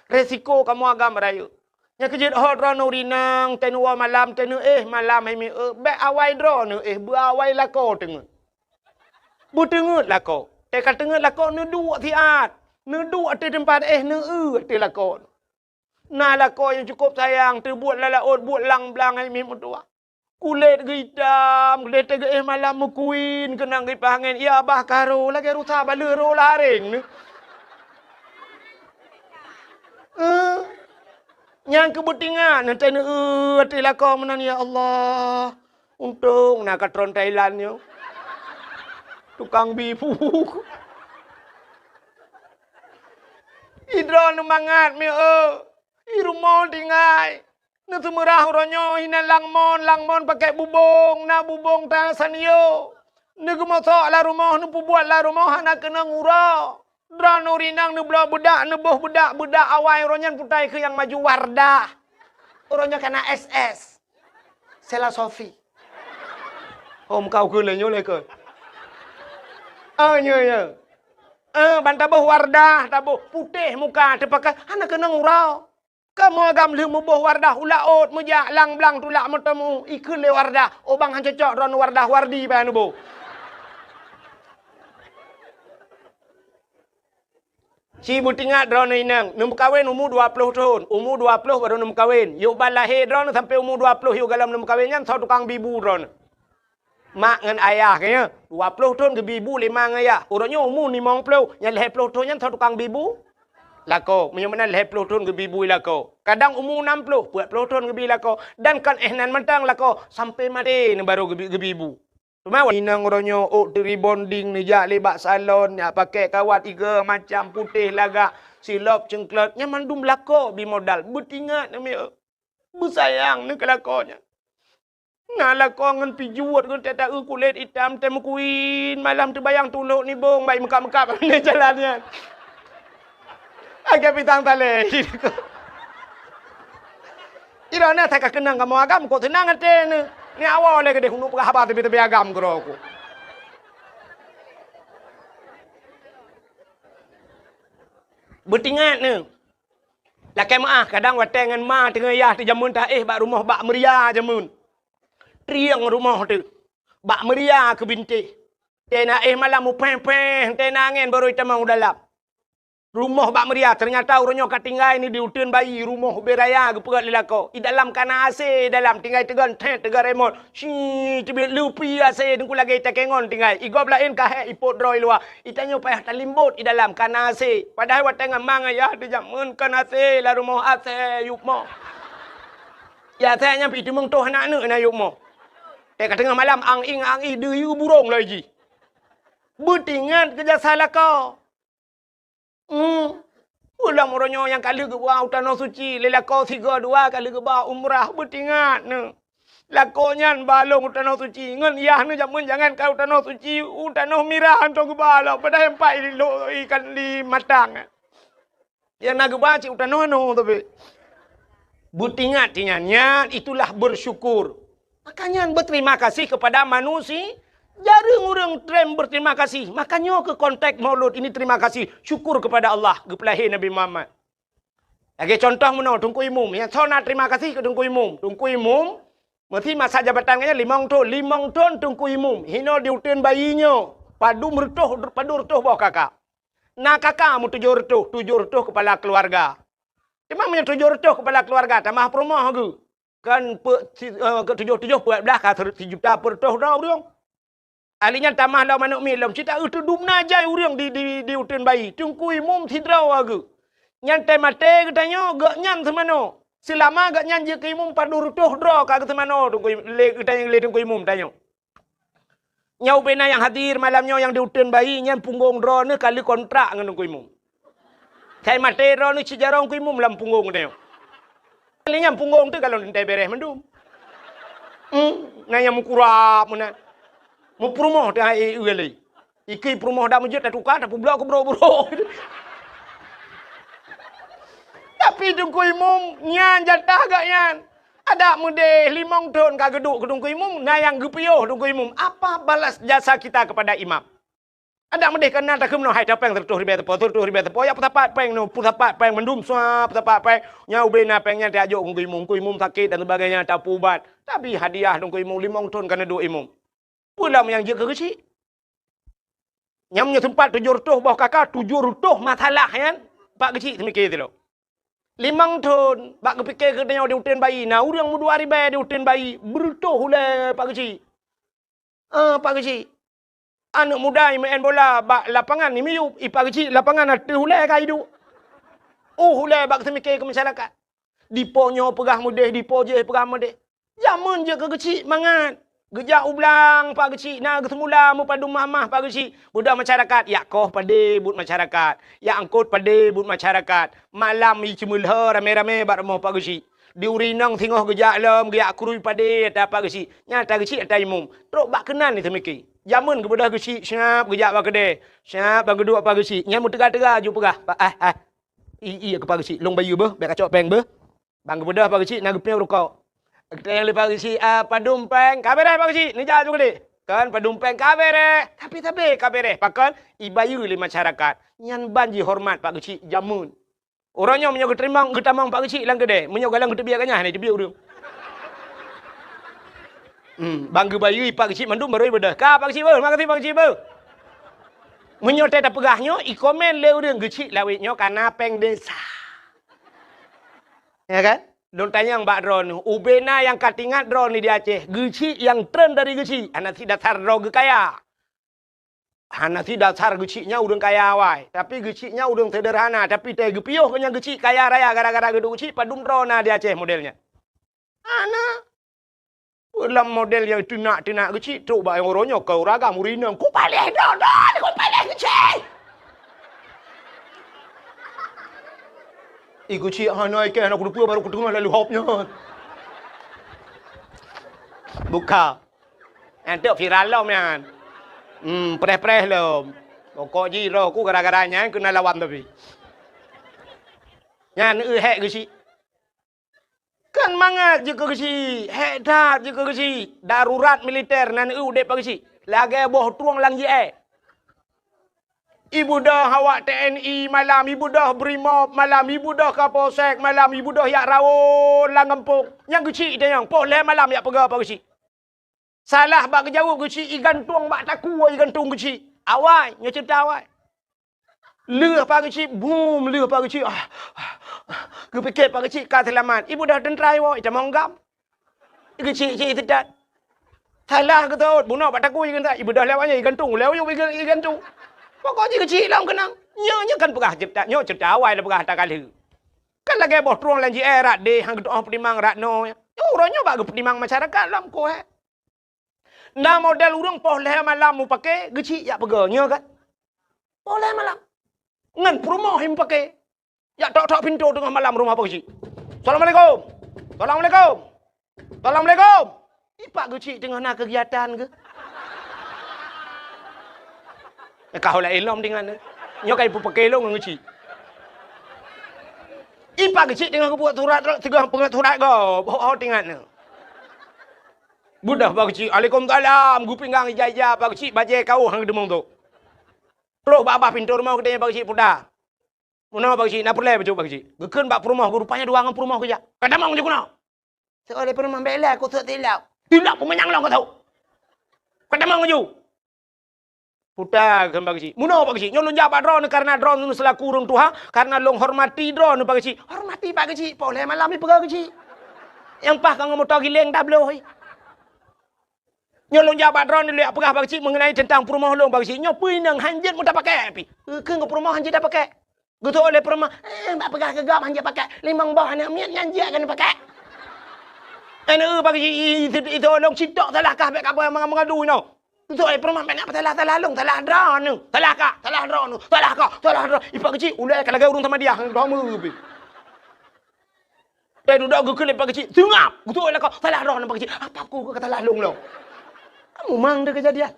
Resiko kamu agam rayu. Nya kejit hot rana urinang tenua malam tenu malam hemi be awai drone bu awai lako tengut. Bu tengut lako. Teka tengut lako nu dua tiat. Neduk di tempat di lakon. Nah lakon yang cukup sayang. Terbuat lalaut, buat lang-belang yang mimut tua. Kulit hitam, kulit tega malam mukuin. Kenang gipangin. Ya abah karo, lagi rusak bala ro laring. Yang kebetingan. Nanti di lakon menan ya Allah. Untung nak katron Thailand yo. Tukang bifu. Idron mangat mi irumon tingai. Na tumerah ronyo hina langmon pakai bubong na bubong ta sanio. Na gumoso la rumah nu buat la rumah na kena ngura. Dran urinang nu bla budak nu boh budak awai ronyan putai ke yang maju Wardah. Ronyo kena SS. Sela Sofi. Kau ke le nyo le ke. Nya. Bantabuh Wardah, tabuh putih muka terpakai, anak kena ngurau. Kamu agam leh mubuh Wardah, ulaut mujak lang blang tulak matamu, ikut le Wardah. Obang han cocok ron Wardah Wardi pa nubo. Si butingat ron inang, num kawin umur 20 tahun, umur 20 baru num kawin. Yuk ban lahir ron sampai umur 20 yuk galam num kawin nyan sau tukang bibu ron. mak ngan ayah kaya 20 tahun ke bibu 5 ngan ayah. Orangnya umur 50, yang 50 tahun yang tukang bibu. Lako, menyamana 50 tahun ke bibu lako. Kadang umur 60, 40 tahun ke bibu lako. Dan kan ehnan mentang lako sampai mati ni baru ke bibu. Cuma inang orangnya dari bonding ni jak lebak salon, ya pakai kawat iga macam putih lagak, silap cengklat, nyaman dum lako bi modal. Betingat ni bersayang ni kelakonya. Ngalah kau ngan pijuat kan tak kulit hitam temu kuin malam terbayang tuluk ni bong baik mekap-mekap ni jalannya. Agak pitang tale. Ira na tak kenang kamu agam kau tenang ate ni. Ni awal lagi deh hunu pegah apa tepi agam kero aku. Betingat ni. Lakai maah kadang watengan ma tengah yah ti jamun tak bak rumah bak meriah jamun. Triang rumah tu. Bak meriah ke binti. Tena malam mu peng-peng. Tena angin baru kita mau dalam. Rumah bak meriah. Ternyata orangnya kat tinggal ni di utun bayi. Rumah beraya ke perat lelako. Di dalam kana AC. Dalam tinggal tegan. Tegan remote. Syii. Cibit lupi AC. Tunggu lagi kita kengon tinggal. Igop lain kahek ipot droi luar. Itanya payah talimbut di dalam kana AC. Padahal watengan mang ayah. Dia jamun kana AC. La rumah AC. Yuk mo. Ya saya nyampe itu meng toh anak na yuk mo. Tengah tengah malam ang-ing deyu burung lagi. Betingat kerja salah kau. Ulang orangnya yang kali ke buah tanah suci. Lelakau 3-2 kali ke buah umrah. Betingat ni. Lakonya balong tanah suci. Ngan yah ni jangan kau tanah suci. Tanah mirah antong ke balong. Padahal empat ikan di matang. Yang nak ke buah cik tanah no tapi. Betingat tinya. Itulah bersyukur. Makanya berterima kasih kepada manusia. Jarang orang trend berterima kasih. Makanya ke konteks maulud ini terima kasih. Syukur kepada Allah. Kepelahir Nabi Muhammad. Lagi contoh mana? Tungku imum. Yang so nak terima kasih ke tungku imum. Tungku imum. Mesti masa jabatannya 5 tahun. 5 tahun tungku imum. Hino diutin bayinya. Padu retuh bawah kakak. Nah kakak mu 7 retuh kepala keluarga. Cuma punya 7 retuh kepala keluarga. Tamah perumah ke. Kan ke-7 buat belakang 1 juta per tahun dah urang. Alinya tamah lau manuk milam cita itu dumna jai urang di utun bayi. Tungkui mum sidrau aga. Nyan te mate katanya gak nyan semano. Selama gak nyan je ke imum padu rutuh dra ka semano tungkui le katanya le tungkui mum tanya. Nyau bena yang hadir malamnya yang di utun bayi nyan punggung dra ni kali kontrak ngan tungkui mum. Kai mate dra ni cijarong kui mum lam punggung tanya. Kalinya punggung tu kalau nanti beres mendum. Nanya mukurap mana. Mu perumah dah ugali. Iki perumah dah mujud dah tukar dah pula ke bro. Tapi tungku imum nyan jatah gak nyan. Ada mude 5 tahun ka geduk ke tungku imum nayang gepioh tungku imum. Apa balas jasa kita kepada imam? Ada mude kena tak kemno hai tapeng tertuh ribe tepo ya putapat peng no putapat peng mendum sua putapat peng nyau bena pengnya diajuk ku imum sakit dan sebagainya tak ubat. Tapi hadiah tungku imum 5 tahun kena duk imum. Pulang yang jaga kecil. Nyamnya tempat 7 rutuh bawah kakak 7 rutuh masalah kan. Pak kecil semikir tu lo. 5 tahun pak kepikir ke dia diutin bayi. Nah urang mu 2 ribu diutin bayi berutuh oleh pak kecil. Pak kecil. Anak muda yang main bola bak lapangan ni miup. Pak kecil lapangan ada hulai kai hidup. Hulai bak semikir ke masyarakat. Diponyo pegah mudeh, dipo je pegah mudeh. Zaman je ke kecil mangat. Gejak ublang pak kecil nah kesemula mu padu mamah pak kecil budak masyarakat ya koh pade but masyarakat ya angkut pade but masyarakat malam i cemulha rame-rame bat rumah pak kecil di urinang tengah gejak lem gejak kurui pade ada pak kecil nyata kecil ada imum teruk bak kenan ni temiki zaman ke budak kecil siap gejak bak kede siap bang kedua pak kecil nyamu tegak-tegak ju pegah iya ke pak kecil long bayu beh bek kacok peng beh bang budak pak kecil nak gepeu rokok. Kita yang lepas isi padumpeng kabere pak kecil ni jauh gede kan padumpeng kabere tapi kabere pakan ibayu le masyarakat nyan banji hormat pak kecil jamun orangnya menyo keterimang ketamang pak kecil lang gede menyo galang ketebiakannya ni tebiu dia bangga bayu pak kecil mandum baru bedah ka pak kecil ber makasih pak kecil ber menyo tak pegahnya i komen le urang kecil lawitnya karena peng desa ya kan Dong tanya yang bak drone ni. Ubena yang katingat drone ni di Aceh. Geci yang trend dari geci. Anak si dasar drone kaya. Anak si dasar gecinya udang kaya awai. Tapi gecinya udang sederhana. Tapi teh gepiuh kenya geci kaya raya. Gara-gara gedung geci padum drone di Aceh modelnya. Anak. Dalam model yang tinak-tinak geci. Coba yang orangnya kau ragam urinang. Ku balik drone. Ku balik geci. Iku cik hanai kan aku lupa baru aku dengar lalu hopnya. Buka. Nanti viral lah man. Preh-preh lah. Pokok jiro aku gara-garanya kena lawan tapi. Nyan hek ke cik. Kan mangat je ke cik. Hek dah je ke cik. Darurat militer nan dek pak cik. Lagi boh tuang lang je Ibu dah awak TNI malam, ibu dah Brimob malam, ibu dah Kapolsek malam, ibu dah yak rawon lang kampung. Yang kecil dia yang poleh malam yak pegah apa kecil. Salah bak kejauh kecil, ikan tuang bak taku ikan tuang kecil. Awai, nya cerita awai. Leh pak kecil, boom, leh pak kecil. Ke pikir pak kecil ka selamat. Ibu dah tentrai wo, ita monggam. Kecil-kecil tidak. Salah ke tu, bunuh bak taku ikan tak. Ibu dah lewatnya ikan tuang, lewat ikan tuang. Pokoknya kecil lah kenang. Nyo kan pegah cerita. Nyo cerita awal dah pegah tak kali. Kan lagi bos truang lanji rat deh. Hang doa penimang rat no. Orangnya bagi penimang masyarakat lah. Kau Nah model urang poleh malam mu pakai. Kecil ya pegah. Nyo kan. Poleh malam. Ngan perumahan mu pakai. Ya tok-tok pintu tengah malam rumah apa kecil. Assalamualaikum. Assalamualaikum. Assalamualaikum. Ipak kecil tengah nak kegiatan ke? Kau lah elom dengan ni. Nyo kai pu pakai long ngeci. Ipa kecil dengan aku buat surat tiga pengat surat kau. Bawa tinggal ni. Budak pak kecil. Waalaikumsalam. Gu pinggang ija-ija pak kecil baje kau hang demong tu. Pro baba pintu rumah kedai pak kecil puda. Mana pak kecil nak perle baju pak kecil. Gekeun bak rumah gu rupanya dua ngan rumah kerja. Kadamang je kuna. Seoleh rumah bela aku tak tilap. Tilap pemenyang long kau tahu. Kadamang je. Putar kan bagi cik. Muno bagi cik. Nyolong jabat drone karena drone itu selaku urang Tuhan. Karena long hormati drone bagi cik. Hormati bagi cik. Boleh malam ni pegang cik. Yang pah kang motor gileng dah beloi. Nyolong jabat drone ni lihat pegah bagi cik mengenai tentang perumahan long bagi cik. Nyo pinang hanjit mu tak pakai api. Ke perumahan hanjit dah pakai. Gitu oleh perumahan. Tak pegah gegam hanjit pakai. Limang bawah nak miat hanjit kan pakai. Bagi cik itu long citok salah kah baik apa mengadu no. Tu ai permah nak salah long salah drone nu. Salah drone nu. Salah drone. Ipak kecil ulai kalau gay urung sama dia hang dua mu pi. Duduk ke lepak kecil. Tengap. Gitu ai kau salah drone pak kecil. Apa aku kata salah long lo. Kamu mang dia kejadian.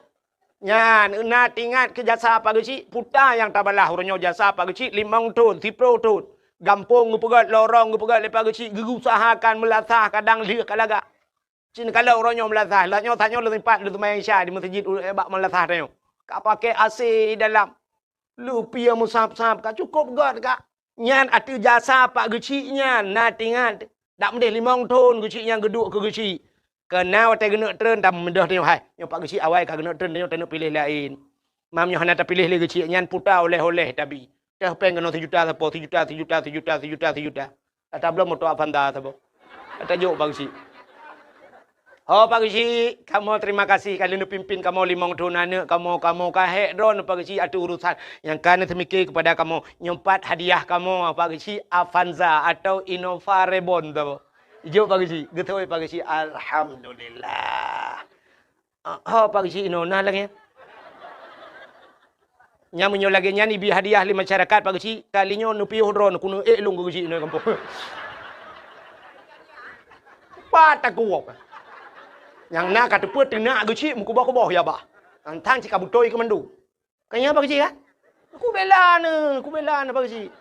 Nyan nak ingat ke jasa pak kecil puta yang tabalah urangnya jasa pak kecil 5 tahun, 10 tahun. Gampung ngepegat lorong ngepegat lepak kecil gerusahakan melasah kadang lihat kalaga. Cina kalau orangnya melasah, lahnya tanya lu tempat lu main Isya di masjid bak melasah dia. Kak pakai AC di dalam. Lu pia musap-sap kak cukup god kak. Nyan atu jasa pak geciknya, nak ingat. Tak mendih 5 tahun geciknya geduk ke gecik. Kena watai kena tren tak mendah dia hai. Yang pak gecik awal kak kena tren dia tak nak pilih lain. Mamnya hana tak pilih lagi gecik nyan puta oleh-oleh tapi. Dah pengen kena 1 juta sapo, 1 juta. Kata belum motor Avanta sapo. Kata jok pak gecik. Oh Pak Kecik, kamu terima kasih kali ni pimpin kamu 5 tahun anak kamu kahek drone Pak Kecik ada urusan yang kan semikir kepada kamu nyempat hadiah kamu Pak Kecik Avanza atau Innova Reborn tu. Jom Pak Kecik, gitu Pak Kecik. Alhamdulillah. Oh Pak Kecik Inona lagi. Nyamunyo lagi nyani bi hadiah li masyarakat Pak Kecik kalinya nupiuh drone kuno elong Kecik ni kampung. Patakuok. Yang nak kata put tengah kecil muka bawah ya bah. Antang cik kabutoi ke mandu. Kayaknya apa kecil kan? Aku bela ni apa kecil.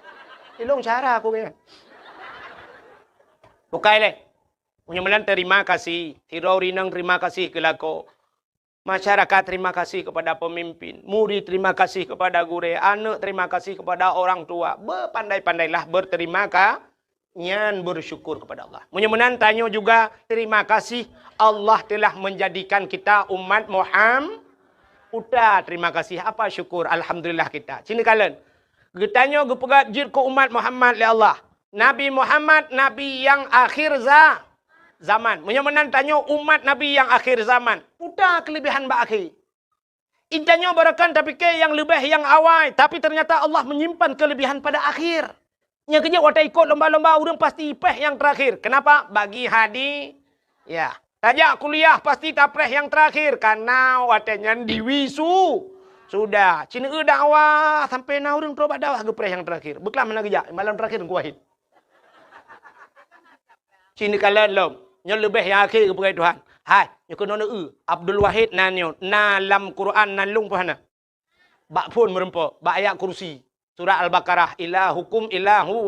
Ilong cara aku kaya. Bukai le. Punya melan terima kasih. Tirori nang terima kasih ke lako. Masyarakat terima kasih kepada pemimpin. Murid terima kasih kepada guru. Anak terima kasih kepada orang tua. Berpandai-pandailah berterima kasih. Nyan bersyukur kepada Allah. Mudah-mudahan tanya juga terima kasih Allah telah menjadikan kita umat Muhammad. Udah terima kasih apa syukur alhamdulillah kita. Sini kalian. Getanya gepegat jir ke umat Muhammad le Allah. Nabi Muhammad Nabi yang akhir zaman. Menyemenan tanya umat Nabi yang akhir zaman. Udah kelebihan mbak akhir. Idanya barakan tapi ke yang lebih yang awal. Tapi ternyata Allah menyimpan kelebihan pada akhir. Yang kerja waktu ikut lomba-lomba orang pasti ipeh yang terakhir. Kenapa? Bagi hadi. Ya. Tajak kuliah pasti tapreh yang terakhir. Karena watanya diwisu. Sudah. Cina dakwah. Sampai na orang berobat dakwah gepreh yang terakhir. Beklam mana kerja. Malam terakhir kuahid. Cina kalian lom. Yang lebih yang akhir kepada Tuhan. Hai. Yang kena Abdul Wahid nanyo. Na lam Quran nan lung pahana. Bak pun merempo. Bak ayat kursi. Surah Al-Baqarah. Ilahukum ilahu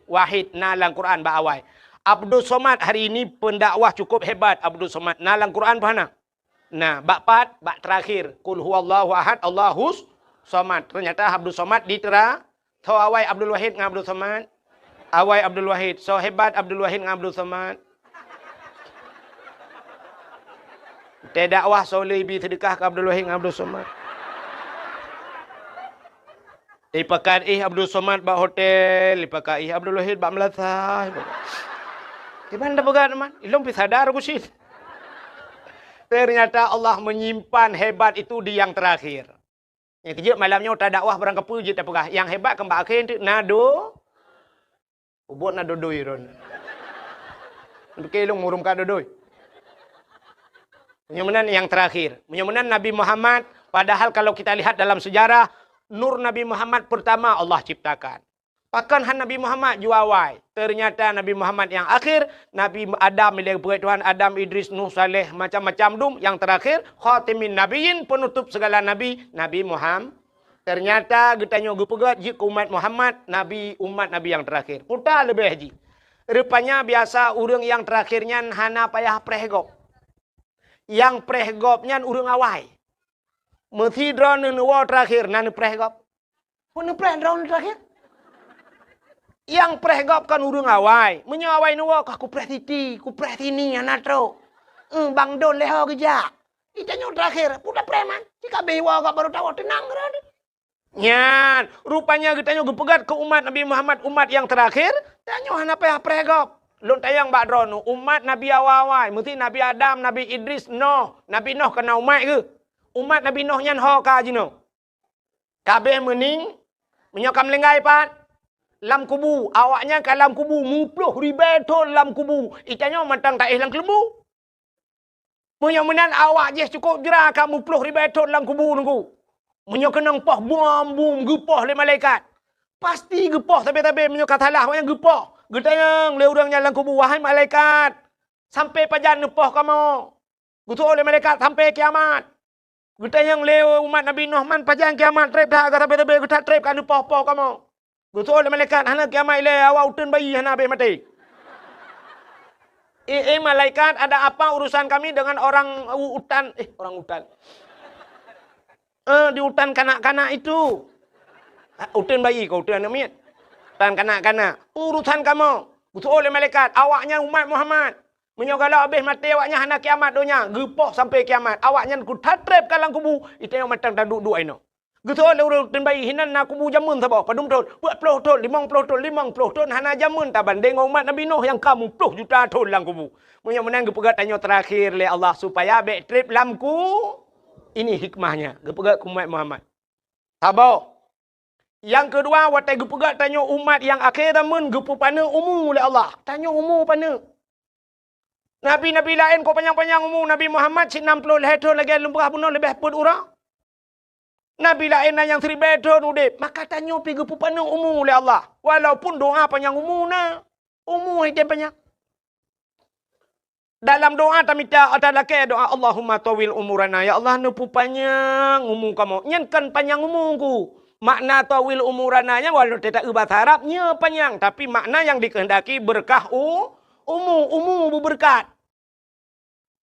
wahid. Nalang Quran ba'awai. Abdul Somad hari ini pendakwah cukup hebat. Abdul Somad. Nalang Quran pahana. Nah, bak terakhir. Kul huwallahu ahad. Allahus Somad. Ternyata Abdul Somad ditera. Tahu awai Abdul Wahid dengan Abdul Somad. Awai Abdul Wahid. So hebat Abdul Wahid dengan Abdul Somad. Dakwah soleh bi sedekah ke Abdul Wahid dengan Abdul Somad. Lipakan Abdul Somad bak hotel, lipakan Abdul Wahid bak Melasa. Di mana pegat teman? Ilmu sadar aku sih. Ternyata Allah menyimpan hebat itu di yang terakhir. Yang kejut malamnya udah dakwah barang kepu je tak pegah. Yang hebat ke mbak akhir itu nado. Ubut nado doi ron. Untuk kelong murumkan dodoi. Menyamanan yang terakhir. Menyamanan Nabi Muhammad. Padahal kalau kita lihat dalam sejarah. Nur Nabi Muhammad pertama Allah ciptakan. Bahkan Nabi Muhammad juawai. Ternyata Nabi Muhammad yang akhir. Nabi Adam milik Tuhan. Adam, Idris, Nuh, Saleh. Macam-macam dum. Yang terakhir. Khatimin Nabiin. Penutup segala Nabi. Nabi Muhammad. Ternyata getanya gupegat. Jika umat Muhammad. Nabi umat Nabi yang terakhir. Putar lebih haji. Rupanya biasa orang yang terakhirnya. Hana payah prehgop. Yang prehgopnya orang awai. Mesti drone nuwa terakhir. Nani prehgop. Pun preh drone terakhir. Yang prehgop kan urung awai. Menyawai nuwa. Aku preh titi. Aku preh tini. Anatro. Bang don leho kerja. Itanya terakhir. Udah preman. Jika bewa kak baru tahu. Tenang. Nyan. Rupanya kitanya gepegat ke umat Nabi Muhammad. Umat yang terakhir. Tanya apa yang prehgop. Lun tayang bak drone. Umat Nabi awai. Mesti Nabi Adam. Nabi Idris. Noh. Nabi Noh kena umat ke? Umat Nabi Nuh nyan ho ka jino. Kabeh mening menyokam lenggai pat. Lam kubu, awaknya ke lam kubu, mupluh ribetul lam kubu. Itanya matang tak lang kelembu. Menyamenan awak je cukup jera ka mupluh ribetul lam kubu nunggu. Menyokenang poh bum gepoh le malaikat. Pasti gepoh tabe-tabe menyokat halah yang gepoh. Getayang le urangnya lam kubu wahai malaikat. Sampai pajan nepoh kamu. Gutu oleh malaikat sampai kiamat. Kita yang lewa umat Nabi Nuh man pajang kiamat trep dah kata bebe kita trep kan poh-poh kamu. Gusto oleh malaikat hana kiamat ile awak utun bayi hana be mati. Malaikat ada apa urusan kami dengan orang hutan orang hutan. Di hutan kanak-kanak itu. Utun bayi kau utun anak hutan kanak-kanak. Urusan kamu. Gusto oleh malaikat awaknya umat Muhammad. Menyogala habis mati awaknya hana kiamat donya. Gepoh sampai kiamat. Awaknya ku tatrep kalang kubu. Itu yang matang dan duduk ino. Gitu oleh urang bayi hinan na kubu jamun sabah. Padum ton. Buat puluh ton. 50 ton. Hana jamun tak banding umat Nabi Nuh yang kamu 10 juta ton lang kubu. Menang gepegat tanya terakhir le Allah. Supaya bek trip lamku. Ini hikmahnya. Gepegat umat Muhammad. Sabah. Yang kedua. Watai gepegat tanya umat yang akhir namun. Gepu pana umum le Allah. Tanya umum pana. Nabi-nabi lain kau panjang-panjang umur. Nabi Muhammad 60 tahun lagi lumpah bunuh lebih pun orang. Nabi lain yang 1000 tahun udip. Maka tanya pergi panjang umur oleh Allah. Walaupun doa panjang umur na. Umur hidup panjang. Dalam doa tamita ada lagi doa Allahumma tawil umurana. Ya Allah nupu panjang umur kamu. Nyankan panjang umurku. Makna tawil umurana nya walau tidak bahasa Arabnya panjang. Tapi makna yang dikehendaki berkah umur berberkat.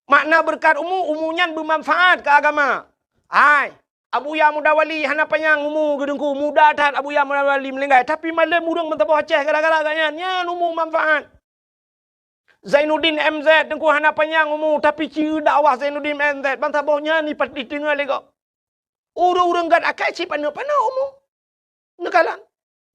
Makna berkat umumnya bermanfaat ke agama. Hai, Abu Ya muda wali hana panjang umur gedengku muda tat Abu Ya muda wali melenggai tapi malam urang mentabo Aceh gara-gara agaknya nya umur manfaat. Zainuddin MZ dengku hana panjang umur tapi ciu dakwah Zainuddin MZ bantabohnya ni pati tengah lego. Urang-urang gad akai si pana umur. Nekalan.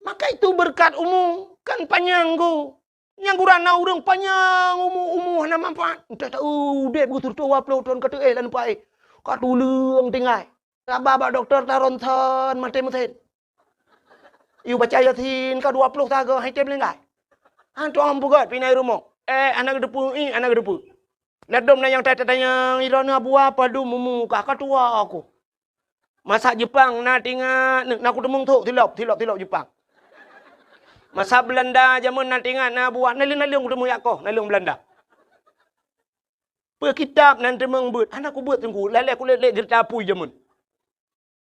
Maka itu berkat umur. Kan panjang go. Yang gurana urang panjang umuh na manfaat. Tak tahu dek begitu tu upload ton kata lan pai. Ka tulung tinggai. Baba doktor taron thon mate mate. Iu baca yasin ka 20 taga hai tem lengai. Han tu am bugat pinai rumah. Anak depu anak depu. Ladom na yang tanya irana buah apa du mumu ka tua aku. Masak Jepang na tinggal nak aku temung tu tilap Jepang. Masa Belanda zaman na tinggal na buat nalung ketemu yakoh nalung Belanda. Per kitab nan temeng buat anak aku buat tunggu lele aku lele gerta pui zaman.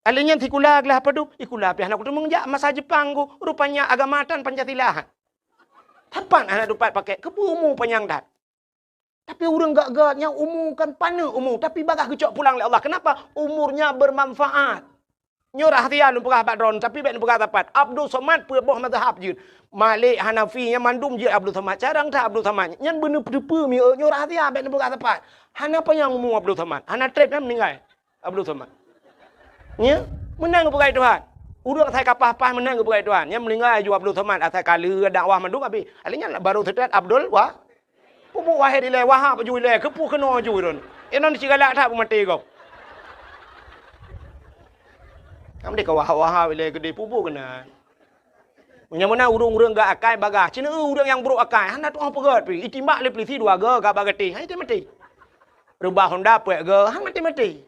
Alinya tikulah lah apa tu? Ikulah pi anak aku temeng jak masa Jepang ku rupanya agamatan Pancasila. Tapan anak dapat pakai kebumu panjang dah. Tapi orang gak-gaknya umur kan pana umur tapi bagah kecok pulang oleh Allah. Kenapa? Umurnya bermanfaat. Nyorah hatian pegah badron tapi ben pegah tapat. Abdul Somad peuboh mazhab jeun. Malik Hanafi nya mandum je Abdul Somad. Carang tak Abdul Somad. Nyan bener pedepe mi nyorah hatian ben pegah tapat. Hana apa yang umur Abdul Somad? Hana trip yang meninggal Abdul Somad. Nya menang pegai Tuhan. Urang saya kapah-pah menang pegai Tuhan. Nya meninggal ju Abdul Somad asal kala dakwah mandum abi. Alinya baru terdet Abdul wah. Pupuk wahai dilai wahab ju dilai kepu kena ju ron. Enon cigalak tak mati kau. Kamu dek wahab dilai gede pupuk kena. Yang mana urang-urang gak akai bagah. Cina urang yang buruk akai. Hana tu orang pegat pi. Itimbak le pelisi dua ga gak bagati. Hai mati. Rubah Honda puak ga. Han mati.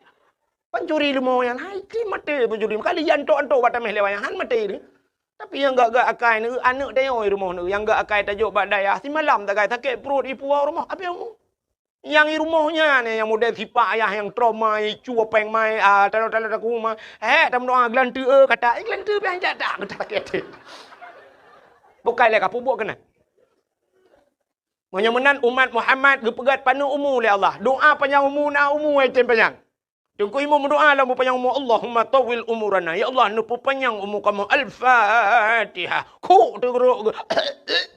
Pencuri lemo yang hai mati pencuri. Kali jantok-antok batameh lewat han mati ni. Tapi yang gak akai ni anak dia oi rumah ni yang gak akai tajuk bak daya si malam tak kai sakit perut ipu rumah apa yang yang di rumahnya ni yang model sipak ayah yang trauma cua peng mai taruh aku mah tam doa glantu kata glantu pian tak kata sakit bukai le ka pubuk kena menyemenan umat Muhammad gepegat panu umur le Allah doa panjang umur na umur ai panjang. Tunggu imu berdoa lah panjang umur Allahumma tawil umurana. Ya Allah nu panjang umur kamu. Al-Fatihah. Ku teruk.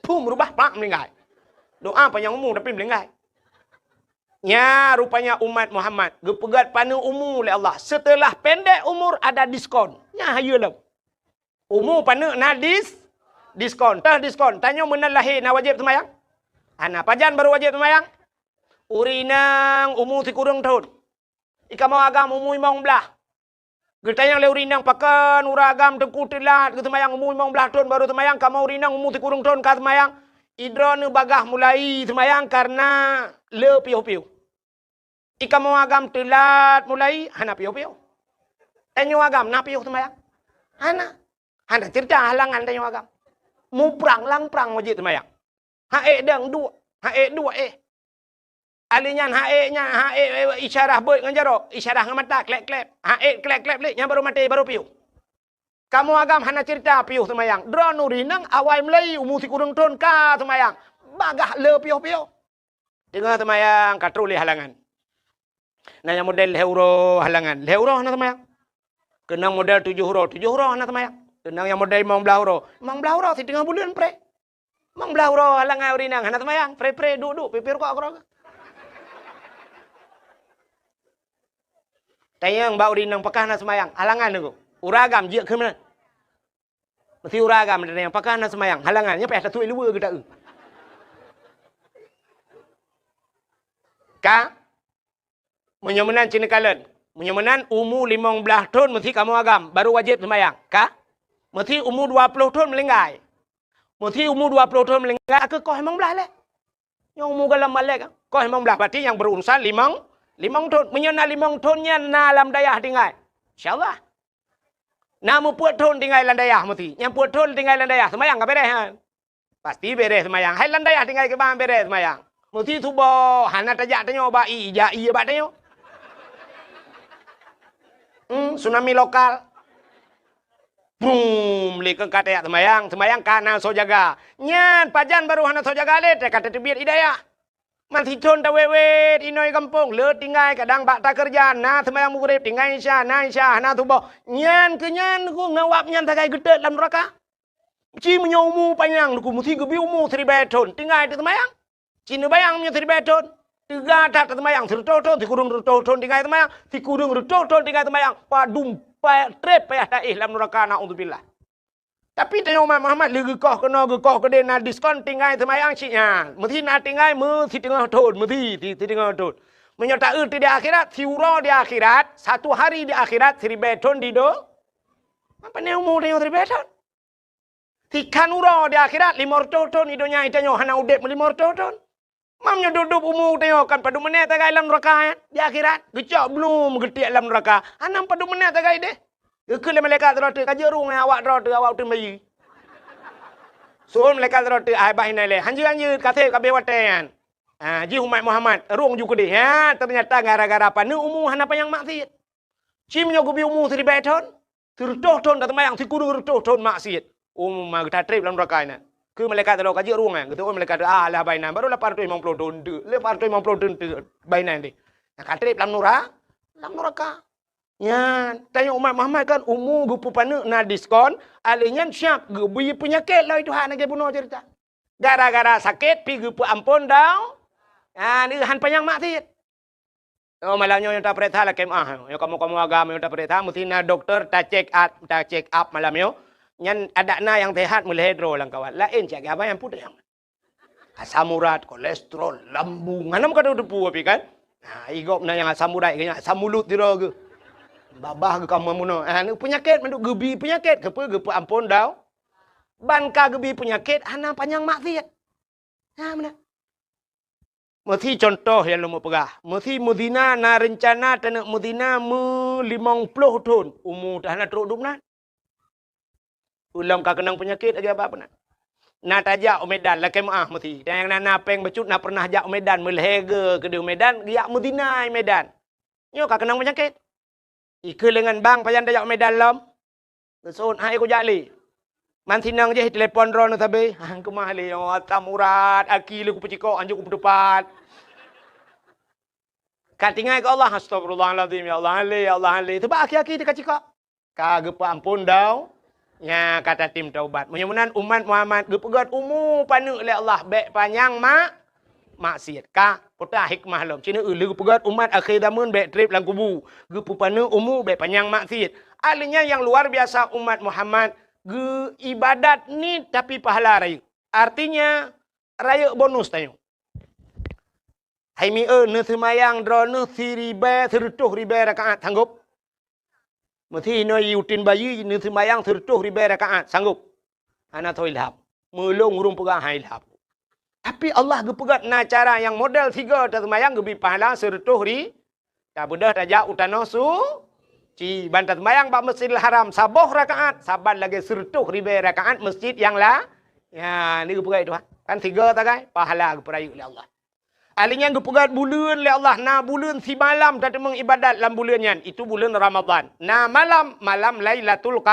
Pum rubah pak meninggal. Doa panjang umur tapi meninggal. Ya rupanya umat Muhammad gepegat panu umur oleh Allah. Setelah pendek umur ada diskon. Ya hayalah. Umur panu na diskon. Tah diskon. Tanya mana lahir na wajib semayang? Ana pajan baru wajib semayang? Urinang umur si kurang tahun. Ika mau agam umui mong belah. Kita yang leurinang pakan uragam tengku telat ke semayang umui mong belah ton baru semayang kamu urinang umur kurung ton ka semayang. Idron bagah mulai semayang karena le piu-piu. Ika mau agam telat mulai hana piu-piu. Tanyo agam na piu semayang. Hana cerita halangan tanyo agam. Mu perang lang perang wajib semayang. Dang dua. Dua Alinyan hae isyarah boy nganjaro isyarah ngamata klep-klep klep-klep le nya baru mati baru piu kamu agam hana cerita piu semayang dronuri nang awai melai umur si kurang ton ka semayang bagah le piu tengah semayang katruli halangan nah yang model heuro halangan heuro hana semayang kenang model 7 huro hana semayang kenang yang model mang belah huro si tengah bulan pre mang belah huro halangan urinang hana semayang pre duduk pipir kok akro Tayang bau rinang pakah na semayang halangan tu. Uragam je ke mana? Mesti uragam dan yang pakah na semayang halangannya payah satu luar ke tak? Ka menyemenan cina kalen. Menyemenan umur 15 tahun mesti kamu agam baru wajib semayang. Ka? Mesti umur 20 tahun melenggai. Mesti umur 20 tahun melenggai ke kau emang belah le. Yang umur galam balik kau emang belah berarti yang berurusan limang tahun. Menyana 5 tahunnya na alam dayah tinggal. InsyaAllah. Namu puat tahun tinggal alam dayah mesti. Yang puat tahun tinggal alam dayah. Semayang ke beres kan? Pasti beres semayang. Hai alam dayah tinggal ke bahan beres semayang. Mesti tubuh. Hana tajak tanya ba'i. Ja'i abad tanya. Tsunami lokal. Boom. Leka kata semayang. Semayang kana so jaga. Nyan pajan baru hana so jaga le. Kata terbiat hidayah. Masih con ta wewe inoi kampung le tinggal kadang bak tak kerja na semayang mugrib tinggal isya na tubo nyan ku ngawap nyan tagai gede dalam neraka ci menyomu panjang ku mesti gebi umu 3 ton tinggal di semayang cina bayang nya 3 ton 3 tak semayang 1 ton ti kurung 1 ton tinggal semayang ti kurung 1 ton tinggal semayang padum pa trep payah taih dalam neraka naudzubillah Tapi tanya Umat Muhammad gekoh kena gekoh ke dia na diskon tinggal semayang ciknya. Mesti na tinggal mesti tengah tahun, mesti tengah tahun. Menyerta erti di akhirat, siura di akhirat, satu hari di akhirat, 1000 tahun di do. Apa ni umur dia 1000 tahun? Tikan ura di akhirat, 500 tahun idonya itanya hana udep 500 tahun. Mamnya duduk umur tengok kan padu menit tagai dalam neraka di akhirat. Gecak belum getiak dalam neraka. Hanam padu menit tagai deh. Ke malaikat terota kaje rung awak terota awak tu bayi. Suruh malaikat terota ai bahin le. Hanju kate kabe watean. Ji Umat Muhammad rung juga deh. Ya ternyata gara-gara apa ni umur hana panjang maksiat. Cimnya gubi umur 1000 tahun. 30 tahun dah temayang 30 tahun maksiat. Umur kita trip dalam neraka ni. Ke malaikat terota kaje rung kan. Gitu malaikat lah bainan baru 850 tahun. 850 tahun bainan deh. Nak trip dalam neraka. Ya, tanya Umat Muhammad kan umur gupu pana na diskon, alihnya siap gubi penyakit lah itu hak nak bunuh cerita. Gara-gara sakit pi gupu ampun dah. Ni han panjang maksiat. Oh malamnya yang tak perintah lah kemah. Yang kamu agama yang tak perintah mesti na doktor ta check up malam yo. Nyan ada na yang sehat mulai hidro lang kawan. Lain cak apa yang putih yang. Asam urat, kolesterol, lambung. Manam kada depu api kan? Igop na yang asam urat kanya asam mulut diro ke. Babah ke kamu muno. Ni penyakit menduk gebi penyakit kepe ampun dah. Ban ka gebi penyakit hana panjang maksiat. Mana? Mesti contoh yang lu mau pegah. Mesti mudina na rencana tanak mudina 50 tahun. Umur dah nak teruk duduk nak. Ulam ka kenang penyakit aja apa nak. Na tajak Medan lah kemaah mesti. Dan yang na peng becut na pernah jak Medan melhega ke di Medan, giak mudina Medan. Nyo ka kenang penyakit. Ike dengan bang payan tajak Medan lom. Kesun hai ko jali. Man sinang je telefon ron tabe. Hang kemah le atam urat aki le ku peciko anjuk ku depan. Katingai ke Allah astagfirullahalazim ya Allah le. Tebak aki-aki dekat ciko. Ka gepa ampun dau. Nya kata tim taubat. Mudah-mudahan umat Muhammad gepegat umur panu oleh Allah baik panjang maksiat. Ka pota hikmah lom. Cina ulu gepegat umat akhir zaman baik trip lang kubu. Gepu panu umur baik panjang maksiat. Alinya yang luar biasa umat Muhammad ibadat ni tapi pahala raya. Artinya raya bonus tayo. Hai mi ne semayang drone 1000 rakaat sanggup. Mesti no yutin bayi ne semayang 1000 rakaat sanggup. Ana toilhap. Mulung urung pegang hailhap. Tapi Allah gepegat na cara yang model 3 ta semayang gebi pahala 100 tak bedah tajak utano Ci bantat mayang bak Masjidil Haram saboh rakaat, saban lagi 100 rakaat masjid yang lah. Ya, ni gepegat itu kan 3 tagai pahala geperayu oleh Allah. Alinya gepegat bulan oleh Allah. Na bulan si malam tak mengibadat dalam bulannya. Itu bulan Ramadan. Na malam Lailatul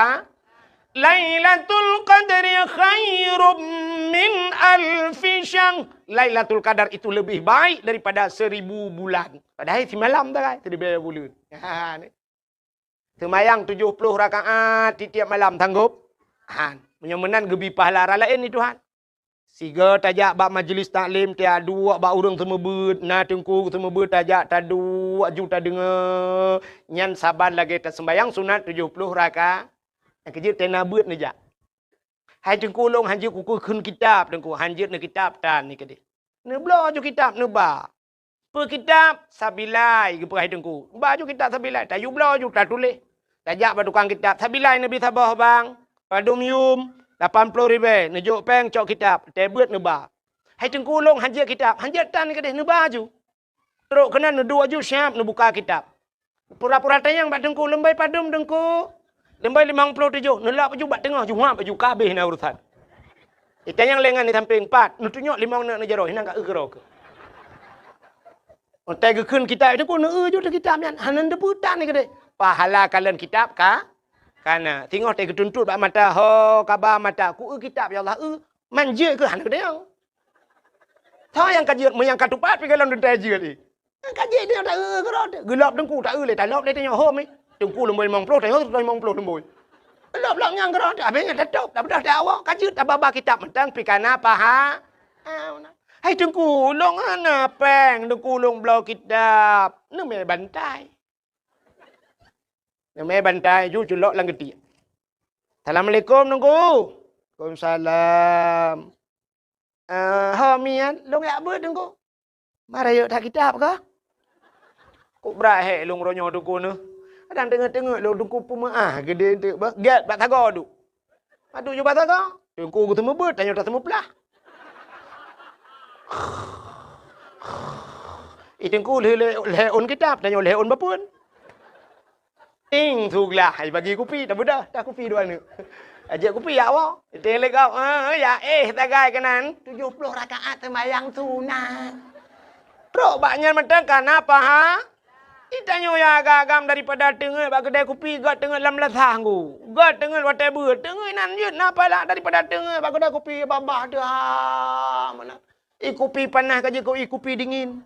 Qadri khairum min alfi syahr. Lailatul Qadar itu lebih baik daripada 1000 bulan. Padahal si malam tagai 1000 bulan. Ha ni. Semayang 70 rakaat tiap malam sanggup. Menyemenan gebi pahala lain ni Tuhan. Siga tajak bak majlis taklim tiap 2 bak urang semebut. Na tengku semebut tajak tak 2 juta dengar. Nyan saban lagi tak sembayang sunat 70 rakaat. Yang kejut tena beut ni jak. Hai tengku long hanjut kuku kun kitab tengku hanjut ni kitab tan ni kedi. Ne blo ju kitab ne ba. Per kitab sabilai ke per hai tengku. Ba ju kitab sabilai tayu blo ju tak tulis. Tajak pada tukang kitab. Sabilai Nabi Sabah bang. Padum yum. 80,000. Nejuk peng cok kitab. Tebet neba. Hai tengkulung hanjir kitab. Hanjir tan ke deh neba ju. Teruk kena nedua ju siap nebuka kitab. Pura-pura tayang bat tengku. Lembai padum tengku. Lembai 57. Nelak baju bat tengah. Juhap baju kabeh na urusan. Tayang lengan ni samping 4. Nutunyok 5 nak nejaroh. Hinang kat gerok ke. Ontai gekun kitab tengku. Neu ju te kitab yan. Hanan deputan ni ke deh. Pahala kalian kitab ka? Karena tengok tak ketuntut bak mata ho kabar mata ku kitab ya Allah manja ke hang dia. Tahu yang kaji yang katupat pi kalau ndak aja ni. Kaji dia tak gerot. Gelap dengku tak le tak lop dia tengok ho mi. Dengku lemboi 50 tengok 50 lemboi. Lop yang gerot habis tutup tak bedah dak awak kaji tak baba kitab mentang pi kana paha. Hai dengku long ana peng dengku long blau kitab. Nu me bantai. Yang bantai ju culok lang geti. Assalamualaikum tengku. Waalaikumsalam. Mian, long yak ber tengku. Mari yuk tak kitab ke? Kok berahek long ronyo tengku ni. Kadang tengok-tengok long tengku pemaah gede tu. Get bak tago tu. Aduh je bak tago. Tengku ku temu ber, tanya tak temu pelah. Tengku leon kitab, tanya leon bapun. Ting thuglah, bagi kopi tak mudah, tak kopi dua ni. Ajak kopi ya awak. Tele kau, ya tagai kanan 70 rakaat sembahyang sunat. Teruk baknya mentekan apa ha? Itanya ya agam daripada tengah bak kedai kopi gat tengah lam lasah ku. Gat tengah whatever, tengah nan je napa lah daripada tengah bak kedai kopi babah dah. Mana? Kopi panas kaje kau kopi dingin.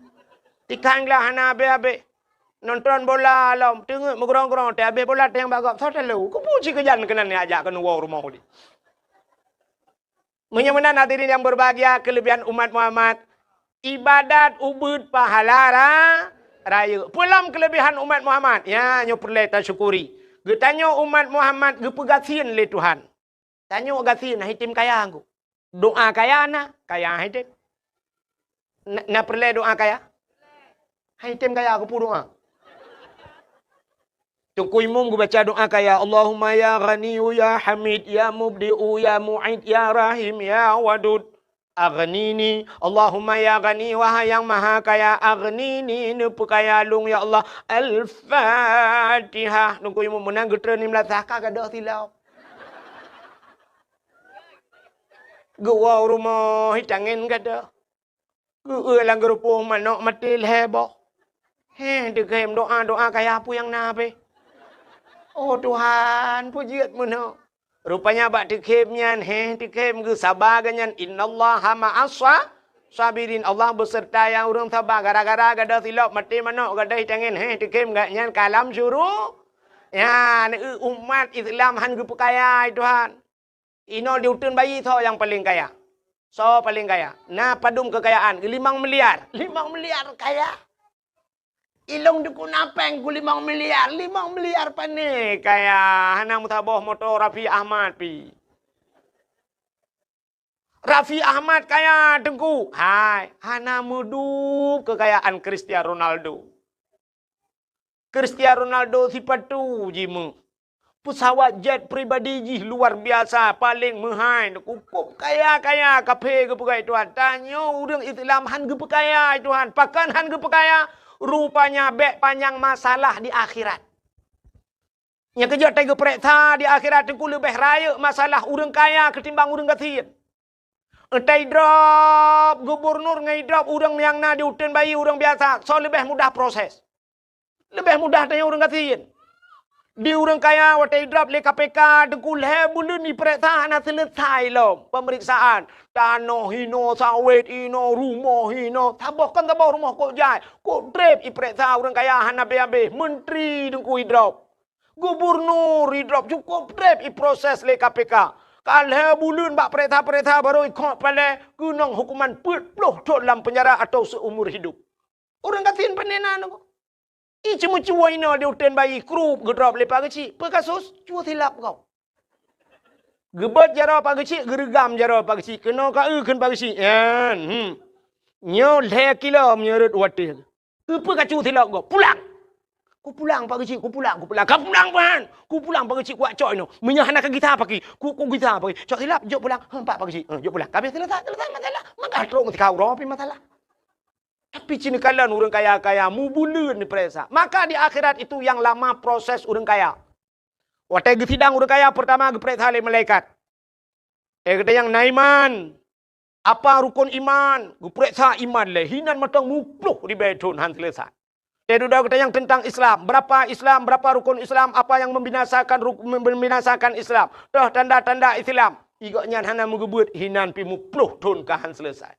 Tikanglah hana abe-abe. Nonton bola alam, tengok mengerong-gerong, tak habis bola yang bagak, tak tahu. Kau puji kejan kena ni ajak ke nuwa rumah ni. Menyemena hadirin yang berbahagia, kelebihan umat Muhammad, ibadat ubud pahala raya. Pulang kelebihan umat Muhammad, ya, nyo perlu kita syukuri. Getanya umat Muhammad, gepegasin le Tuhan. Tanya gasin, hitim kaya aku. Doa kaya na, kaya hitim. Na perlu doa kaya? Hitim kaya aku pun doa. Tungku imam gue baca doa kaya Allahumma ya ghaniyu ya hamid ya mubdi'u ya mu'id ya rahim ya wadud aghnini Allahumma ya ghani wahai yang maha kaya aghnini nupu kaya lung ya Allah al-fatihah. Tungku imam menang getra ni melatahkah gadah silau gua rumah hitangin gadah gua lang gerupuh manok matil heboh dekem doa kaya apa yang nabe. Oh Tuhan, pujiat mana? Rupanya bak tikemnya, tikem ke sabar ganyan. Innallaha ma'asa sabirin. Allah beserta yang orang sabar. Gara-gara gada silap mati mana gada hitangin, tikem ganyan kalam syuruh. Ya, ni umat Islam han ke kaya Tuhan. Ino diutun bayi so yang paling kaya. So paling kaya. Nah padum kekayaan 5 miliar. 5 miliar kaya. Ilong duku napeng ku 5 miliar. 5 miliar pane kaya hanang mutabah motor Raffi Ahmad pi. Raffi Ahmad kaya tengku. Hai, hana mudup kekayaan Cristiano Ronaldo. Cristiano Ronaldo sifat tu jimu. Pesawat jet pribadi ji luar biasa paling mahal. Kukup kaya-kaya kafe ke pekai Tuhan. Tanya orang Islam han ke kaya Tuhan. Pakan han ke kaya. Rupanya bek panjang masalah di akhirat. Yang kerja tega periksa di akhirat itu lebih raya masalah orang kaya ketimbang orang kasihan. Entai drop gubernur ngai drop orang yang na diutin bayi orang biasa. So lebih mudah proses. Lebih mudah tanya orang kasihan. Di orang kaya watai drop le KPK dengkul bulan ni periksa nak selesai lo pemeriksaan. Tanah hino, sawit hino, rumah hino. Tabah kan tabah rumah kok jai. Kok drep periksa orang kaya hana be menteri dengku drop. Gubernur drop cukup drep proses le KPK. Kalau bulan bak periksa baru ikut pada gunung hukuman 40 tahun dalam penjara atau seumur hidup. Orang katin penenan kok. Cuma cua ina dia utin bayi krup gedrop lepas kecil. Apa kasus? Cua silap kau. Gebat jara pak kecil, gergam jara pak kecil. Kena ka kan pak kecil. Nyo le kilo menyerut wadah. Apa kacu silap kau? Pulang. Ku pulang pak kecil, ku pulang. Kau pulang pan. Ku pulang pak kecil kuat coy no. Menyahana ke kita pagi. Ku kita pagi. Cok silap jok pulang. Pak kecil. Jok pulang. Kami selesai masalah. Maka teruk mesti kau ropi masalah. Tapi cina kalan orang kaya-kaya mu bulan ni periksa. Maka di akhirat itu yang lama proses orang kaya. Waktu sidang orang kaya pertama diperiksa oleh malaikat. Kata yang naiman. Apa rukun iman? Diperiksa iman le. Hinan matang mupluh di bedun han selesai. Sudah kata yang tentang Islam. Berapa rukun Islam? Apa yang membinasakan Islam? Dah tanda-tanda Islam. Igaknya hana mengebut hinan pi mupluh tun kahan selesai.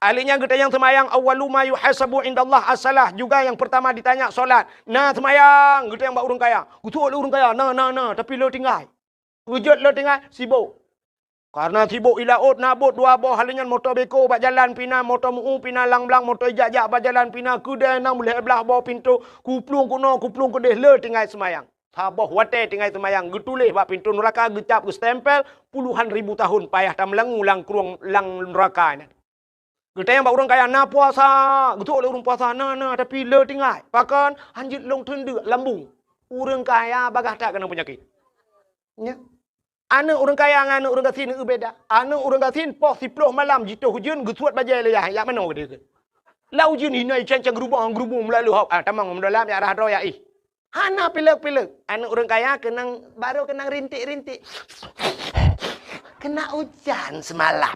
Ahlinya kita yang semayang awwalu ma yuhasabu indallah as-salah. Juga yang pertama ditanya solat. Nah semayang. Kita yang buat orang kaya. Kutuk orang kaya. Nah. Tapi lo tinggal. Wujud lo tinggal. Sibuk. Karena sibuk ilaut nabut dua boh. Halinya motor beko bak jalan pina. Motor mu'u pina lang-lang. Motor ijak-jak bak jalan pina. Kedai nang boleh belah bawah pintu. Kuplung kuno. Kuplung kedeh. Lo tinggal semayang. Saboh wate tinggal semayang getulih bak pintu neraka gecap ge stempel puluhan ribu tahun payah tam ulang kurung lang neraka ni. Kita yang bak orang kaya na puasa, gitu oleh orang puasa na tapi le tinggal. Pakan anjit long tendu lambung. Orang kaya bagah tak kena penyakit. Ya. Anak orang kaya dengan anak orang gasin beda. Anak orang gasin poh 10 malam jituh hujan gesuat bajai le ya mana dia ke. Lau hujan ini cancang gerubung melalui hop. Tamang mendalam ya arah roya ih. Hana pilek-pilek. Anak orang kaya baru kena rintik-rintik. Kena hujan semalam.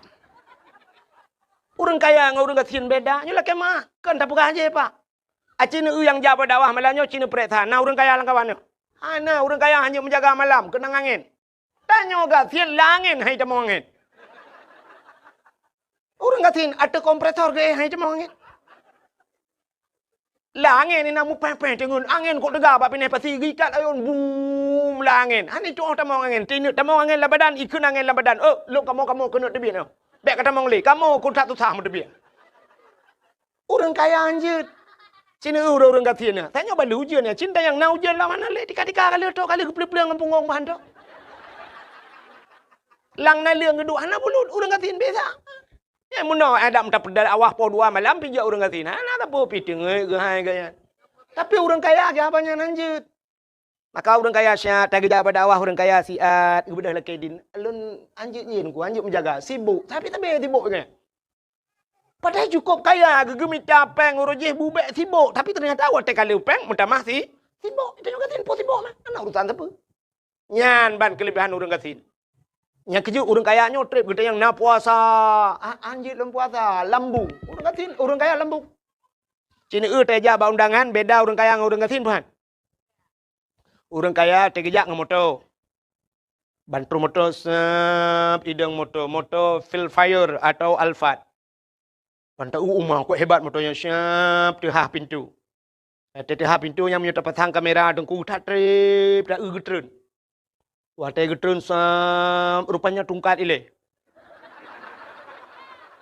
Orang kaya dengan orang gasin beda. Nyolah kemah. Kan tak pegah aja pak. Cina yang jabat dawah malamnya Cina periksa. Nah orang kaya lang kawan. Hana orang kaya hanya menjaga malam. Kena angin. Tanya gasin langin hai cuma angin. Orang gasin ada kompresor ke hai cuma angin. Lah angin ni namu pepeh cengun angin kok tegak bab pineh pasi gikat ayun boom lah angin. Hani tu tamang angin. Tinu tamang angin la badan ikun angin la badan. Lu kamu kena tebih no. Bek kata mong le kamu kun tak susah mu tebih. Orang kaya anjut. Cina orang gatin ni. Tanya balu ujian ni. Cinta yang nau ujian lah mana le tika-tika kali tu kali kepeleng ngempung bahan tu. Lang na leung geduk hana bulut orang gatin biasa. Ya muno Adam tak pedal awah po 2 malam pijak orang gatin. Hana tak po piting ge hai gaya. Tapi orang kaya aja banyak lanjut. Maka orang kaya syat tagi pada awah orang kaya siat gebedah lakedin. Alun anjut nyin ku anjut menjaga sibuk. Tapi tabe sibuk ke. Padahal cukup kaya gegemi capeng urujih bubek sibuk. Tapi ternyata awak tek kali upeng mutamah sibuk. Itu juga tin po sibuk mah. Ana urusan apa? Nyan ban kelebihan orang gatin. Yang kejut orang kaya nyotrip kita yang nak puasa. Anjit lem puasa, lambung. Orang gatin, orang kaya lambung. Cina teja ba undangan beda orang kaya dengan orang gatin tuhan. Orang kaya tegejak dengan motor. Bantu motor ideng motor Phil Fire atau Alphard. Bantu umah kok hebat motornya siap tehah pintu. Tehah pintu yang menyerta pasang kamera dengku tak trip tak getren. Watai getun rupanya tungkat ile.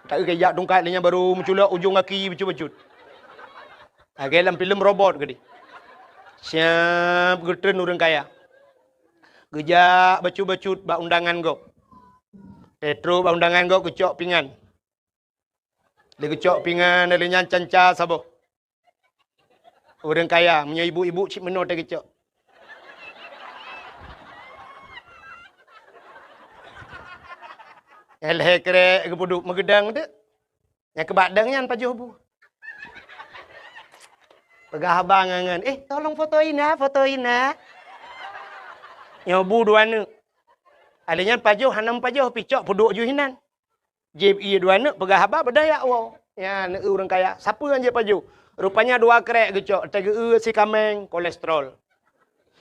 Tak kayak tungkat ini baru menculak ujung kaki becut-becut. Agak dalam filem robot ke di. Siap getun orang kaya. Gejak becut-becut bak undangan go. Petro bak undangan go kecok pingan. Dia kecok pingan dari nyancanca sabo. Orang kaya punya ibu-ibu cik menor tak kecok. Elhe kere kepuduk megedang tu. Yang kebadangnya paju bu. Pegah abang angan. Tolong fotoin ah. Yang bu dua ne. Adanya paju hanam paju picok puduk juhinan. Jeb iya dua ne pegah abang berdaya wow. Ya ne orang kaya. Siapa yang je paju? Rupanya 2 krek gecok. Tege si kameng kolesterol.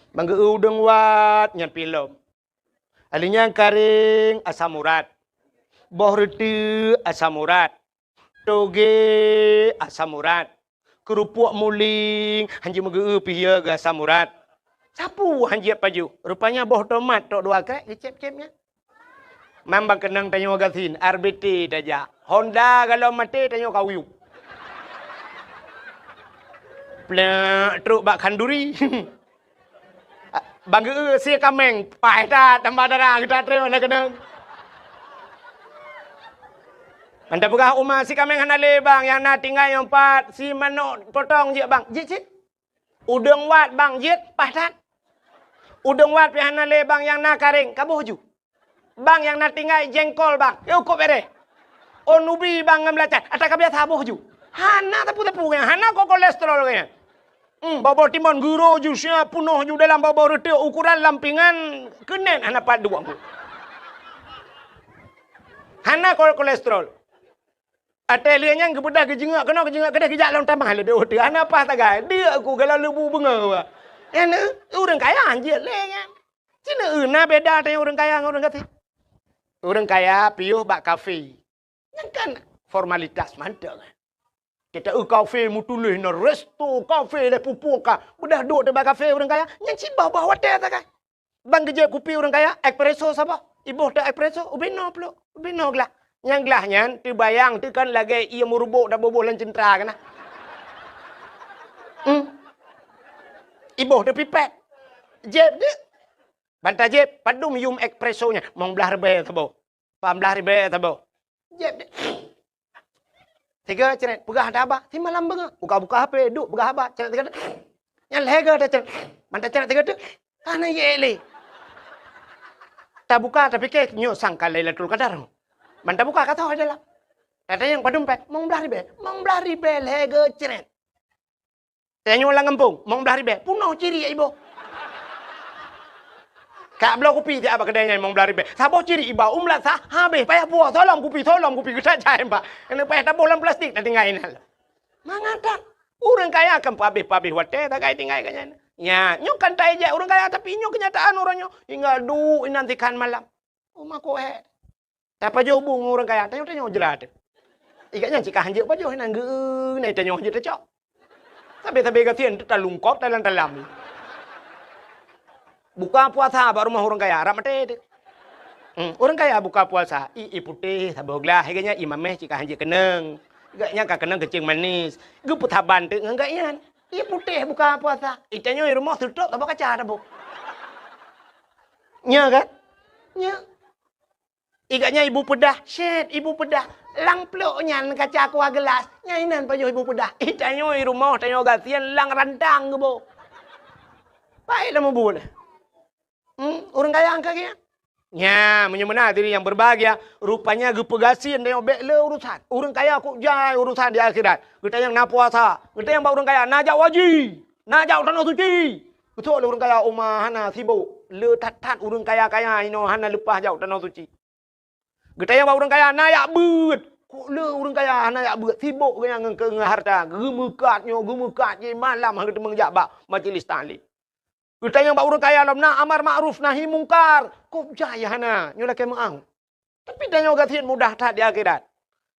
Bangge udeng wat nyan pilom. Adanya karing asam urat. Boh reti asam urat. Toge asam urat. Kerupuk muling. Hanji mege pihia ke asam urat. Sapu hanji paju. Rupanya boh tomat. Tok 2 krek. Dicep-cepnya. Mambang kenang tanya gasin. RBT daja. Honda kalau mati tanya kawiu. Plek truk bak kanduri. Bangge si kameng. Pai ta tambah darah. Kita terima nak kenang. Anda pegah rumah si kameng hanale bang yang nak tinggal yang 4 si manok potong je bang. Jit. Udang wat bang jit padat. Udang wat pi hanale bang yang nak karing kabuh ju. Bang yang nak tinggal jengkol bang. Yo kok bere. Onubi bang ngamlacat. Ata kabia sabuh ju. Hana tapu-tapu kan. Hana kok kolesterol kan. Bawa timun guru ju sia punuh ju dalam bawa reti ukuran lampingan kenen hana pad 2. Hana kolesterol. Atelianya kebedah kejengak kena kejengak kedah kejak long tambah le dia ana apa tagai dia aku kalau lebu benga ya ne orang kaya anjir le kan cina na beda dengan orang kaya dengan orang gatin orang kaya piuh bak kafe yang kan formalitas mantap kita kafe mutulih na resto kafe le pupuka bedah duk di bak kafe orang kaya yang cibah bawa teh tagai bang geje kopi orang kaya espresso sapa ibu tak espresso ubino plo ubino glah yang gelahnya, tu bayang, tu kan lagi ia merubuk dah boboh lan centra kan Ibu tu pipet. Jeb dia. Banta jeb, padum yum espressonya. Mong belah rebe tabo. Pam belah rebe tabo. Jeb dia. Tiga ceret, pegah ada apa? Ti malam benga. Buka-buka HP, duk pegah apa? Ceret tiga. Yang lega dah ceret. Banta ceret tiga tu. Kana yele. Tak buka tapi ke nyo sangka Lailatul Qadar. Banta buka kata ada dalam. Kata yang padum pe, mong belah rebe. Mong belah rebe lega ceret. Tanya orang kampung, mong belah ribet. Puno ciri ibu. Kak belah kopi tiap apa kedainya mong belah ribet. Sabo ciri ibu umlat sah. Habis payah buah tolong kopi kita cai mbak. Kena payah tabung dalam plastik nanti ngain hal. Mangatan. Orang kaya akan pabih wate tak kaya tinggal kanya. Ya, nyok kan tai je orang kaya tapi nyok kenyataan orangnya hingga nantikan malam. Rumah ko Tapi jo bung orang kaya tanya jelat. Ikatnya jika hanjir pa jo nang ge nai tanya hanjir cok. Tapi kasihan talungkot dalam. Buka puasa baru rumah orang kaya ramate. Orang kaya buka puasa i putih saboglah heganya imameh jika hanjir keneng. Gaknya ka keneng kecing manis. Ge putaban teu enggaknya. I putih buka puasa. Itanya rumah tutup apa kaca bu. Nya kan? Nya. Igaknya ibu pedah, ibu pedah. Lang peluknya kaca aqua gelas. Nyainan pajo ibu pedah. Itanyo rumah tanyo gasian lang rantang ke bo. Baiklah mau orang kaya angkanya. Ya, menyemena diri yang berbahagia. Rupanya gepegasian tanyo bekle urusan. Orang kaya kok jai urusan di akhirat. Kita yang na puasa. Kita yang orang kaya najak wajib. Najak tanah suci. Betul orang kaya umah hana sibuk. Le tat orang kaya ino hana lepas jauh tanah suci. Kita yang orang kaya nayak beut. Kok le orang kaya nayak beut sibuk dengan harta. Gemukat je malam hari mengjabak majlis taklim. Kita yang orang kaya dalam nak amar ma'ruf nahi mungkar. Kok jaya hana nyola ke maang. Tapi tanya gatin mudah tak di akhirat.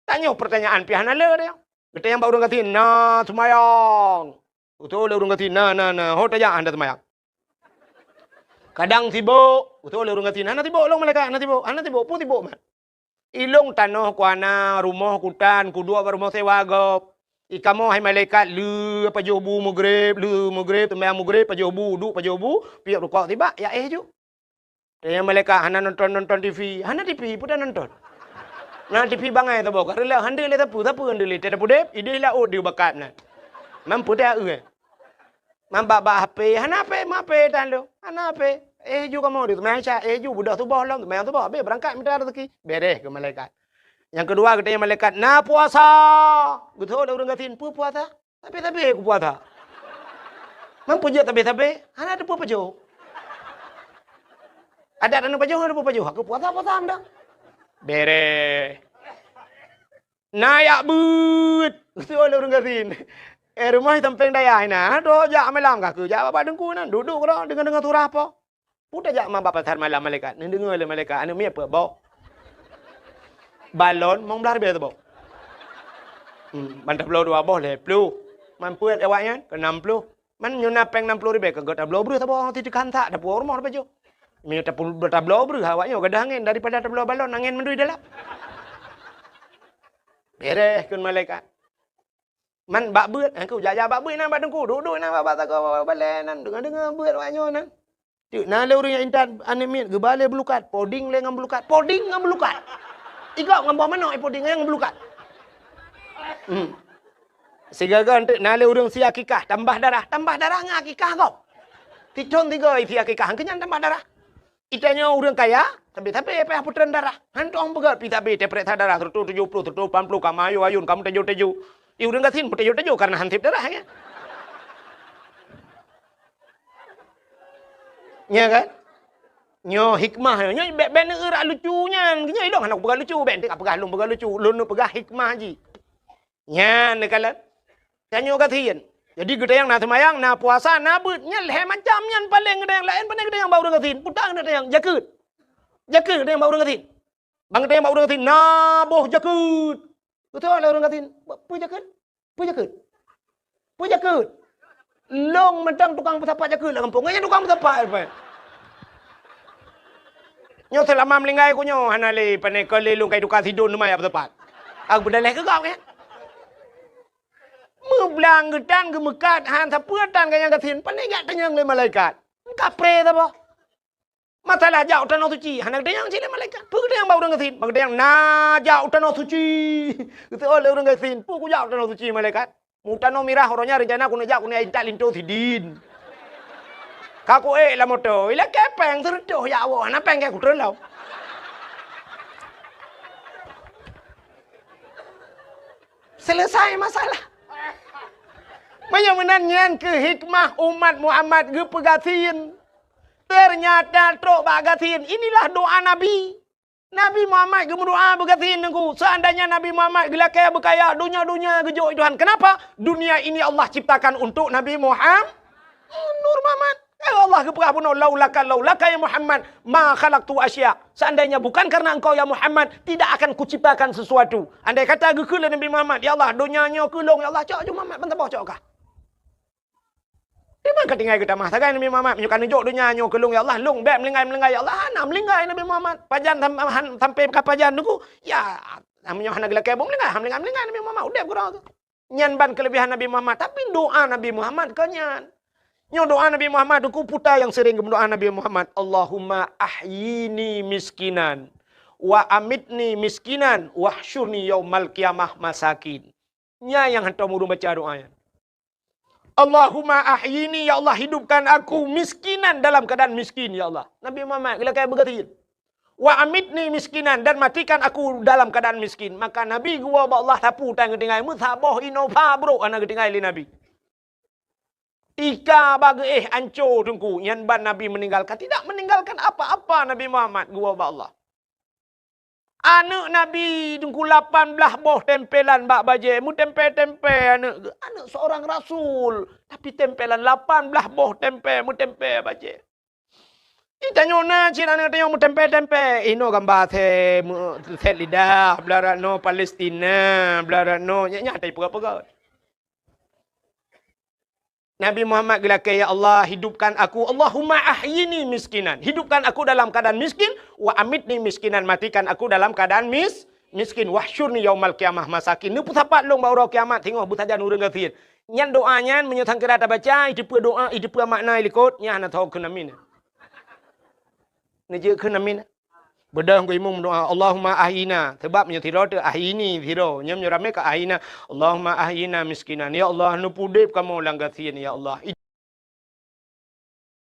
Tanya pertanyaan pihana le dia. Kita yang orang gatin na semayang. Betul orang gatin na ho tanya anda semayang. Kadang sibuk. Betul orang gatin ana sibuk long mereka ana sibuk pun sibuk man. Ilong tanah kuana rumah kutan kudua rumah sewa gop. Ikamo hai malaikat lu pajobu maghrib tembayang maghrib pajobu duk pajobu piak rukuk tiba ya ju. Yang malaikat hana nonton TV. Hana TV pun dah nonton. Nah TV bangai tu bok. Rela hande le tapu hande le tada pudep ide la o di bakat na. Mampu dah Mamba HP hana HP tan lo. Hana HP ju kamu di Malaysia, ju budak tu bawah tu mayang tu bawah, berangkat minta rezeki, beres ke malaikat. Yang kedua katanya malaikat, na puasa. Betul orang katin, puasa. Tapi aku puasa. Mampu je tapi, hana ada apa jo? Ada apa jo? Aku puasa anda. Beres. Nayak but. Betul orang katin. Rumah tampeng daya na, do jak malam kak, jak apa dengku nan, duduk kau dengan turah apa? Pudah jak mak bapak malam malaikat. Ni dengar le malaikat. Anu mi apa bau? Balon mong belah ribet bau. Bantah belau dua bau le. Pelu. Mampu awaknya ke 60. Man nyuna peng 60 ribet ke gota belau beru tabo titik kantak dapu rumah apa jo. Mi ta belau beru awaknya gadah angin daripada ta belau balon angin mendui dalam. Beres kun malaikat. Man bak beut aku jaja bak beut nan badengku duduk nan bak tak balen nan dengar beut awaknya nan. Nah le orang yang intan anemit gebale belukat, poding le ngam belukat. Igak ngam bawa mana poding yang belukat. Sigaga ante nah le orang si akikah tambah darah ngak akikah kau. Ticon tiga isi akikah kenyan tambah darah. Itanya orang kaya, tapi apa putran darah. Hantong pegat pita be tepret darah 70 80 kamu ayun kamu teju. I orang gasin teju karena hantip darahnya. Ya kan? Nyo hikmah nyo ben erak lucunya. Nyo idong anak pegah lucu ben tak pegah lung pegah lucu. Lun pegah hikmah ji. Nya nekalan. Tanyo katien. Jadi gede yang na semayang, na puasa, na beut nya leh macam nyan paling gede yang lain paling gede yang bau gatin. Putang gede yang jakut. Jakut gede yang bau gatin. Bang gede yang bau gatin. Na boh jakut. Betul lah orang gatin. Pu jakut. Long mentang tukang pesapak jakut lah kampung. Nganya tukang pesapak apa? Nyo selama melinggai ko nyo hanale panay kalilong kay duka sidon lumay apa tepat. Aku bedaleh ke kau kan? Meblang gedan gemekat han sapuatan kaya gatin panay gak tanyang le malaikat. Kapre ta ba. Masalah jauh tanah suci. Hanak dia yang cile malaikat. Puk dia yang bau orang kesin. Mak dia yang na jauh tanah suci. Itu oleh orang kesin. Puk jauh tanah suci malaikat. Mutano mirah orangnya rencana aku najak aku ni intak lintu sidin. Kaku lah moto. Ila kepeng terdoh ya Allah. Ana peng kayak kudu lau. Selesai masalah. Menyenangkan ke hikmah umat Muhammad ke pegatin. Ternyata trok bagatin. Inilah doa Nabi. Nabi Muhammad ke berdoa bagatin aku. Seandainya Nabi Muhammad gelakaya berkaya dunia-dunia gejok Tuhan. Kenapa? Dunia ini Allah ciptakan untuk Nabi Muhammad. Nur Muhammad. Allah ke perah pun laulaka ya Muhammad ma khalaqtu asya. Seandainya bukan karena engkau ya Muhammad, tidak akan kuciptakan sesuatu. Andai kata gekul Nabi Muhammad, ya Allah dunianya kulung ya Allah cak je Muhammad bentar cak kah. Di mana tinggal kita mah sagai Nabi Muhammad menyukan jok dunianya kulung ya Allah lung bek melinggai ya Allah ana melinggai Nabi Muhammad. Pajan sampai ke pajan tu ya namanya hana gelak kebong melinggai Nabi Muhammad udah kurang tu. Nyan ban kelebihan Nabi Muhammad tapi doa Nabi Muhammad kanyan. Yang doa Nabi Muhammad itu putar yang sering berdoa Nabi Muhammad. Allahumma ahyini miskinan. Wa amitni miskinan. Wahsyurni yaumal qiyamah masakin. Nya yang hantar murung baca doanya. Allahumma ahyini ya Allah hidupkan aku miskinan dalam keadaan miskin ya Allah. Nabi Muhammad bila kayak begitu. Wa amitni miskinan dan matikan aku dalam keadaan miskin. Maka Nabi gua Allah sapu tang ketinggai musabah inova bro anak ketinggai li Nabi. Ika bagi ancur tungku yang ban Nabi meninggalkan. Tidak meninggalkan apa-apa Nabi Muhammad. Gua Allah. Anak Nabi tungku 18 boh tempelan bak baje. Mu tempe-tempe anak. Anak seorang Rasul. Tapi tempelan 18 boh tempe. Mu tempe baje. Kita nyona cina anak tanya mu tempe-tempe. Ino gambar set lidah. Belarat no Palestina. Belarat no. Nyata pegawai. Nabi Muhammad gelakaya ya Allah hidupkan aku. Allahumma ahyini miskinan. Hidupkan aku dalam keadaan miskin. Wa amitni miskinan. Matikan aku dalam keadaan miskin. Wahsyurni yaumal qiyamah masakin. Ini pusapat long baru kiamat. Tengok butajan urang gathir. Nyan doanya menyutang kira tak baca. Itu pun doa. Itu pun makna ilikot. Nyan nak tahu kenamin. Ini je kenamin. Bedang ko imum doa Allahumma ahyina sebab nya tiro tu ahyini tiro nyam nyurame ka ahyina Allahumma ahyina miskinan ya Allah nu pudip kamu langgasin ya Allah